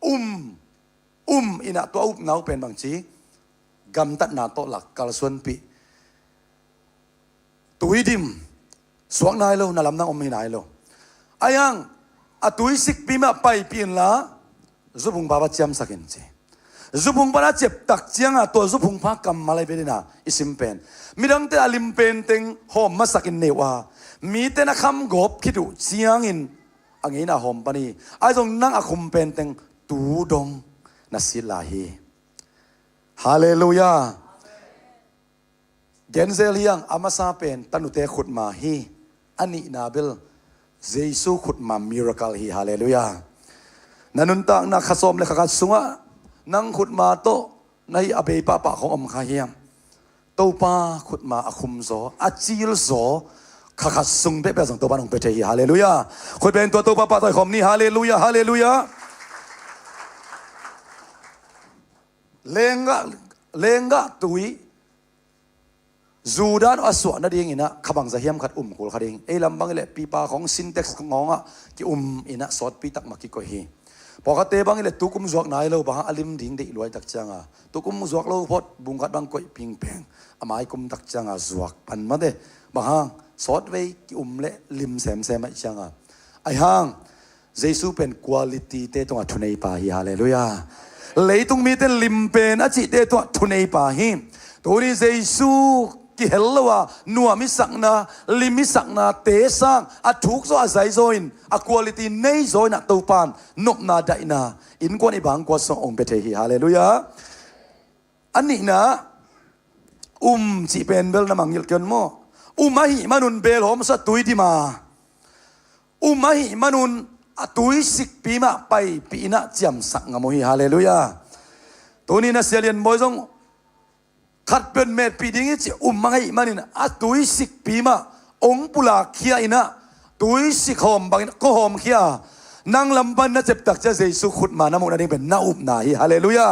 อินะตัวนาวเป็นบางทีกำตัดนาโตหลักกาลส่วนปีตุยดิมสวงนายเลวนาลำนางอมไม่นายเลวอายังตุยสิกปีมาไปปีนละซุพุงพาวัดเจียมสักคนสิจุพุงปาราเจ็บตักเจียงอ่ะตัวจุพุงพักกำมาเลยเป็นนะอิสิมเป็นมีดังแต่อลิมเป็นเต็งหอมมาสักินเนวามีแต่นักคำกบคิดดูเจียงอินอันนี้นะหอมปานีไอ้ตรงนั่งอาคุมเป็นเต็งตูดงนัสิลาฮีฮาเลลูยาเกนเซลียงอามาซาเป็นตันุเตขุดมาฮีอันนี้นาเบลเจสุขุดมามิราเคิลฮีฮาเลลูยานันุนตังนักขสมเลขกัดสุงะนั่งขุดมาโตในอเบยปะปะของอมขายมโตปาขุดมาอาคุมโซอาจิลโซขัดสุงเป๊ะๆส่งตัวบ้านของเปเทีฮาเลลูยาขุดเป็นตัวปะปะต่อยคมนี่ฮาเลลูยาฮาเลลูยาเลงกะตุยจูดานอสวนาดีงินะขบังจะเฮียมขัดกุลขัดเองไอ้ลำบังเลยปีปาของซินเท็กซ์ของงอ่ะที่อินะสอดปีตักมากิโกฮีพอเขาเตะบังเลยตุกุมจวกนายเราบางอลิมดิ่งเด็กรวยตักจังอ่ะตุกุมจวกเราพอดบุงกัดบังก้อยพิงแพงอามาไอกุมตักจังอ่ะจวกปันมาเด้บางสอดไว้กิเละลิมแซมไอจังอ่ะไอห้างเจสุเป็นคุณภาพเตะตรงทุนในป่าฮิฮาเลลูยาเลยตรงมีแต่ลิมเป็นอาจิเตะตรงทุนในป่าฮิตัวนี้เจสุกิเฮลว่านัวมิสักนาลิมิสักนาเตะสังอัทุกโซอาศัยโซอินอะคุณภาพในโซอินอะตัวปานนกนาได้นาอินกวนอีบางกว่าสองเปเทฮิฮาเลลูยาอันนี้นะจีเป็นเบลนามังยิลกันโมมาหิมานุนเบลหอมสัตตุยดีมามาหิมานุนตุยสิกปีมาไปปีน่ะจำสักงามฮิฮาเลลูยาตัวนี้นะเสียเลียนบอยซงขัดเป็นเม็ดปีดิ้งจีมาหิมานินตุยสิกปีมาองปุลาเขียอินะตุยสิกหอมบางก็หอมเขียนั่งลำบันน่ะเจ็บตักจะเจสุขุดมานะมุนันเองเป็นน่าอุบนาฮิฮาเลลูยา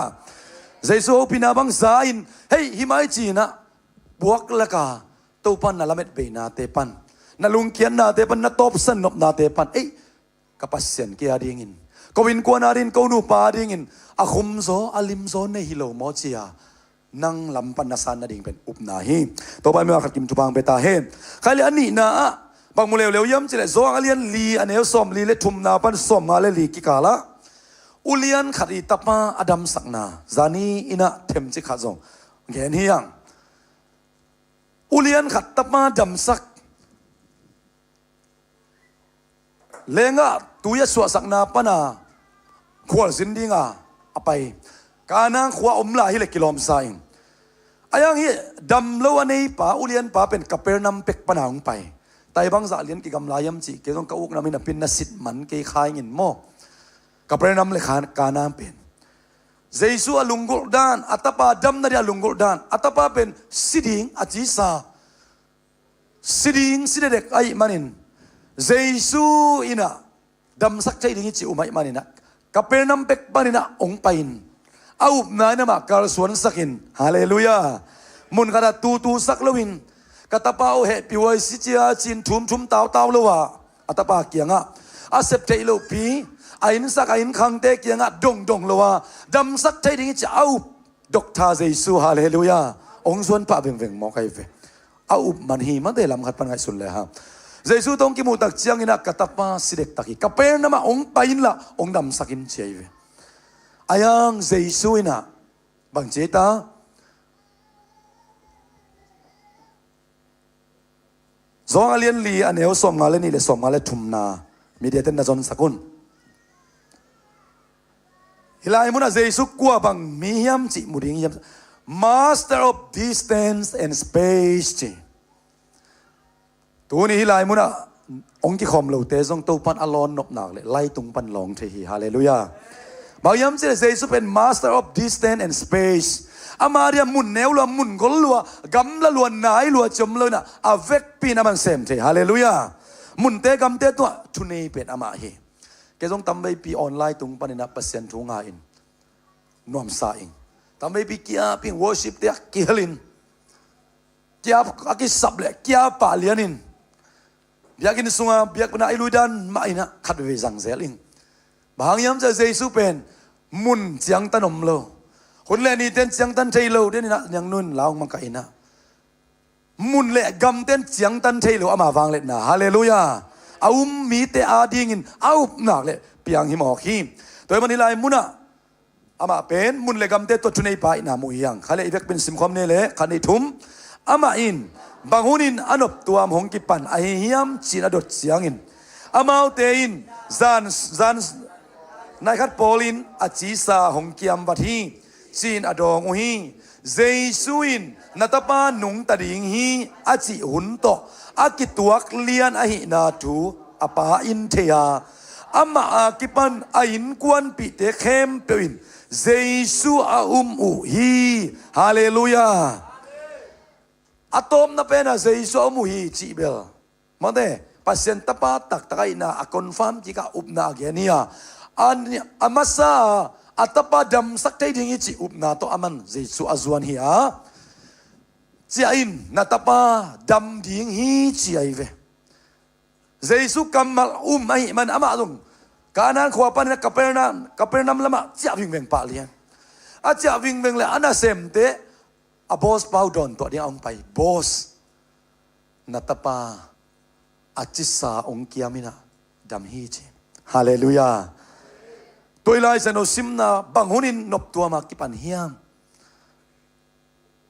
เจสุพินาบังซาอินเฮ้ยฮิมาจีนะบวกละกาตัวปันน่ะละเม็ดเบนาเตปันน่ะลุงเขียนนาเตปันน่ะตบสนบนาเตปันเอ้ยกับปัสเซียนเกียดิ้งิน ก็วินกวนารินก็นูปาดิ่งอินอาคุมโซอาลิมโซในฮิโลโมเจียนั่งลำปันนาสานนาดิ่งเป็นอุปนาฮีต่อไปไม่ว่าขัดกิมจุบังเปตาเฮนใครเลี้ยนนี่นะบางมุเลวเลี้ยวย้ำจิเลโซงเลียนลีอันเอลสอมลีเลทุมนาปันสอมมาเลลีกิกาละอุเลียนขัดอิตาปาอดัมสักนาจานีอินะเทมจิขัดซงเงี้ยนี่ยังอุเลียนขัดตาปาดัมสักเลงะตัวยสวสักนาปนาขวาสินดิงะอไปกานังขวาอมลาฮิเลกิโลมไซน์อายังฮีดัมโลวันนี้ป้าอุเลียนป้าเป็นกัปเปอร์นัมเป็กปนางไปแต่บางสาเลียนกิกำลายมจีเกต้องกะอุกนามินเป็นนัสิทมันเกขายเงินโมกัปเปอร์นัมเลขากานังเป็นเจสุอลุงกุลดานอัตปาดัมนาเดียลุงกุลดานอัตปาเป็นสิดิงอจิสาสิดิงสิเด็กไอมันินเจสุอินะดัมสักใจดิ่งจิอุมัยมันินะกัปเปอร์นัมเป็กมันินะองไปนเอาอุบนายนะมาการสวนสักินฮาเลลูยามุนกระดาตูสักลวินกระตาเป้าเหตุปิวไอสิจิอาจินทุมเต่าเลวะอัตปาเกียงะอาเซปเจโลปีไอ้นิสักไอ้นิคังเตเกียงะดงเลวะดำสักใจดิ่งจะเอาดอกทาเจสุฮาเลลูยาองส่วนป่าเวงมองไกเวเอาอุบมันฮีมันเดลำขัดปันไงสุดเลยฮะเจสุตองกิมูตักเจียงอินักกระตาปาสิเด็กตักกัปเปอร์นะมาองไปนละองดำสักินเจียเวอายังเจสุอินะบางเจตาสองอเลียนลีอันเอวสมมาเลนี่เลยสมมาเลทุมนามีเดียเตนนาจอนสกุลฮิลายมุนาเจสุกัวบังมียมจิมุดิงยม Master of Distance and Space จิตัวนี้ฮิลายมุนาองค์ที่คอมโลเตซงตัวปันอลอนนบหนักเลยไล่ตุงปันหลงเทีฮาเลลูยาบางยามจิเจสุเป็น Master of Distance and Spaceอามาเรียมุนแนวลัวมุนกลัวกำละลัวไหนลัวจมเลยนะอาเวกปีนามันเซมเทฮาเลลูยามุนเตกำเตตัวทุนนี้เป็นอามาเฮแกต้องทำไปปีออนไลน์ตรงปนินาเปอร์เซ็นต์ทุงหาอินนวมสาอิงทำไปปีเกียร์พิงวอร์ชิปเตียเกียลินเกียร์อากิสับเลยเกียร์ป่าเลียนินเบียกินสุงาเบียกปนาอิลุดันมาอินะขัดเวซังเซลิงบางยามจะเจสุเป็นมุนเจียงตนมโลคนเล่นี่เต้นเสียงตันเทโลเดี๋ยวนี้นะยังนุ่นลาวมังกะอินะมุนเละกำเต้นเสียงตันเทโลอามาฟังเล็ดนะฮาเลลูยาเอามีเตอาดิงินเอาหนักเลยเปียงหิมอขีโดยมันนี่ลายมุนะอามาเป็นมุนเละกำเต้นตัวทุนในป่าอินามุยังฮาเลอีเวกเป็นซิมคอมเนเล่ขันในทุ่มอามาอินบางหุนินอนบตัวมหงกิปันไอเฮียมจีนอดเสียงอินอามาเตอินจานนายขัดโปลินอจิสาหงเกียมบัดฮีจีนอดองอุฮีเจสุอินนัตปานุงตะดิงฮีอาจิหุนโตอากิตัวเลียนอหินาทูอปาอินเทียอามาอากิปันอินกวนปิเตเข้มเปวินเจสุอาอุฮีฮาเลลูยาอะตอมนับเป็นเจสุอาอุฮีจีเบลมาเดปัสเซนตปาตักตะไกนาอคอนฟามจิกาอุบนาเกเนียอันอามาซาอัตปาดัมสักใจดิ่งจิอุบนาโตอามันเจสุอาจวนฮีอาเจียอินนัตปาดัมดิ่งฮีจีไอเวเจสุกัมมัลไอมันอามาดุงการนั้นขวาปันกัปเปอร์นัมละมาเจียวิ่งเวงปาเลียนอาเจียวิ่งเวงเลยอันน่ะเซมเตอาบอสปาวดอนตัวเดียวองไปบอสนัตปาอาจิสาองกิยามินะดัมฮีจีฮาเลลูยาตัวลายสนุสิมนาบางหุนินนบตัวมากิปันเฮียม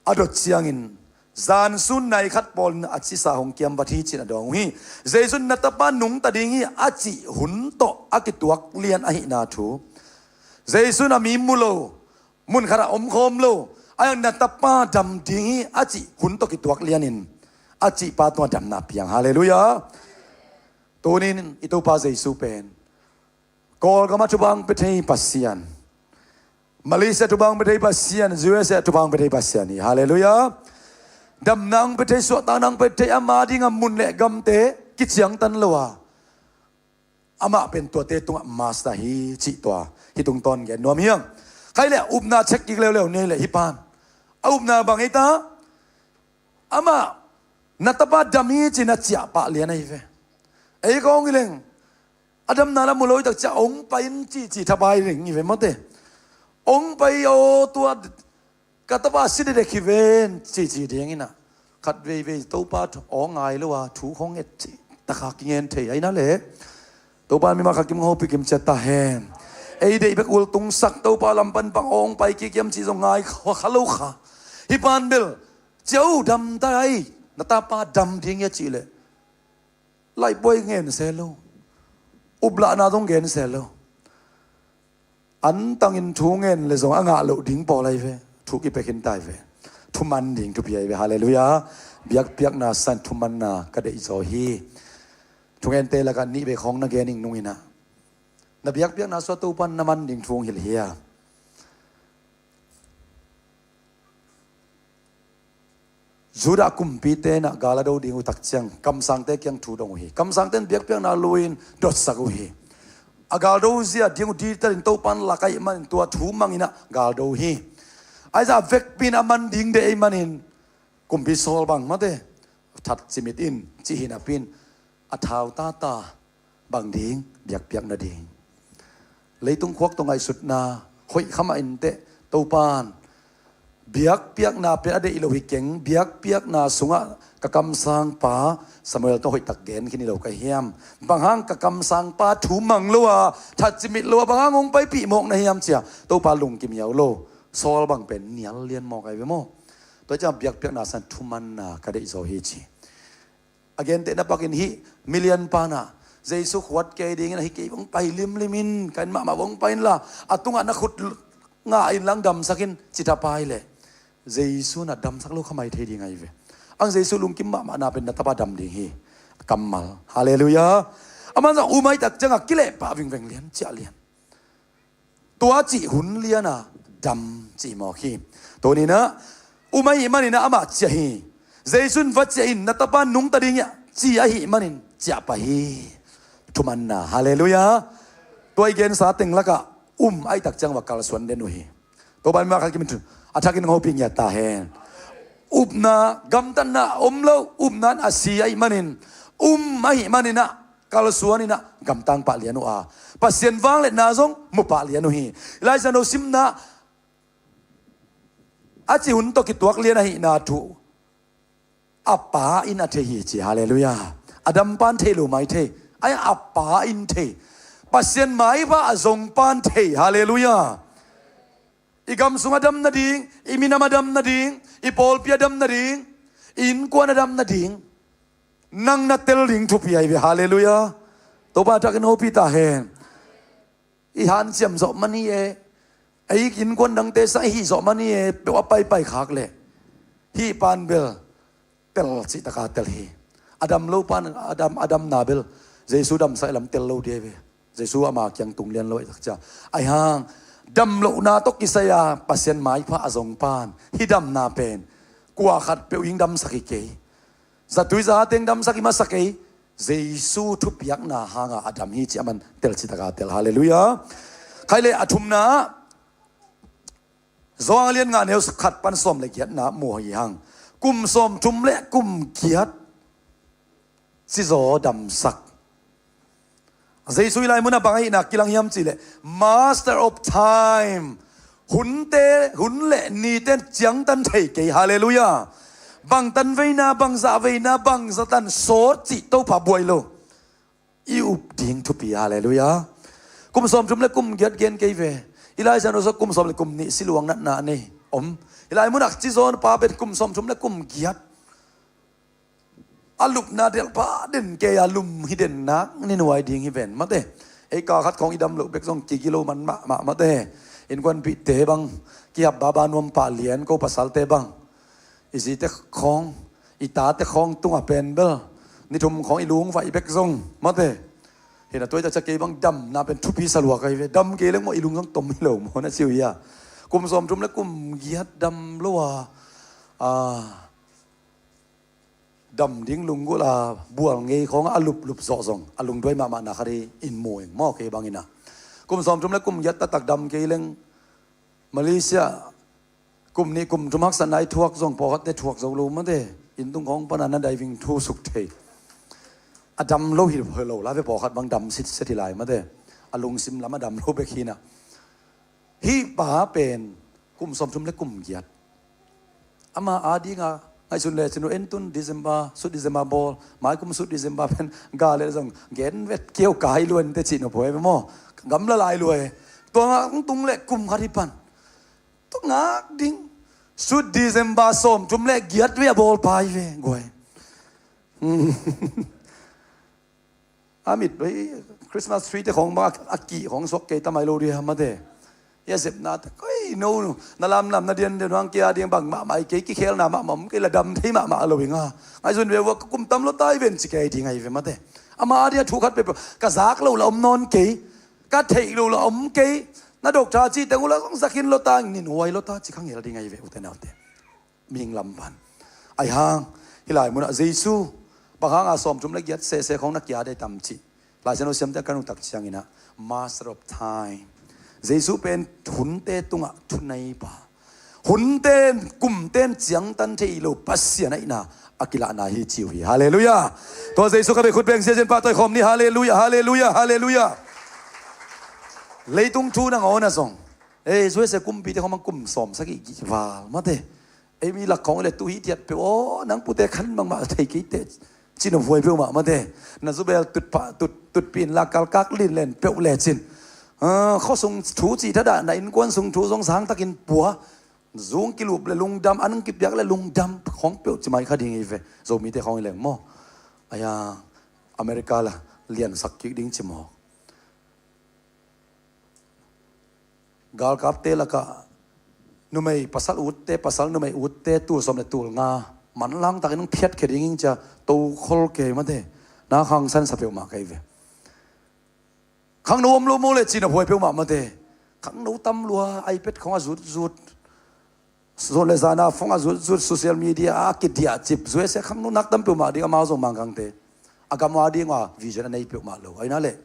อดเสียงินจานซุนในขัดปอนอาจิสาหงเกียมบัติจินดองฮีเจซุนนัตปานุงตะดิงฮีอาจิหุนโตอากิตัวเลียนอหินาทูเจซุนอามีมุโลมุนขระอมโคมโลอายังนัตปาดำดิงฮีอาจิหุนโตกิตัวเลียนินอาจิปาตัวดำนาเพียงฮาเลลูยาตัวนี้อิตุปาเจซุเป็นกอลก็มาทุบังไปที่ปัสเซียนมาเลเซียทุบังไปที่ปัสเซียนยูเอสเอทุบังไปที่ปัสเซียนนี่ฮาเลลูยาดำนังไปที่สวดตานังไปที่อามาดิงามุนเละกำเตกิจยังตันลัวอามาเป็นตัวเตตัวมาสตาฮีจิตัวฮิตุงตอนแกนัวเมียงใครเละอุบนาเช็คอีกเร็วๆนี่แหละฮิปานอุบนาบางไอ้ตาอามานัตบาดามีจินัจยาปะเลียนไอ้เฟไอ้กองอีเลง อดัมนาละมุลอยตักจะองไปจีทบายริงอีเวมเตองไปโอตัวกัตบาสิเดคิเวนจีเดียงนะขัดเวตัวปาองไงหรือว่าถูของเอจีตะขากิเงินเทไอ้นั่นแหละตัวปามีมาขัดกิมโฮปิกิมเจตาแฮนไอ้เด็กเบกุลตุงสักตัวปาลำปันปังองไปกิกิมจีสงไงขลุขาฮิปานเบลเจ้าดำได้นัตตาปาดำทิ้งยาจีเลยไล่ป่วยเงินเซลล์อุบลานาต้องเงินเซลล์อันตั้งอินทูเงินเลยส่งอ่างาลุดิ้งปออะไรเวทุกิไปขินตายเวทุมันดิ้งทุกอย่างเวฮาเลลูยาเบียกนาสันทุมันนาก็ได้อิโซฮีทุกเงินเตละกันนี่เบของนักเงินนุ่งอินะนับเบียกนาสวตุปันน้ำมันดิ้งทวงหิลเฮียจูดาคุมปีเตนะกาลาโดดิ้งอุตักเชียงคำสั่งเตกยังถูดงฮีคำสั่งเต้นเบียกนาลุยนดดสักฮีอากาโดเซียดิ้งดีตันโตปันลักไอมันตัวถูมังอินะกาโดฮีไอ้จ่าเวกปีนามันดิ้งเดไอมันอินกุมพิโซลบังมาเตทัดจิมิตินจีหินาปินอัฐาวตาบังดิ้งเบียกนาดิ้งเลยตุงควักตรงไอสุดนาหอยขมาอินเตโตปันเบียกนาเป็นอดีตอิโลหิเก่งเบียกนาสุงะกะกำสังป้าสมัยเราต้องหอยตักเกณฑ์ขึ้นนี่เราก็เฮียมบางห้างกะกำสังป้าถูมังลัวทัดจิมิลัวบางห้างงงไปปีมกในเฮียมเจียโตปาลุงกิมยาวโลโซลบังเป็นเนียลเลียนมอกไอเวโมตัวจะเบียกนาสันทุมันนากระเดอิโซฮิจีอเกนเตนะปักินฮิมิเลียนปานาเจสุขวัดเกดิงนะฮิเกบังไปลิมินกันมาบังไปละอัตุงะนักขุดง่ายลังดำสักินจิตาไปเลยเจสุน่ะดำสักโลกขมายเทดีไงเวอังเจสุลุงกิมมานาเป็นนัตบาดำดีฮีกัมมัลฮาเลลูยาอามันจะอุมัยตักจังกิเลปะวิ่งเลียนเจเลียนตัวจีหุนเลียนะดำจีมอคีตัวนี้นะอุมัยมันนี่นะอามาเจฮีเจสุนวัดเจอินนัตบานุงตะดิงะจีอาฮีมันนี่เจปะฮีทุมันนะฮาเลลูยาตัวอีเกนสาติงละกะไอตักจังว่ากาลสวนเดนุฮีตัวบ้านมาขัดกิมจุอาทักินงอปิงยาตาเฮนนากัมตันนะโลนั้นอาศัยมันินไม่มันินะกาลสวนนี่นะกัมตังปะเลียนุอาปัสเซียนวังเลนาซงมุปะเลียนุฮีไลซันโอซิมนะอาจิหุนตกิตัวเลียนฮีนาทูอัปปาอินอาเทฮีจีฮาเลลูยาอดัมปันเทลูไม่เทไออัปปาอินเทปัสเซียนไม่ว่าซงปันเทฮาเลลูยาอีกำสุงอดัมนาดิงอีมินามาดัมนาดิงอีปอลเปียดัมนาดิงอินกวนอดัมนาดิงนังนาเตลลิงทุพีไอเวฮาเลลูยาตัวบ้าจักรโนพิตาเฮนอีฮันเสียมสอบมันนี่เอไออินกวนดังเตสไอฮีสอบมันนี่เอเปว่าไปขากเลยฮีปานเบลเตลสิตากาเตลฮีอดัมโลปานอดัมนาเบลเจสุดัมไซลัมเตลโลเดเวเจสุอามาเกียงตุงเลียนโลอีกจ้าไอฮังดำโลนาตกิสยาปัสเซนไม้พระอสงปานฮิดำนาเป็นกว่าขัดเปียวยิงดำสักเกยจัตุยซาเต็งดำสักมาสักเกยเจสูทุบยักนาหางอดัมฮิจิมันเตลสิตากาเตลฮาเลลูยาใครเลยอธุมนาจงเลียนงานเฮลสขัดปันสมเลยเกียรตินามัวยังกุมสมทุมเละกุมเกียรติสิโซดำสักเจสุยไลมุนาบังไอนักกิลังยำจีเลย Master of Time หุนเละนี่เต้นจังตันเทเกยฮาเลลูยาบังตันเวนาบังซาเวนาบังสตันโซจิโตผาบวยโลอิอุบดิ้งทุปีฮาเลลูยากุมสมจุมเลกุมเกียรติเกณฑ์เกยเวอิไลซันโอสกุมสมเลกุมนี่สิลวงนัดนาเนอิไลมุนักจิโซนปาเป็นกุมสมจุมเลกุมเกียรติอาลุปนาเดลปาเด่นเกยอาลุมฮิเด่นนักนี่หน่วยดิ้งฮิเวนมาเตไอกาคัดของอีดำลุเบกซงกี่กิโลมันมาเตอินกวนปิเตบังกียบบาบานวมปาเลียนก็ภาษาเตบังอิสิเตของอีตาเตของตุงอเป็นเบลนิทุมของอีลุงไฟเบกซงมาเตเห็นตัวจะเกยบังดำน่าเป็นทุพีสลัวกันเวดำเกยเรื่องว่าอีลุงต้องตมไม่หลงมันน่าเสียกุมสมจุมและกุมเกียดดำลัวดำดิ้งลุงกุลาบัวเงยของอลุบสอสงอลุงด้วยมานาคดีอินมวยมอเกบังอินะกุมสมจุมและกุมยัดตักดำเกยเรื่องมาเลเซียกุมนี้กุมจุมักสันไดทวกส่งพอได้ทวกส่งลูมันเดอินตุงของปนันนันไดวิ่งทูสุกเท อดัมโลหิตเฮโลลาเวปอขัดบางดำสิทธิ์เสถิไลมาเด้อลุงซิมลามาดำโลเบคีนะฮีป่าเป็นกุมสมชุมและกุมเกียรติอามาอาดีงาไอสุนเลสนุเอ็นตุนดิเซมบาสุดดิเซมบาบอลหมายกุมสุดดิเซมบาเป็นกาเลซังเกนเวทเกี่ยวกายล้วนแต่จีนเอาไปไม่มอกำละลายรวยตัวงาตุงเล็กกุมขาริปันตัวงาดิ้งสุดดิเซมบาสมชุมเล็กเกียรติเวียบอลไปเวกวยอามิดไปคริสต์มาสทรีของมาอากิของสกเกตาไมโลเดียมาเดยาเสพนาแต่ก็โน่นาลามนาเดียนเดียนวังเกียเดียนบังมาไอเก๋กี่เคลนามาผมก็ละดำที่มาเลยงาไอส่วนเวว่ากุมตำรถใต้เวนสิเกย์ที่ไงเวมาเดอามาเดียถูกขัดไปกระซากเราอมนอนเก๋กระเทยเราอมเก๋นาดอกชาจีแต่กูเราต้องสักินรถตานี่หน่วยรถตาจีข้างเงี้ยที่ไงเวอุตนาเดมิงลำพันไอห่างที่หลายมุนเจซูบางครั้งอาสมจุ่มเล็กยัดเสของนักยาได้ตำจีหลายชนเสียมแต่การนุตักเชียงอินะ Master of Time เจซูเป็นหุนเตตุงะทุนในป่าหุนเตนกุมเตนเจียงตันเทอิโลปัสเซียนะอินะอากิลานาฮิจิวฮีฮาเลลูยาตัวเจซูก็เป็นขุดเบ่งเสียเจนปาตัวคมนี่ฮาเลลูยาฮาเลลูยาฮาเลลูยาเลยตุงทูนังเอานะส่งช่วยเสกุมปีที่เขามันกุมสมสักกี่วาลมาเดมีหลักของเลยตุยเดียดไปโอ้นังปุเตขันบางมาเทกิเตจินฟวยเปียวมาเดนัซุเบลตุดปะตุดปีนลากกักลินเล่นเปียวเล่จินเขาส่งถูจีทัดาในอินกวนส่งถูส่งสางตะกินปัวซุงกิลูบเลยลุงดำอันนึงกิบยักเลยลุงดำของเปียวจะไม่คดีไงเวโซมีแต่ของอะไรมั่วอายาอเมริกาละเลียนสักกิดิ้งจิมอกกาลกับเตละกะนุ่มไอภาษาอุดเตภาษานุ่มไออุดเตตัวสมเด็จตัวงามันล้างตะกินเพียดเขดิ้งจะตัวคอลเกมาเดนาขังสันสเปียวมาไกเวขังโน้มโลโมเลจีนพวยเปียวมาเดขังโน้ตำลัวไอเป็ดของอาจุดโซเลซานาฟงอาจุดโซเชียลมีเดียอากิดยาจิบสวยเสียขังโน้นักตำเปียวมาดีก็มาส่งมังกังเตอากามาดีว่าวิจารณ์ในเปียวมาโลไอ้นั่นแหละ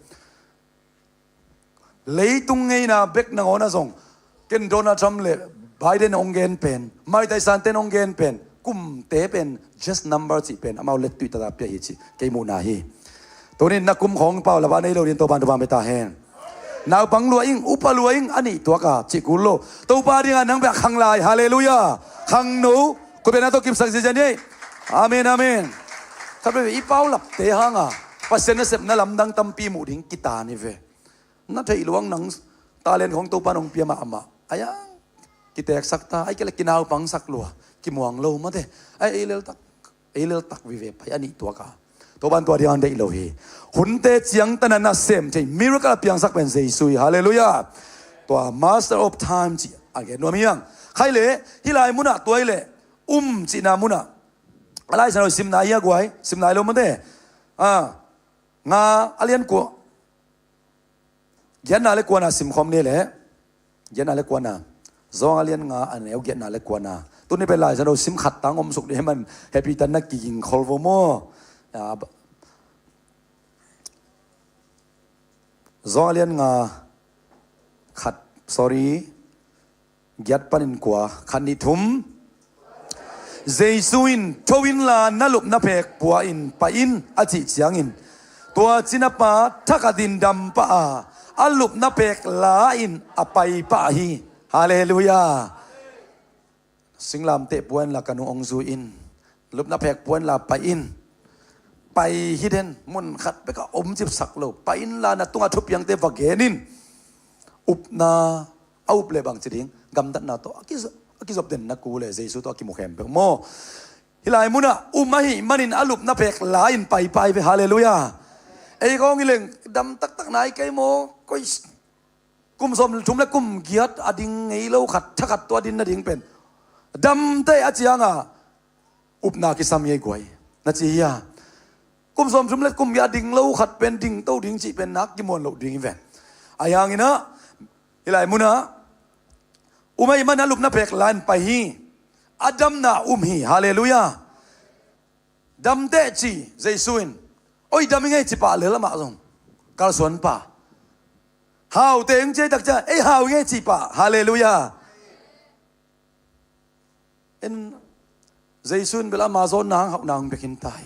เลยตุงไงนะเบกนังโอนะส่งเกนโดนัลด์ทรัมป์เลยไบเดนองเกนเป็นไมค์ไทสันเตนองเกนเป็นกุมเตเป็น just number จีเป็นอามาเล็ดตุยตาเปียฮิจิเกมูนาฮีตัวนี้นักกุมของเปล่าละวันนี้เราเรียนตัวบานตัวบานไปตาแหงนาวปังลัวอิงอุปลัวอิงอันนี้ตัวกาจิกุโลตัวบาดีงานนังแบบขังลายฮาเลลูยาขังหนูกูเป็นนักตัวกิมสักเจนี่อาเมนอาเมนถ้าเป็นอีเป้าหลับเตะหางอ่ะปัสเซนเซปนั่นลำดังตั้มปีหมูดิ้งกีตานี่เวนั่นเธออีหลวงหนังตาเลนของตัวปานองเปียมาอามาอายะกิเตกสักตาไอ้เกล็กกินเอาปังสักลัวกิมวงโลมาเดไอ้เลือตักวิเวไปอันนี้ตัวกาตัวบ้านตัวเดียวได้โลฮีหุ่นเตเจียงตันนัสเซมใช่มิราเคิลเพียงสักเป็นเซซุยฮาเลลูยาตัว Master of Time จีอะไรนัวมียังใครเลยที่ไรมุนะตัวเลยจีนามุนะอะไรฉันเอาซิมนายกไว้ซิมนายโลมาเดงาอเลียนกัวยันนาเล็กกว่านาซิมคอมนี่แหละยันนาเล็กกว่านาซองอเลียนงาอันนี้เอายันนาเล็กกว่านาตัวนี้เป็นไรฉันเอาซิมขัดตังอมสุกดีให้มันแฮปปี้ตันนักกินคอลโวโมซองอเลียนงาขัด sorry ยัดปันินกว่าขันนิทุมเจสุอินทวินลานาลุบนาเพกปัวอินปะอินอาจิเจียงอินตัวจินปาทักดินดำปะอาลุบนาเพกลาอินอไปปะฮีฮาเลลูยาสิงลามเตปวนลากันุองซูอินลุบนาเพกปวนลาไปอินไปฮิเดนมุนขัดไปก็อมจิบสักโลไปอินลานาตุงอาทุบยังเตวะเกนินอุปนาเอาอุปเลบังจิดิงกำดันนาโตกิจบเด่นนักกูเลยเจสุตัวกิโมเขมเปโมฮิลายมุนะมาหิมันินอาลุบนาเพกลาอินไปฮาเลลูยาไอ้กองอีเล่งดำตักไหนไกโมก็กุมสมชุมและกุมเกียรติอดิงไงเล่าขัดถ้าขัดตัวดินน่ะดิงเป็นดำเตะอาเจียงอ่ะอุปนาคิสามีไอ้กวยนาจียากุมสมชุมและกุมยาดิงเล่าขัดเป็นดิงโตดิงจีเป็นนักกิมวนเล่าดิงแวนอายังงี้นะฮิลายมุนะไม่มันนะลุกนับเพกลานไปฮีอดัมนาฮีฮาเลลูยาดัมเตจีเจสุอินโอ้ยดัมยังไงจีป่าเลยละมาส่งกาลสวนป่าฮาวเตงเจตักจ้าเอ้ฮาวยังไงจีป่าฮาเลลูยาเอ็นเจสุอินเวลามาโซนนางเขานางไปกินตาย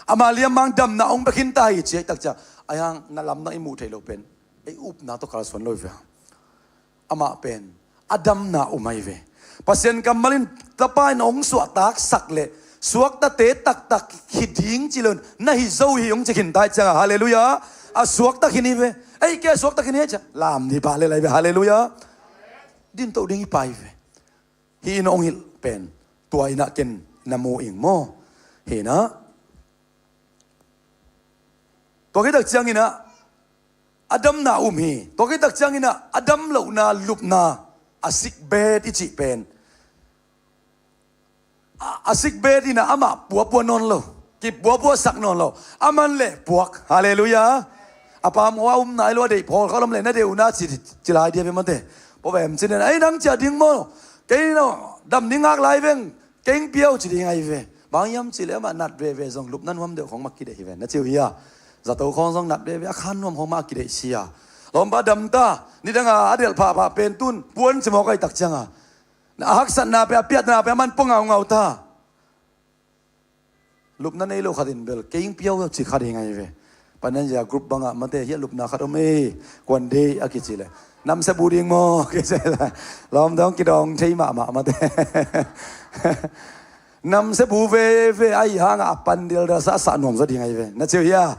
ama liam mang dam na ong bakin ta hi che tak cha ayang nalam na imu thelo pen ei up na to kal son loi ve ama pen adam na umai ve pasien kamalin tapai nong su tak sak le suak ta te tak tak hiding chilon na hi zo hi ong chikin tai cha hallelujah a suak ta khini ve ei ke suak ta khini cha lam ni ba le lai ve hallelujah din to ding pai ve hi nong hil pen tuai na ken namu ing mo he na to cái đặc trưng ina Adam na hi to cái đặc trưng ina Adam lo na lup na asik bed ichi pen asik bed ina ama puwa non lo ki puwa sak non lo aman le puak hallelujah apa mo na lo de pol khalam le na de una chi lai dia be ma te po bem chin ai nang cha ding mo cái no dam ni ngak lai veng keng piao chi ding ai ve bang yam chi le ma nat ve zong lup nan hom de khong mak ki de ve na chiu ya za to khong zong nat ve khan hom hom mak ki de sia lom ba dam ta ni danga adel pa pen tun puan chi mo kai tak changa na hak san na pe piat na pe man pong ngau ta lup nan ei lo khadin bel keng piao chi khading ai ve panan ja group banga mate hi lup na khadom e kwan de akichile nam se buding mo ke se lom dong ki dong thei ma mate nam se bu ve ai hang a pan dil da sa nom za ding ai ve na chiu ya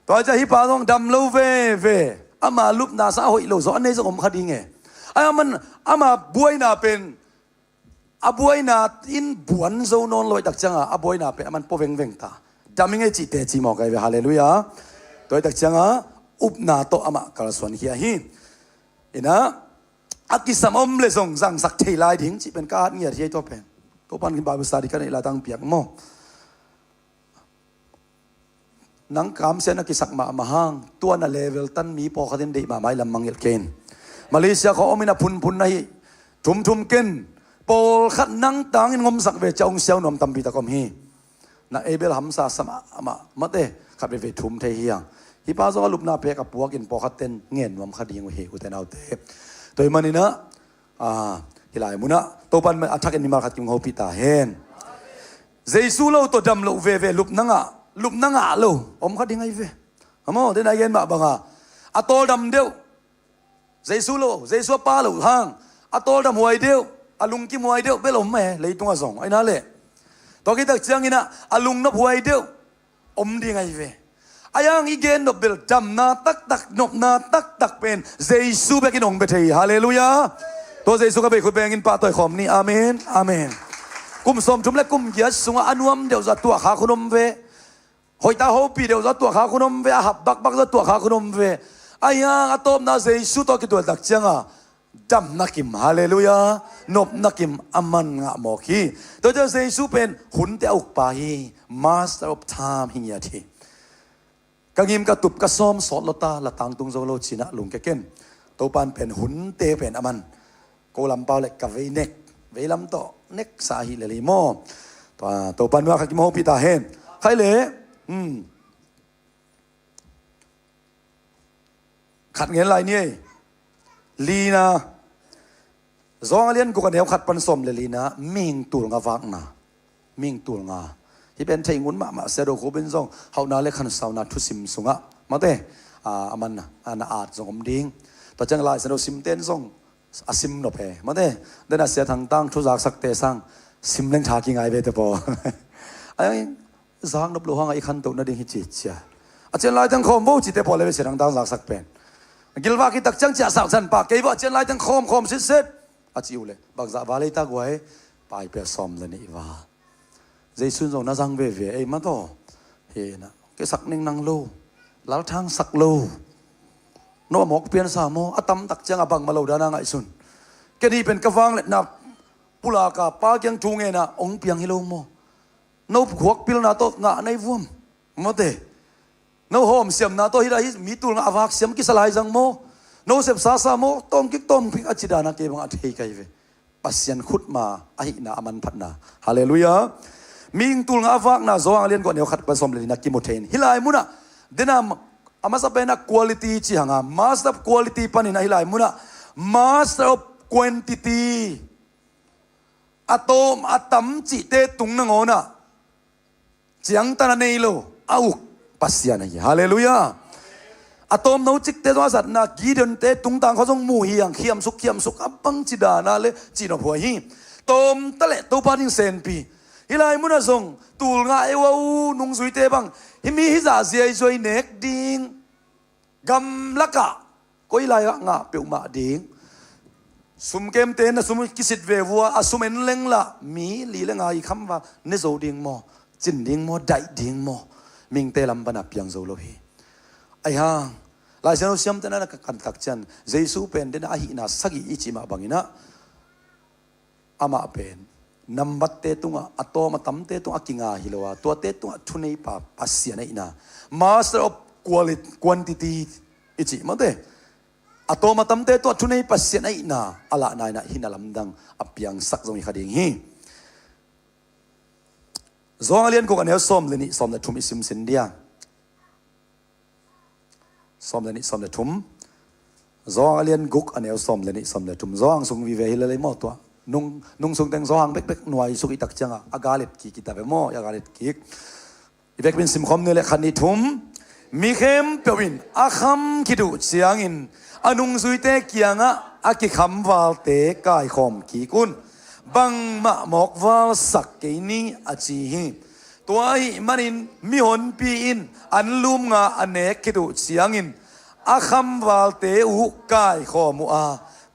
to cha hi pa dong dam lo ve ama lup na sa hoi lo zo nei zo om khading e ai man ama buai na pen abuai na in buan zo non loi tak changa abuai na pe man po veng ta daming e chi te chi mo kai ve hallelujah toy tak changa up na to ama kal swan hi hi ina akisam om le zong zang sak thei lai ding chi pen ka ngia hi to pen to pan kin bible study kan ila tang piak mo nang kam se na kisak ma mahang tua na level tan mi po khatin dei ma mai lam mangel ken malaysia ko omina phun na hi thum ken pol khat nang tang in ngom sak ve chong siao nom tam bi ta kom hi na ebel hamsa sama ama mate khat ve thum thei hiang hi pa zo lup na pe ka puak in po khat ten ngen nom khading he u ten autte toy manina hilai muna to pan ma athak in mal khat kim ho pi ta hen jesu lo to dam lo ve lup nanga lo om khading ai ve amo den ai gen ma banga atol dam deu jesu pa lo hang atol dam huai deu alung ki muai deu belom me leitung azong ai na le to ki tak chiang ina alung no huai deu om ding ai ve ayang igen no bel dam na tak nop na tak pen jesu be ki nong be thei hallelujah to jesu ka be khu beng in pa toy khom ni amen kum som chum le kum ya sunga anuam deu za tua kha khunom ve hoi ta ho pi deu za tua kha khunom ve hab bak za tua kha khunom ve ayang atom na jesu to ki to tak chianga dam nakim hallelujah nop nakim aman nga mo khi to jesu pen hun te uk pa hi master of time hi ya thi kangim ka tup ka som sot lota la tang tung zo lo china lung ke ken to pan pen hun te pen aman ko lam pau le ka ve lam to nek sa hi le mo to pan wa ka ki mo pi ta hen khai le khat ngen lai ni lina zong alian ko kan heu khat pan som le lina ming tul nga wak na ming tul nga hi ben thei ngun ma se do ko ben zong hau na le khan sau na thu sim sunga mate aman na ana at zong om ding to chang lai se do sim ten zong asim no pe mate dena se thang tang thu jak sak te sang sim leng tha ki ngai ve te po ai zang no lo hang ai khan to na ding hi chi cha a chen lai tang khom bo chi te po le se rang tang jak sak pen gilwa ki tak chang cha sa chan pa ke bo chen lai tang khom sit a chiu le bak za va le ta gwai pai pe som le ni wa dây xuân rồi nó răng về ấy mà to thì cái sắc ninh năng lâu láo thang sắc lâu nó mọc biến sao mô atam tak chang abang malo đa na ngại xuân cái đi bên cái vang lại nạp pula cả pa kyang chung nghe na ông piang hi lâu mô nó khuak pil na to ngã nay vuông mà thế nó hôm xiêm na to hi đây mi tul ngã vak xiêm cái salai răng mô nó xiêm sa mô tom kik tom ping achida na ke bang athei kai ve pasien khut ma ahi na aman phat na hallelujah ming tul nga vak na zo ang lian ko neu khat pa som le na kimothein hilai muna denam amasa pena quality chi hanga master of quality pani na hilai muna master of quantity atom atam chi te tung na ngona chiang ta nei lo au pasian hi hallelujah atom no chik te zat na gideon te tung tang kho jong mu hiang khiam suk apang chida na le chino phoi hi tom ta le to pa ding sen pi hilai mun azong tul nga ewa u nung zui te bang hi mi hi za ziai zoi nek ding gam laka koi lai nga pe ma ding sum kem te na sum kisit ve vua asum en leng la mi li le nga i kham wa ne zo ding mo chin ding mo dai ding mo ming te lam bana piang zo lo hi ai hang lai sano siam te na kan tak chan jesu pen den a hi na sagi ichi ma bangina ama pen nambat te tunga atoma tam te tunga kinga hilowa to te tunga thunei pa pasiana ina master of quantity ichi mate atoma tam te to thunei pasiana ina ala na ina hinalamdang apyang sak zong khading hi zong alian ko kan som leni som na thum isim sin dia som leni som na thum zong alian guk anel som leni som na thum zong sung vi ve hilale mo to nung sung teng zong bek nuai suki tak changa agalet ki kitabe mo agalet ki ibek bin sim khom ne le khani thum mi khem pewin akham kidu chiangin anung zuite kianga aki kham wal te kai khom ki kun bang ma mok wal sak ke ni achi hi tuai manin mi hon pi in anlum nga anek kidu chiangin akham wal te u kai khom a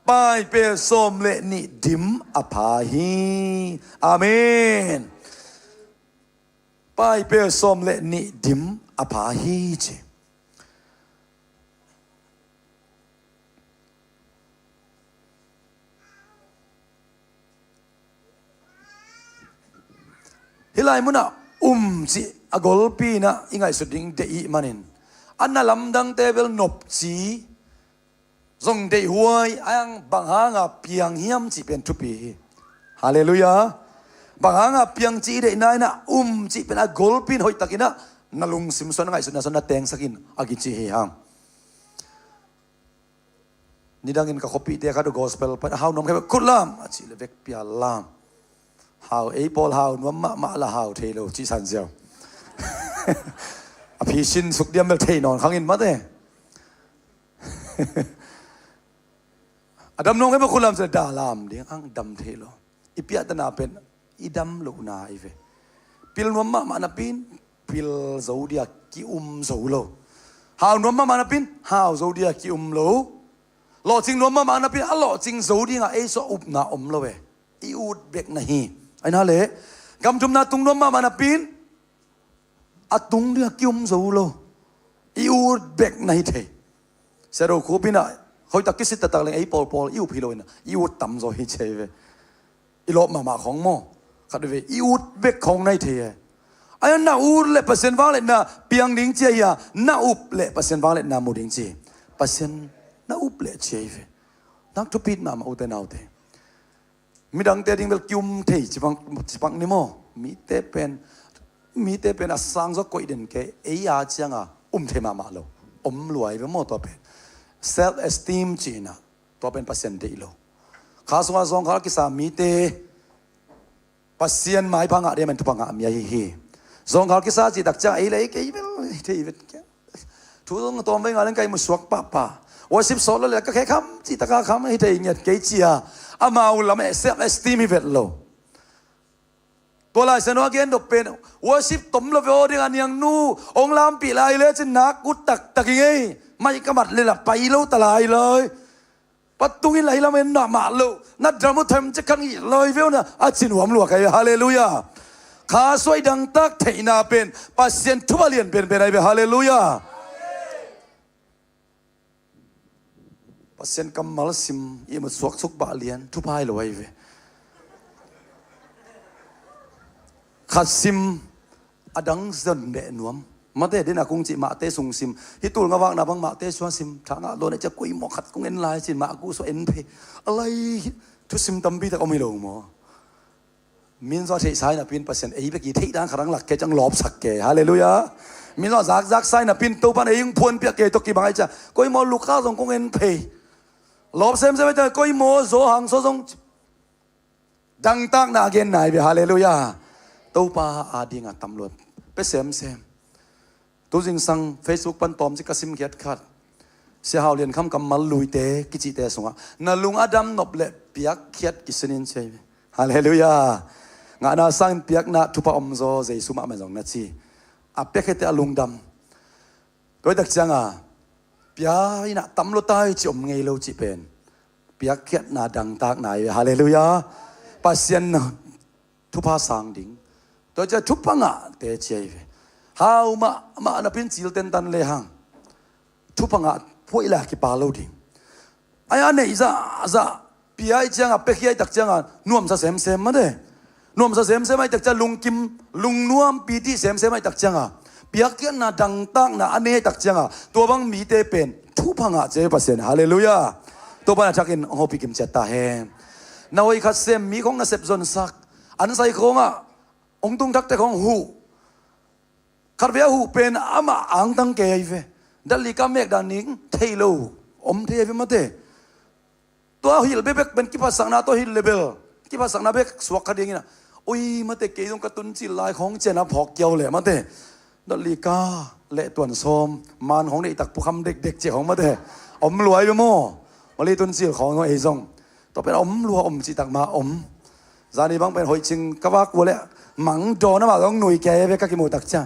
pai pe som le ni dim apahi amen pai pe som le ni dim apahi che hilai muna chi agol pi na ingai suding de i manin anna lamdang tebel nop chi zong de huai ang banganga piang hiam chi pen thupi hallelujah banganga piang chi de na na chi pen agol pin hoi takina nalung simson ngai suna sona teng sakin agi chi hi hang nidangin ka copy te ka do gospel pa how nom ka kulam chi le vek pia lam how apple how nom ma la how thelo chi san zeo a phi shin suk diam mel thei non khangin ma te adam nong ka kulam se da lam ding ang dam thelo ipia ta na pen idam lo na ive pil nom ma na pin pil zodiac ki zo lo how nom ma na pin how zodiac ki lo lo ching nom ma na pin a lo ching zodiac nga e so up na lo we I ut bek na hi ai na le gam jum na tung nom ma na pin atung dia ki zo lo I ut bek na hi the sero ko pina hoi ta kisit ta leng ai pol iu philo ina I ut tam zo hi che ve I lo ma khong mo khat ve I ut bek khong nai the ai na u le pasen wang le na piang ding che ya na up le pasen wang le na mu ding che pasen na up le che ve nak tu pit ma u te nau te mi dang te ding bel kyum thei chipang ni mo mi te pen a sang zo koi den ke e ya changa the ma lo luai ve mo to pen self esteem china to pen pasen de lo khaswa zong khal ki sa mi te pasien mai panga de men tu panga mi hi zong khal ki sa chi tak cha ai le ke bel thei vet ke thu zong tom ve ngal kai mu suak pa worship solo le ka khe kham chi ta ka kham hi thei nyat ke chia amau lam self esteem hi vet lo to lai sano again do pen worship tom lo vo ding an yang nu ong lam pi lai le chin nak ku tak ngai mai ka mat le la pai lo ta lai loi patung in lai lam en na ma lo na dramu them che kan i loi ve na a chin wam lo kai hallelujah kha soi dang tak theina pen pasien thubalian pen ai be hallelujah pasien kamal sim i mu suak suk ba lian thu pai loi ve khasim adang zon de nuam mate dena kung chi ma te sung sim hitul nga wang na bang ma te swa sim thanga lo ne cha kui mo khat kung en lai chin ma ku so en phe alai thu sim tam bi ta ko mi lo mo min zo thei sai na pin pasien ei be ki thei dang kharang lak ke chang lop sak ke hallelujah min zo zak sai na pin to pan ei phun pia ke to ki bangai cha koi mo lu kha jong kung en phe lop sem se ta koi mo zo hang so jong dang tak na gen nai be hallelujah to pa adinga tam lo pe sem tu jing sang Facebook pan tom chi kasim kiat khat se haw lian kham kam mal lui te ki chi te sunga na lung adam nop le piak khiat kisenin chei hallelujah nga na sang piak na thupa om zo jesu ma ma jong na chi a pekete alung dam toy dak changa pia ina tam lo tai chi om ngei lo chi pen piak khiat na dang tak nai hallelujah pasien na thupa sang ding toy cha thupa nga te chei how ma na pin chil ten tan le hang thupa nga phoi la ki pa lo ding aya nei za pia changa pekhia tak changa nuam sa sem ma de nuam sa sem ai tak cha lung kim lung nuam pi ti sem ai tak changa piak kian na dang tak na ane tak changa to bang mi te pen thu phanga che pasen hallelujah to ba thakin hopi kim chata he nawai khat sem mi khong na sep zon sak an sai khonga ong tung thak te khong hu khat bia hu pen ama ang tang ke ai ve dali ka mek dan ning thailo om the ve ma te to hil bebek ben ki pasang na to hil level ki pasang na bek suak khading ina oi ma te ke jong ka tun chi lai khong chen a phok kiao le ma te dali ka le tuan som man hong nei tak pu kham dek che hong ma te om luai be mo ma le tun chi khong ei jong to pen om lua om chi tak ma om zani bang pen hoi ching ka wa ku le mang do na ma dong nui ke ve ka ki mo tak cha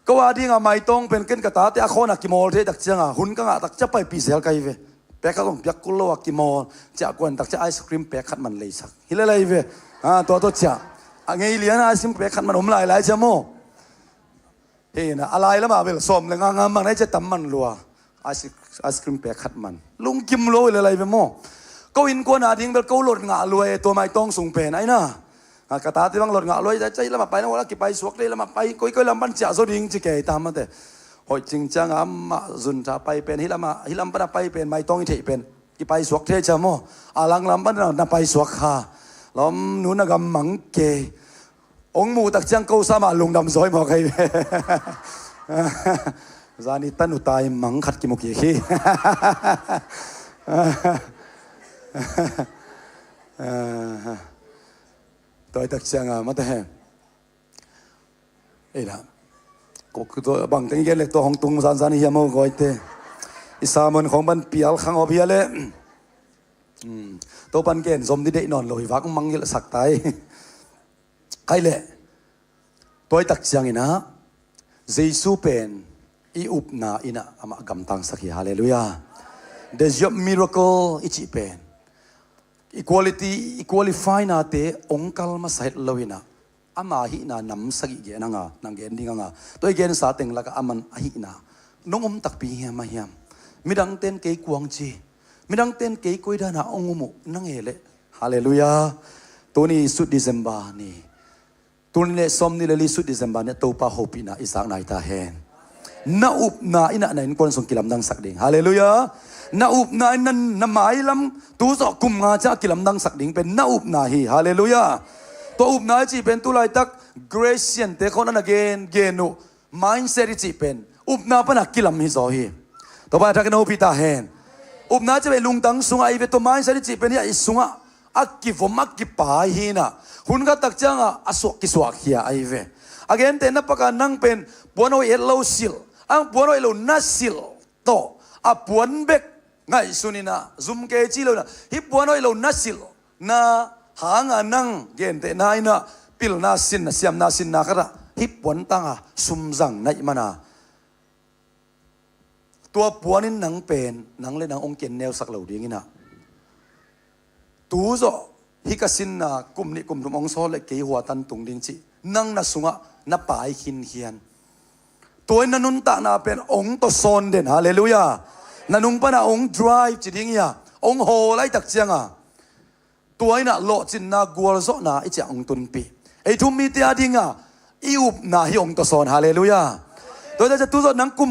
ก็ว่าดีงาไม่ต้องเป็นเกินกระตาแต่คนนักกิโมเทตักเจียงหุ่นก็งาตักจะไปปีเสียไกลเวแปะก็ต้องเปียกกุลวกิโมจะกวนตักจะไอศครีมแปะขัดมันเลยสักฮิเลเลยเวตัวจะไงเลี้ยงไอศครีมแปะขัดมันอมลายเจ้าโมเฮ้ยนะอะไรแล้วมาเวลสมเลยงามมันให้จะตำมันรัวไอศครีมแปะขัดมันลุงกิมโลอะไรเวโมก็อินกวนอาดิ้งเบลก็หลดงารวยตัวไม่ต้องส่งเป็นไอ้น่ะกระตาที่บางหลดงะลอยใจแล้วมาไปนะว่ากี่ไปสวกเลยแล้วมาไปก็ลำบันจ่าโซดิ้งจะแก่ตามมาแต่หอยจริงจังมาจุนจะไปเป็นฮิลำบันไปเป็นไม่ต้องที่เป็นกี่ไปสวกเทจามอลังลำบันน่ะไปสวกค่ะล้อมนู้นน่ะกำมังเกองมูตักจังกูสามารถลงดำซอยมาใครจานิตันอุตายมังขัดกิมุกี้ตัวตักเชียงมาแต่เอ้ยนะก็คือตัวบางทีเกล็ดตัวของตุงสันเฮียโมก้อยเตอิสามันของบันเปียลขังอภิยาเลยตัวปันเกณฑ์สมที่ได้นอนลอยวักมังยลสักตายใครเลยตัวตักเชียงนะเจสูเป็นอีอุปนาอินะอามากำตังสักฮาเลลูยา The job miracle อิจิเป็น equalify นาเตองค์กลมาใส่ลวินะอามาหินานำสกิเกนังนังเกนดิ้งตัวเกนสาเต็งละก็อามันหินาน้องตักปีเฮียมาเฮียมมิดังเต้นเกยกวางจีมิดังเต้นเกยกุยดานาองมุนังเอเลฮาเลลูยาตัวนี้สุดดิเซมบานี่ตัวนี้สมนี่เลยสุดดิเซมบาเนี่ยตัวป้าโฮปินะอิสานายตาเฮนนาอุบนาอินะในคนส่งกิลำดังสักดิ่งฮาเลลูยานาอุบนาอินันนาหมายลำตัวสกุมงาจะกิลำดังสักดิ่งเป็นนาอุบนาฮีฮาเลลูยาตัวอุบนาจีเป็นตัวลายตักเกรเซียนแต่คนนั้นเกนุมายเซริจีเป็นอุบนาปนักกิลำฮิโซฮีตัวไปทักโนพิตาเฮนอุบนาจะเป็นลุงตังสุงไอเวตัวมายเซริจีเป็นเนี่ยอิสุงะอักกิฟมักกิปายฮีนะหุ่นก็ตักจังอ่ะอสวกกิสวกเฮียไอเวอเกนแต่นับประการนั่งเป็นปวนเอาเอลโลซิลอังปวนเอาเอลนัสซิลโตอ่ะปวนเบกไงสุนินะซุมเกจิโลนะฮิปวนเอาเอลนัสซิลนะหางานั่งเกนแต่นายนะปิลนาสินนะเสียมนาสินนะกระฮิปวนตั้งอ่ะซุมจังในมันนะตัวปวนนี่นังเป็นนังเลยนังองเกนแนวสักเหล่าดีงี้นะตูโซฮิกสินนะกุมนี่กุมรุมองโซเลกีหัวตันตุงดิงจีนั่งนะสุงะนับปายขินเฮียนตัวนันุนตานาเป็นองค์ตัวโซนเด่นฮาเลลูยานันุงปะนะองค์ drive จีดิงยาองค์โฮไลตักเจียงอ่ะตัวน่ะโลจินนะกัวโซนะไอเจ้าองค์ตุนปีไอทุ่มมีเตียดิงอ่ะอิวนะฮิองค์ตัวโซนฮาเลลูยาตัวจะตุโซนังกุม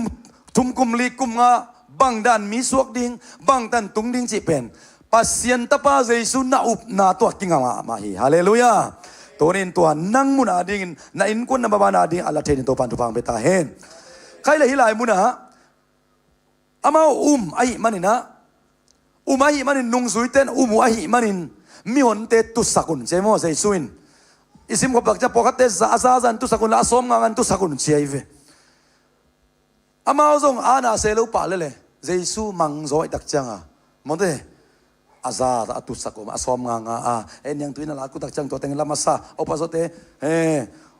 ทุมกุมลีกุมงาบังดันมีสวกดิงบังดันตุงดิงจีเป็นpasien tapa Yesu na up na to kingama mahi haleluya tonin to nang muna ding na in kun na baba na ding ala thein to pan to pang beta hen khai la hilai muna ama ai manina ai manin nung suiten ai manin mi hon te tu sakun chemo Yesuin isim ko bakja pokate za zan tu sakun la som ngan tu sakun chiaive ama zong ana selo pa le jesu mang zoi tak changa mode aza atu sakum asom nga a enyang tuina la ku tak chang to teng lama sa opa zote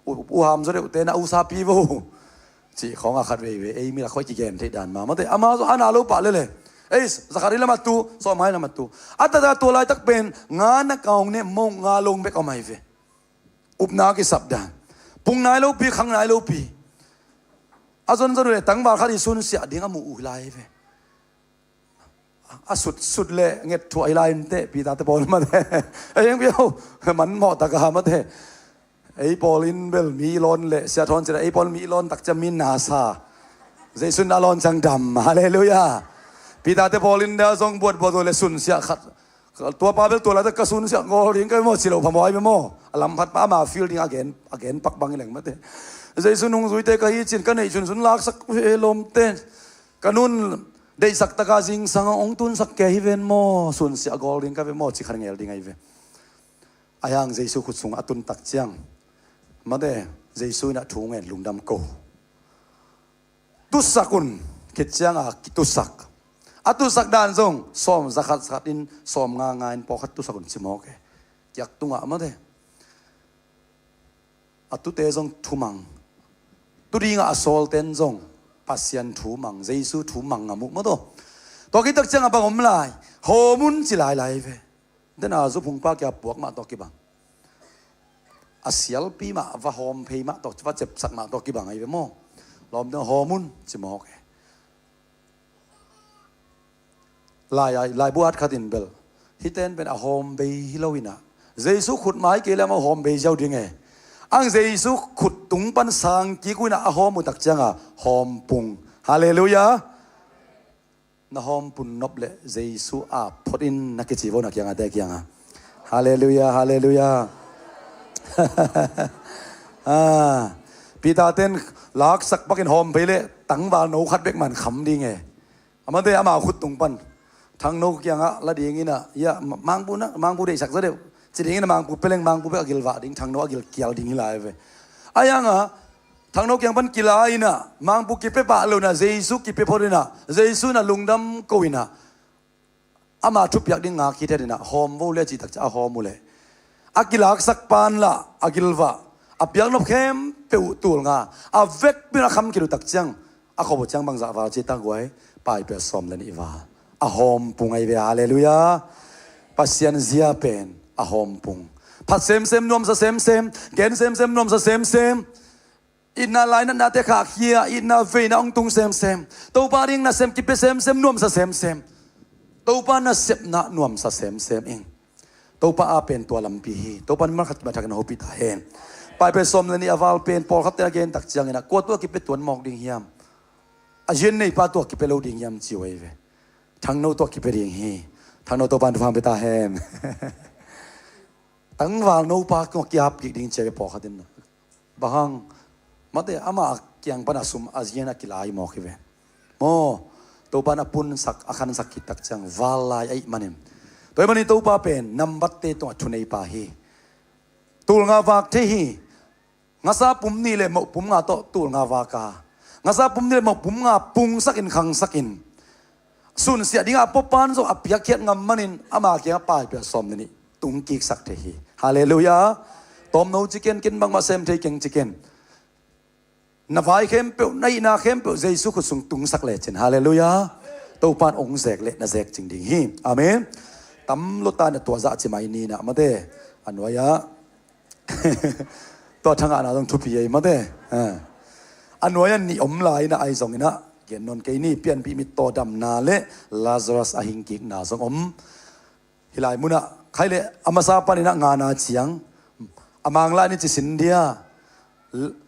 u ham zo de te na u sa pi vo chi khong a khat ve ei mi la khoi chi gen the dan ma mode ama zo ana lo pa le ei zakari lama tu so mai lama tu ata to lai tak pen nga na kaung ne mong nga long be ka mai ve upna ki sabdan pung nai lo pi khang nai lo pi azon zo le tang ba khari sun sia dinga mu u lai ve aสุดเลยเงียบถั่วไอไลน์เตะปีตาเตะบอลมาเตะไอ้ยังเบี้ยวมันเหมาะตะกามาเตะไอ้บอลินเบลมีลอนเลยเสียทอนจะไอ้บอลมีลอนตักจะมีนาซาเจสุนอาลอนจังดำฮาเลลูยาปีตาเตะบอลินเดาทรงบวชบวชเลยสุนเสียขัดตัวปาเบลตัวละตะกสุนเสียงอริงก็มั่วสิเราพมอยไปมั่วลำพัดป้ามาฟิลดิ้งagainปักบังอะไรมาเตะเจสุนงสุยเตะก็ฮีจินก็ในสุนลากสักลมเตะกันนุ่นได้สักตะกาจิงสังองตุนสักแกฮิเวนโมส่วนเสียกอลิงก็เป็นโมจิขันเงลดิ้งไอเวอายังเจสุขุดสูงอตุนตักเจียงมาเดเจสุน่ะทุ่งเงินลุงดำโกตุสักุนคิดเจียงกิตุสักอตุสักดานซงสอมสักขัดสักดินสอมงางานพอขัดตุสักุนจิโมกอยากตุงอ่ะมาเดอตุเตซงทุมังตุดิงอ่ะโซลเตนซงปัสยันถูมังเจสุถูมังอามุมาโตตัวกิตักเจ้าบังอมลายโฮมุนจิลายเวเดนอาจุพุงปากแกปวกมาตัวกิบังอาเซียลปีมาว่าโฮมเพย์มาตัวว่าเจ็บสักมาตัวกิบังไอเวโมลอมเดนโฮมุนจิมอกลายบัวขัดินเบลฮิเตนเป็นอาโฮมเบย์ฮิโลวินะเจสุขุดไม้เกล้ามาโฮมเบย์เจ้าดิ่งอังเจสุขุดตุงปันสังกีกุยนะอาหอมุตักจังอ่ะหอมปุงฮาเลลูยานะหอมปุนนบเลเจสุอาพอดินนักจีโวนักยังอ่ะเด็กยังอ่ะฮาเลลูยาฮาเลลูยาปีตาเต้นลักสักปักินหอมไปเลยตั้งบาลโนขัดเบกมันขำดีไงอามันเตะอามาขุดตุงปันทางโนกยังอ่ะละดีงี้นะยะมังปูนะมังปูได้สักซะเดียวจีดิ้งนะมังปูเปล่งมังปูเปกิลวะดิ้งทางโนกิลเกียวดิ้งฮิลายเวอายังอ่ะทางโนกยังปันกิลายนะมังปูกิเปปะโลนะเจสุกิเปพอดีนะเจสุนะลุงดำโกวินะอามาทุบยักดิ้งงาคิดเห็นนะหอมโวเลจิตักจะหอมมูเลยอากิลักสักปานละอากิลวะอาเปียกนบเข้มเปอุตูลงาอาเวกเป็นคำกิลุตักจังอาขบจังบังจะวาจิตักไว้ไปเปสอมเลนิวาอาหอมปุงไอเวฮาเลลูยาปัสยันเซียเป็นอาหอมปุงพัดเซมนวมซะเซมเกนเซมนวมซะเซมอินนาไลนั่นนาเตขาเคียอินนาเวน่าองตุงเซมตัวปาริงน่ะเซมกิเปเซมนวมซะเซมตัวปาน่ะเซมน่ะนวมซะเซมเองตัวป้าเป็นตัวลำปีตัวป้ามันขัดมาจากนหูปิตาเห็นไปเป็นสมเลยนี่อวาลเป็นพอขัดเตะเกนตักเจียงนะกลัวตัวกิเป็นตัวหมอกดิ่งยามอาเจนในป้าตัวกิเป็นเราดิ่งยามจิ๋วเว้ยทางโน้ตัวกิเป็นดิ่งฮีทางโน้ตัวป้าฟังไปตาเห็นตั้งวาลโน้ป้าก็กิบดิ่งเจียวพอขัดนะบางมาเตะอามาเกียงป้าน่ะสุมอาเจียนกิลายหมอกเว้ยโมตัวป้าน่ะปุ่นสักอาคันสักกิตักเจียงวาลายไอ้มันเองตัวมันนี่ตัวป้าเป็นนำบัตเตตัวทุนไอป้าฮีตูลงาวากเทฮีงาซาปุ่มนี่เลยหมกปุ่มงาโตตูลงาวากางาซาปุ่มนี่เลยหมกปุ่มงาปุงสักอินขังสักอินสุนเสียดิ้งอาปปานโซอภิยักเขียนงำมันนินอามาเกียป้ายเปียสอมนี่ตุงกิกสักเทฮีฮาเลลูยาตอมโนจิเกนกินบางมาเซมเทเกงจิเกนนาวายเข้มเปียวในนาเข้มเปียวเจสุขุสุงตุงสักเลจินฮาเลลูยาตัวปานองเซกเลนะเซกจริงดิ่งฮีอาเมนตั้มลุตาเนี่ยตัวจะจิมาอินีนะมาเดอันวายะตัวทางอาณาต้องทุบปีมาเดอันวายะนี่อมลายนะไอสองนะเกี่ยนนนเกนี่เปลี่ยนปีมิตโตดำนาเละลาซารัสอหิงกิกนาสองอมฮิลายมุนะใครเละอามาซาปานินะงานาเฉียงอามังลานี่จิสินเดีย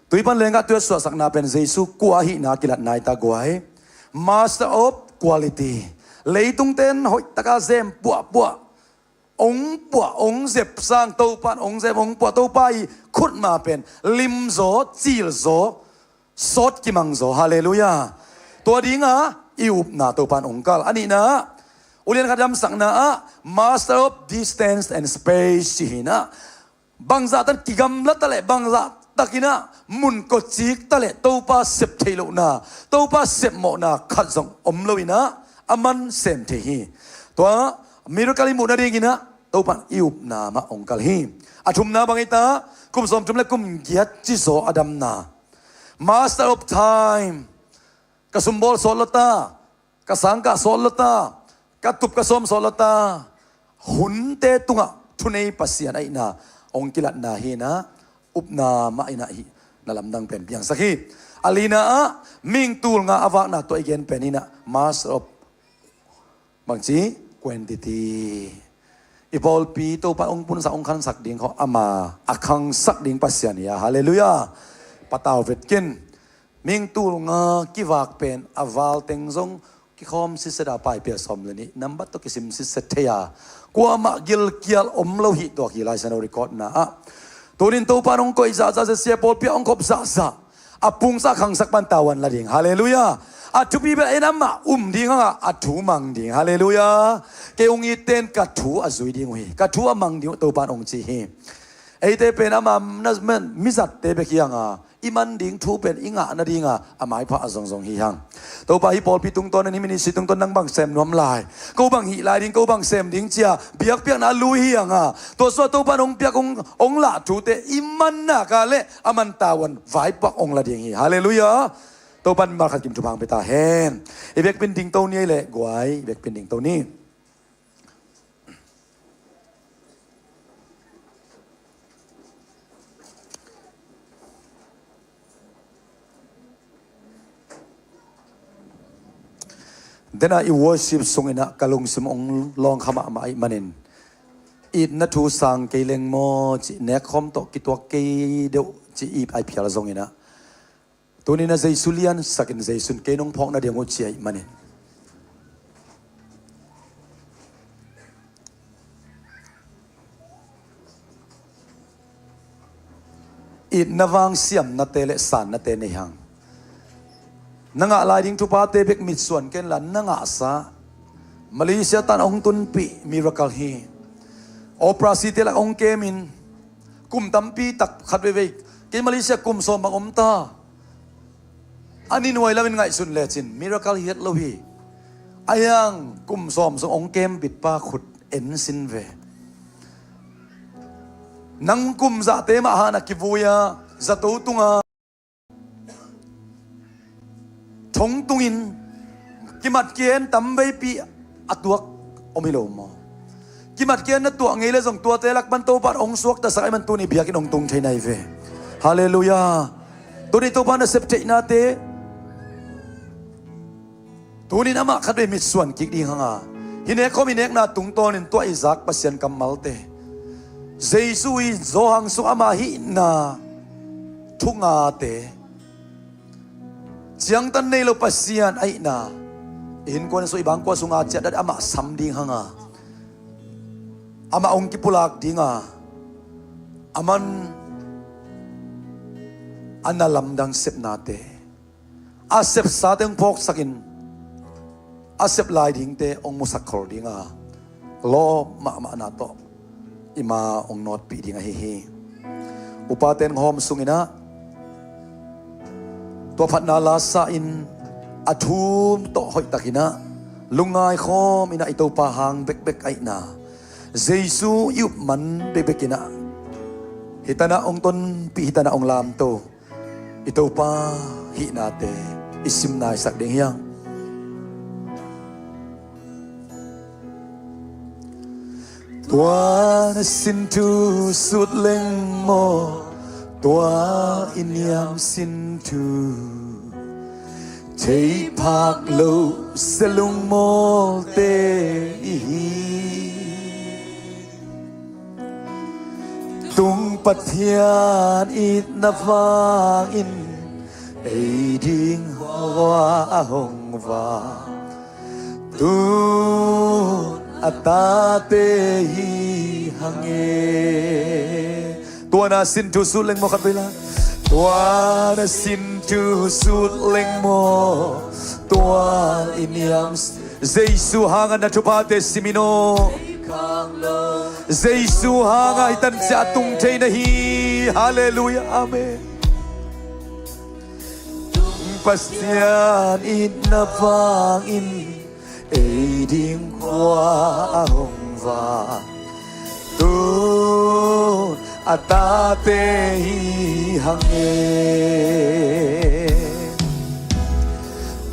ตุยปันเลงกับตัวสวดสักนาเป็นเจสุกัวหินากิลัดนายตากวย Master of Quality lấy tung tên hội ta ca xem bùa ông dẹp sang tàu pan ông dẹp ông bùa tàu bay khut mà pen lim gió chill gió sốt kim mang gió hallelujahตัวดิ้งอ่ะอิวน่ะตาวpanองกัลอันนี้นะอุเรียนขัดยำสั่งนะ Master of Distance and Space สินะ บางซาตันกิกำละตะเลบางซาตะกินะมุนก็จิกตะเลตัวป้าเสพเทโลนาตัวป้าเสพหมอนาขัดส่งอมโลวินะอามันเซมเทฮีตัวมิรุกาลิมุนาดีกินะตัวป้าอิวนามาองกัลฮีอาชุมนาบางอิตากุมสมจุมเล็กุมเกียรติโซอดัมนา Master of Time กสุมบอลโซลตากสังกะโซลตากตุบกสมโซลตาหุนเตตุงะทุเนปัสยาไอนาองกิลัดนาฮีนะอุปนามาไอนาฮีนาลำดังเป็นเพียงสักทีอาลีนามิงตูลงาอวากนาตัวเองเป็นนี่นะ Master of บางทีquantity อีบอลปีตัวปะองค์ปุณสะองค์ขันสักดิ่งเขาอามาอักขังสักดิ่งปัสยานีฮาเลลูยาปะตาวเวทกินมิงตูลงากิวากเป็นอวาลเต็งซงกิคอมสิสดาไปเปียสอมเลยนี่นับบัตตุกิสิมสิสเทียกัวมากิลกิลอมโลหิตัวกิไลสันอริคอร์ดนะตัวนี้ตัวปะองค์ก็อิจฉาจะเสียบอลเปียองค์ขบซาซาอาปุงสักขังสักปันตาวันละดิ่งฮาเลลูยาอาทุบีเบเอ็นมาดิ่งอ่ะอาทุมังดิ่งฮาเลลูยาเกองอีเตนกัดทูอาจุยดิ่งหุยกัดทูอามังดิ่งตัวปะองค์จีฮีไอเตเป็นอามานัสมันมิจัดเตเบกียงอ่ะอิมันดิ่งทูเป็นอิงะนาดิ่งอ่ะอาไม่พระทรงฮีฮังตัวปะฮิปอลพิตุงตอนนี้มินิสิตุงตอนนั่งบังเซมนวมลายกูบังฮิลายดิ่งกูบังเซมดิ่งเจียเบียกเปียกนาลุยฮีฮังอ่ะตัวส่วนตัวปะองค์เปียกองละทูเตอิมันน่ะกาเลอามันตาวันไว้ปักองละดิ่งฮีฮาเลลูยาตัวปันมาขัดกิมจุพังไปตาแฮนไอเบกเป็นดิ่งตัวนี้แหละกวยเบกเป็นดิ่งตัวนี้เดน่าอีวอร์ชิปส่งอินะกะลงสมองลองขมามาไอมันเองอีนัทูสังเกลิงโมจีเนคอมโตกิตัวเกเดวจีอีไอพิอาลส่งอินะตัวนี้นะใจสุเลียนสักินใจสุนเกนงพองนะเดียงโอจีไอมันเองอีนวางเสียมนาเตเลสันนาเตเนหังนังอาลายดิ้งทุพาเตเบกมิดส่วนเกนลันนังอาซามาเลเซียตันองตุนปีมิราคัลฮีโอปราซิเตลักองเกมินกุมตัมปีตักขัดเวกเกมาเลเซียกุมสมบังอมตาอันนี้หน่วยแล้วเป็นไงสุนเลจินมิราคัลฮีโลฮีอายังกุมสมสองเกมปิดปาขุดเอ็นซินเวนังกุมจะเตมาหานักกิวุยาจะตูตุงาทงตุงินกิมัดเกียนตั้มใบปีอัตวกอมิโลมกิมัดเกียนนัตัวเงยเลยส่งตัวเตลักบันโตปัดองสวกแต่สายมันตัวนี้เบียกินองตุงใช่ไหนเวฮาเลลูยาตัวนี้ตัวปันเสพเจนาเตตัวนี้น้ำมาขัดไปมิดส่วนกิกดีข้างอ่ะฮินเอกเขามีเนกนาตุงตัวนี้ตัวอิซักปัสยันกัมมัลเตเจสุยโซฮังสุอามาฮินาทุงอาเตจังตันในโลปัสยานไอนาเห็นคนสวยบางกว่าสุงอาเจดัดอามาสัมดิ่งหังอามาองกิปุลากดิ่งอามันอันนั้นลำดังเสพนาเตอาเสพสาเตงพกสักินอาเสพลายดิ่งเตองมุสักคอร์ดิ่งล้อมานาโตอิมาองนอดปีดิ่งเฮอุปาเตนหอมสุงินะตัวพัดนาลาซาอินอาทูมโตหอยตะกินะลุงไงคอมอินะอิโตปะหังเบกเบกไอนาเจซูยุบมันเบกเบกินะฮิตานะองตนปีฮิตานะองลามโตอิโตปะฮินาเตอิสิมนายสักเดียงตัวนั้นสินทูสุดเล็งโมตัวอินยามสินทูเทพักโลสลุงโมเตตุงปัทยานอิดนาฟางอินไอดิ่งหัวหงวาตุอัตตาเตหิหังเอตัวน่าสินทุสุดเล็งโมขัดเวลาตัวน่าสินทุสุดเล็งโมตัวอินยามเจสุหังนัทุพาเตสิมิโน Giêsu hang ai tan cha tung thế na hi hallelujah amen pasian in na vang in ei ding hoa hong va tu atate hi hang e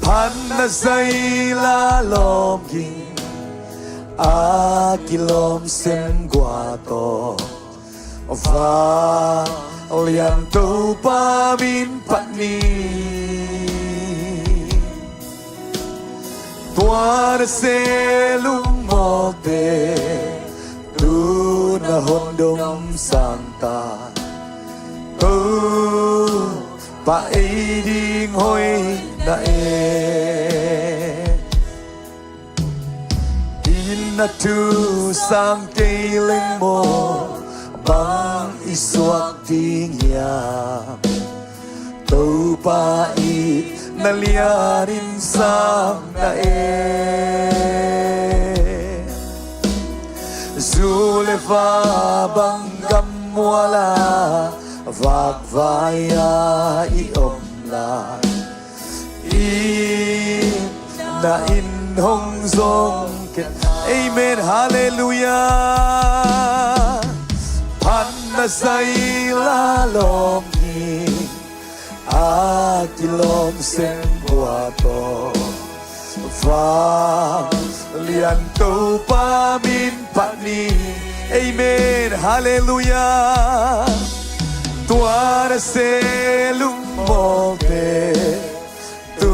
pan na say la lom king Akilom sen guato va lian tu pa min patni tuar se lung mote tu na hondom santa tu pa ei ding hoi na na tu sang cây lên mồ băng isuak ting ya tu pa i na liarin sang na zule va bang gam wala vak vaya i om la i na in hong zong Amen, hallelujah. Panna say la lom ni, akilom sen guato, va lian tu pa min patni. Amen, hallelujah. Tuara se lumote, tu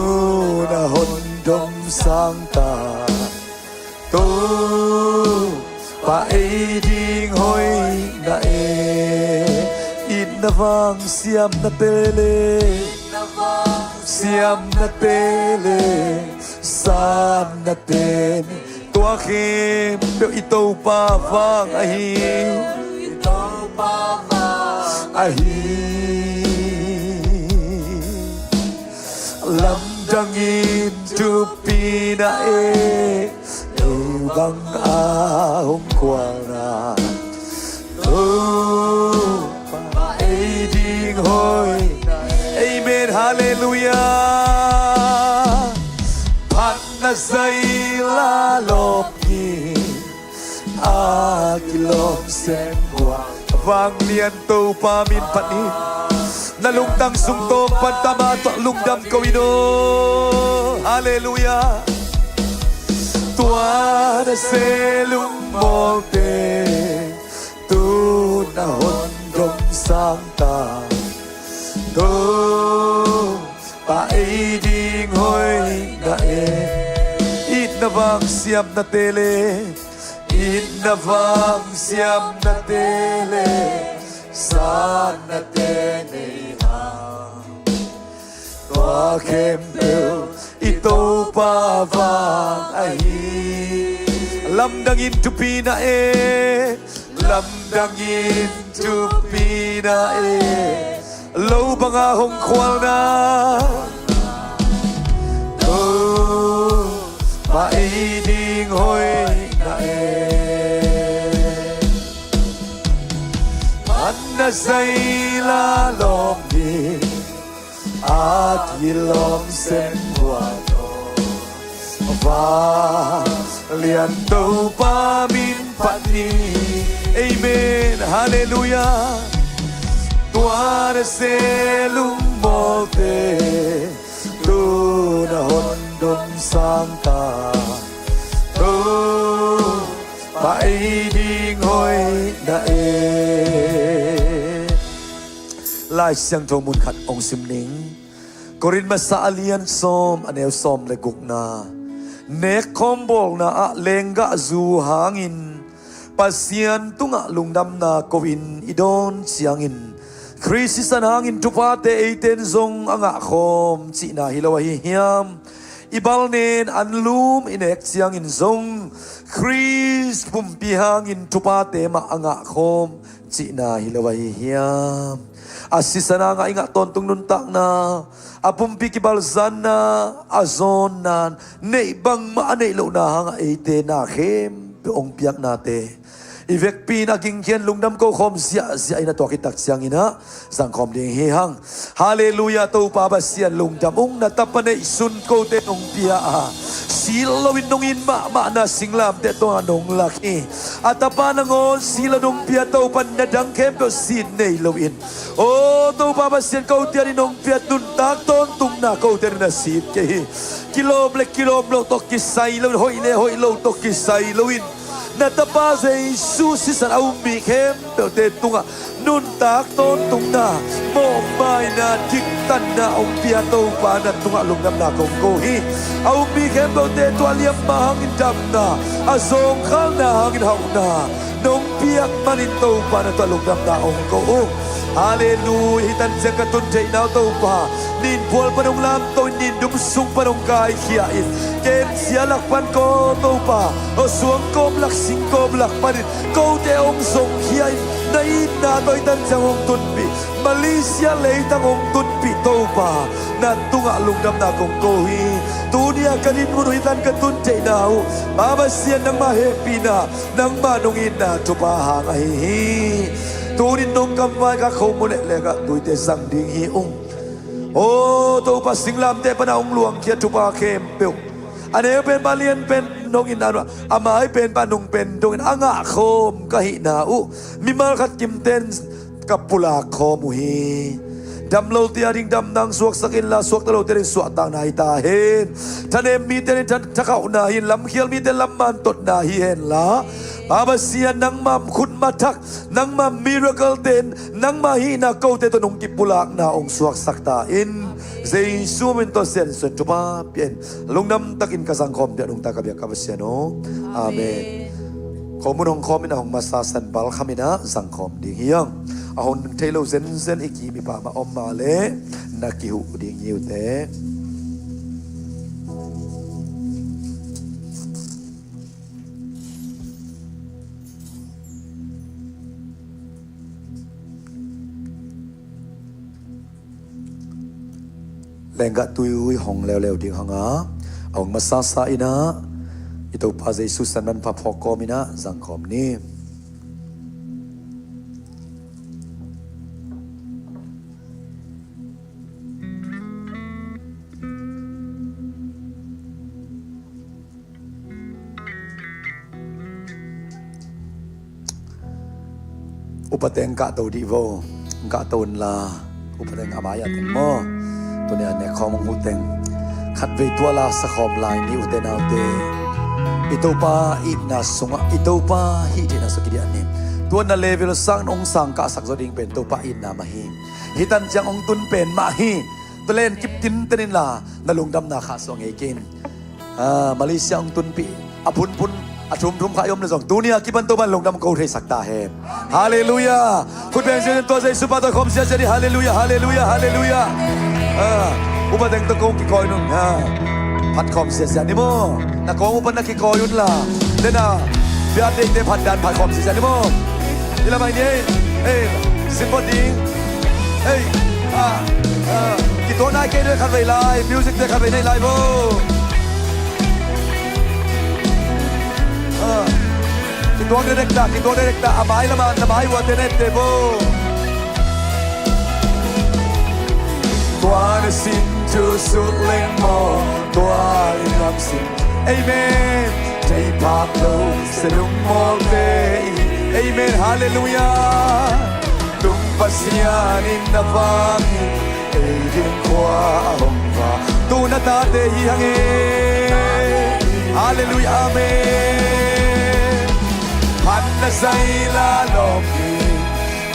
na hondom sangta. Tu pa ei ding hoi na in na vang siam na tele siam na tele san na ten tua khem biểu ito pa vang ahi lam dangin tu pina bang ahong kuana pa ei ding hoi amen hallelujah pan na say la lop ni akilom sen qua vang lian tu pa min patni na lung dang sung to pan tama to lung dam kawino hallelujah Tua da se lung mote tu na hondom santa tu pa ei ding hoi na it na vang siam na tele it na vang siam na tele san na tene ha tua kem bel ito pa vang ahi lam dangin tu pina lam dangin tu pina lo banga hong khwal na pa ei ding hoi na anna say la lom ni akilom sen guato va lian tu pa min patni amen hallelujah tuar se lung mote tu na hondom santa tu pa ei ding hoi na lai siang thong mun khat ong sim ning korin ma sa alian som anel som le guk na nek kombol na a lenga zu hangin pasian tunga lungdam na kovin idon siangin krisisan hangin tupate eiten zong anga khom chi na hilawa hi hiam ibal nen anlum inek siangin zong kris pumpi hangin tupate ma anga khom chi na hilawa hi hiam asisana nga inga tontung nuntak na apumpi kibal zana azon nan nei bang ma nei lo na hanga ete na khem pe ong piak na te ivek pi na king kian lungdam ko khom sia ina to kitak siang ina sang khom ding hi hang hallelujah to pa ba sian lungdam ong na tapane sun ko te ong pia a silawin nong in ma na singlam te to anong laki atapa nangon sila nong pia to pan na dang kem to sin nei lowin o to pa ba sian ko te nong pia tun tak ton tung na ko te na sit ke kilo blek to kisai lo hoi lo to kisai lowin natapa sa Jesus sa aumi kem te tunga nun tak ton tung na mo mai na diktan na ong pia to pa na tunga lungdam na kong kohi aumi kem te to aliam mahangin dam na azong khang na hangin haung na nong piak manin to pa na to lungdam na ong ko hallelujah hitan sa katun jay na to pa nin buwal pa nung lam to nin dumsung pa nung kai kiyain ken siya lakpan ko to pa o suang ko blak sing ko blak pa rin ko te ong song kiyain na ina to itan sa ong tunpi Malaysia leitang ong tunpi to pa na tunga lungdam na kong kohi tunia kanin mo hitan katun jay na babasyan ng mahepi na ng manungin na tupahang ahihi tunin nung kamay ka kumule lega tuite sang ding hiong oh to pasing lam te panaong luang kia tupa kempel ane pen balian pen nong inano amay pen panong pen dongin anga kom kahina mimal kat kimten kapula komuhi damlo ti ading dam nang suak sakin la suak talo ti suak tang na hitahin tanem mi ti takau na hin lam khial mi ti lam man tot na hihen la babasian nang mam khun matak nang mam miracle den nang mahina ko te to nong kipulak na ong suak sakta in Jesus min to sen sen tupa pien lungnam takin kasangkom de nong takabya kabasiano amen komunong komin ahong masasan bal kamina sangkom ding hiyang ahon telo zen iki mi pa ma om male nakihu ding yute lengga tuyui hong lew ding hanga ahong masasa ina ito pa Jesus naman pa poko mina sangkom ni upateng ka to di vo ka ton la upateng amaya teng mo to ne ne khom huteng khat ve to la sa khom lai ni uten autte ito pa ina sunga ito pa hiti na sakidi ani to na level sang ong sang ka sak zoding pen to pa ina mahi hitan jang ong tun pen mahi to len kip tin tenin la nalungdam na kha song ekin Malaysia ong tun pi apun pun atum kayom na zong dunia kiban to ban lungdam ko thei sakta he hallelujah khut beng jen to zai supa to khom sia jadi hallelujah hallelujah hallelujah upa deng to ko ki koi nun pat khom sia ni mo na ko upa na ki koi yun la dena biar dek de pat dan pat khom sia ni mo ila mai ni simple ding ki to nai ke de khan vai lai music de khan vai nei lai bo Kita direkta amai lama namai wa tenete bo Tuan sin tu suling mo Tuan lam sin Amen Jai pak lo selung mo te Amen hallelujah Tung pasianin na vangi Eidin kwa hongwa Tu na tate hihangi Hallelujah amen Hanna say la loki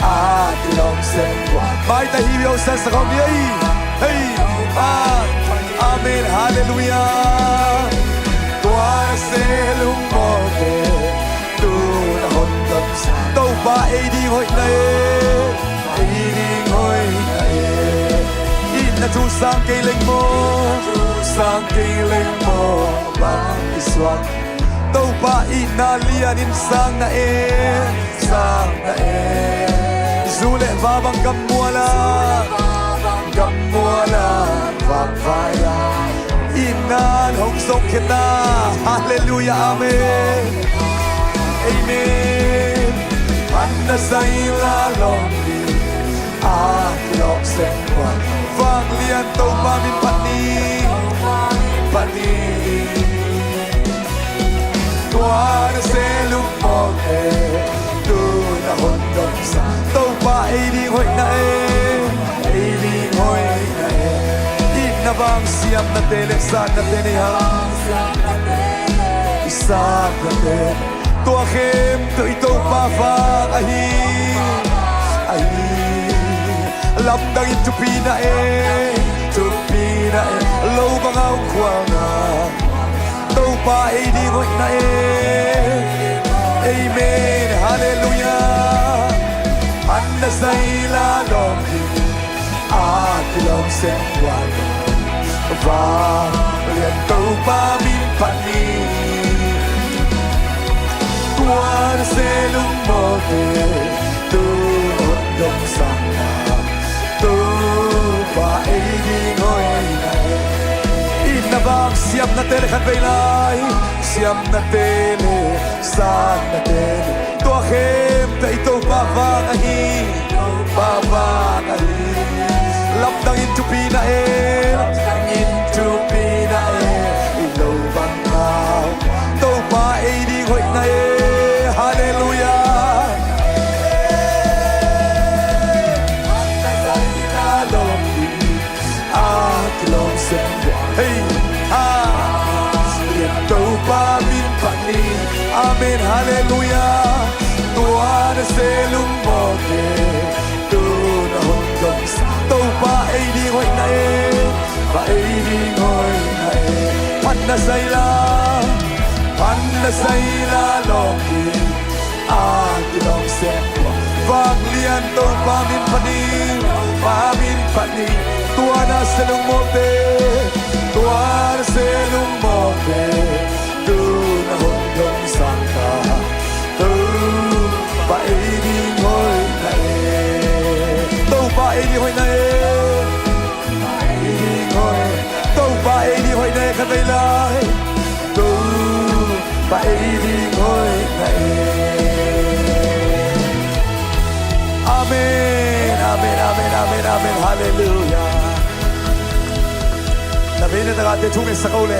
at long sen wa mai ta hi yo sa sa kom ye hey amen hallelujah tua se lung mo te tu na hon tam sa to ba e di hoi nai e di hoi nai in na tu sang ke leng mo bang iswat Tau pa inalianin sang na Zule vabang kamuala Vang vaya Inan hong sok kita Hallelujah amen na sa ilalong di Akilok sengwan Vang lian tau pamin pani Tuan selum moke Tu na hondong sa Tau pa ay di hoy na Ay di hoy na Di na bang siyam na teleksan na tenihang Isang na ten Tua khem tu ito pa vang ahi Lam dang in tupina Lâu bang ao kwanga Tau pa ay di hoy na Amen, hallelujah Anna sa ilalong di Akilong sengwan Vang lian tau pa min pani Tuan selung moke Tu hondong sana Tu pa ay di ngoy na Inabang siyam na tele kan baylay Siyam na tele Saan na tele Tua khem ta ito babangahi Lapdang intupina Intupina Ilaw bang tao Tau pa ay di hoy na Hallelujah Akilong sengwa Hey Tau pa min pani Amen hallelujah Tuan selung moke Tu na hondong sa Tau pa ay di hoy na Pa ay di hoy na Pan na sa ila loki Akilong sengwa Vang lian tau pa min pani Tuan na selung moke Tuan selung moke Tu na hondong sangka Tu pa ay di hoy na Tu pa ay di hoy na Tu pa ay di hoy na kabaylay Tu pa ay di hoy na Amen, amen, amen, amen, amen, hallelujah Nabi na tagate chungin sa kaule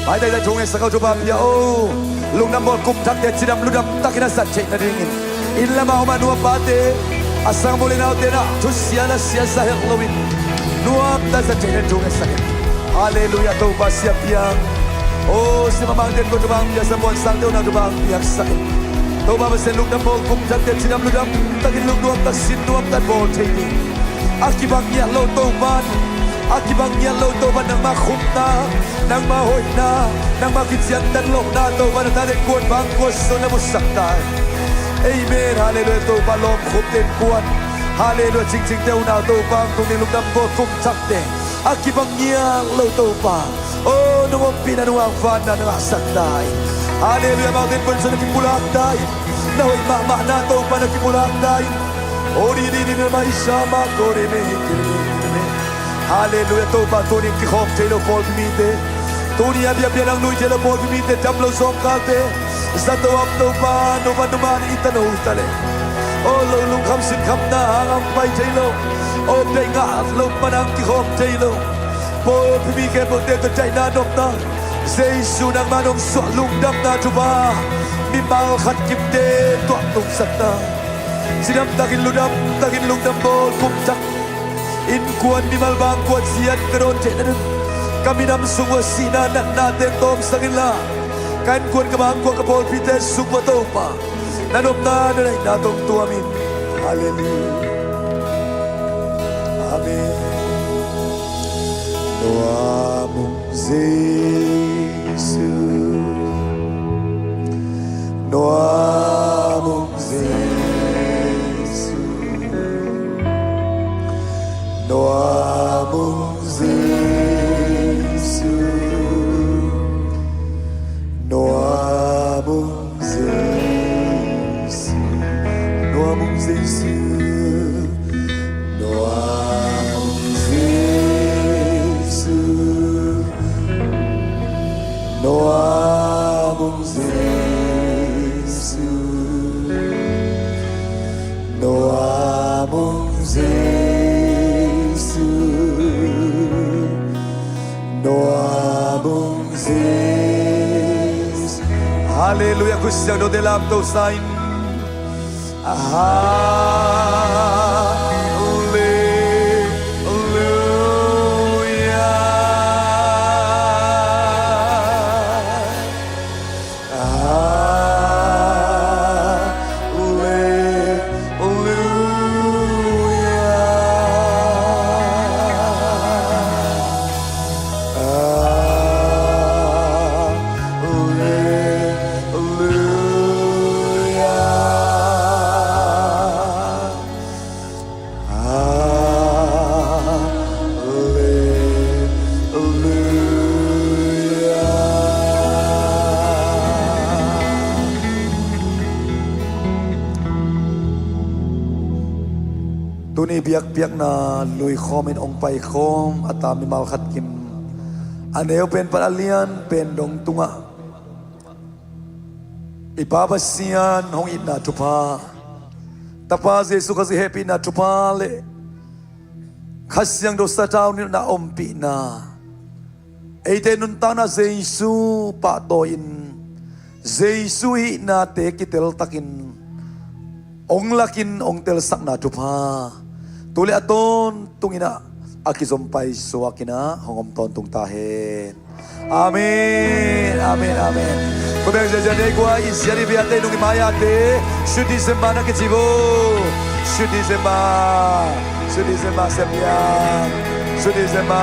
Ay tayo chungin sa kau coba biya oh Lung namol kum tak de sidam ludam takin asat cek na dingin Illa ma uma nuwa pate Asang muli na utena Tusya na siya sa heklawin Nuwam ta sa cek na chungin sa kaya Hallelujah tau pa siya piyang Oh si mamang den ko coba biya sa buwan sang teo na coba biyak sa kaya Tau pa masin lung namol kum tak de sidam ludam Takin lung nuwam tak sin nuwam tak bol taking Akibang niya lo tau pa Akibang niya lo tau pa nang makhum na Nang mahoy na Nang makitsyan tanlok na Tau pa na tarik kuwan bangkos So na musaktan Amen Hallelujah Tau pa lom khum din kuwan Hallelujah Ching ching teo na Tau pa Kung nilong nambo kum takte Akibang niya lo tau pa Oh nuwang pinanuang fan na nangasaktan Hallelujah Mga din punso nakipulaktan Nahoy mama na Tau pa nakipulaktan Oh di na maisama Kore mehikir Hallelujah tau pa tuning kikhom telo pol bimite Tuni abia biang lui telo pol bimite Jamlo som kalte Zato am tau pa numan itano utale Oh lo lung kham sin kham na hangam pai telo Oh day nga lo manang kikhom telo Pol bimike po teto chay na nok na Zaisu nang manong so lung dam na tuba Mimal khat kimte tuak tung sat na Sinam takin ludam takin lung dam bol kumtak In kuan di malbang kuat siat keron cek na Kami nam sungwa sina nak natin tom sa kanila Kain kuan kamang kuan kapol pites sungwa tau pa Nanom na nanay natong tuamin Hallelujah Amen Noa mong Zesu Noa mong Zesu Noa mong Zesu Noa mong Zesu Noa mong Zesu Noa mong Zesu Noa mong Zesu yang kusiang do dalam to sain. Tuni biak-biak na lui khomin ong pai khom atami mal khat kim aneo pen panalian pen dong tunga ipabasian hong itna tupa tapa Yesu kasi happy na tupa le khasyang do sa tao ni na ompi na eite nun tana Yesu pa toin Yesu hi na te kitel takin ong lakin ong tel sak na tupa tuli aton tungina akizompay suwakina hongom ton tung tahen. Amin, amin, amin. Kumeng jajane gua isyari biate nung imayate shudi semba na kecibo shudi semba sembiang shudi semba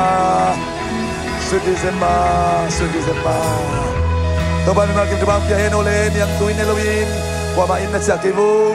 Toban makin kebang piahen oleh yang tuin elowin wa main na siakibo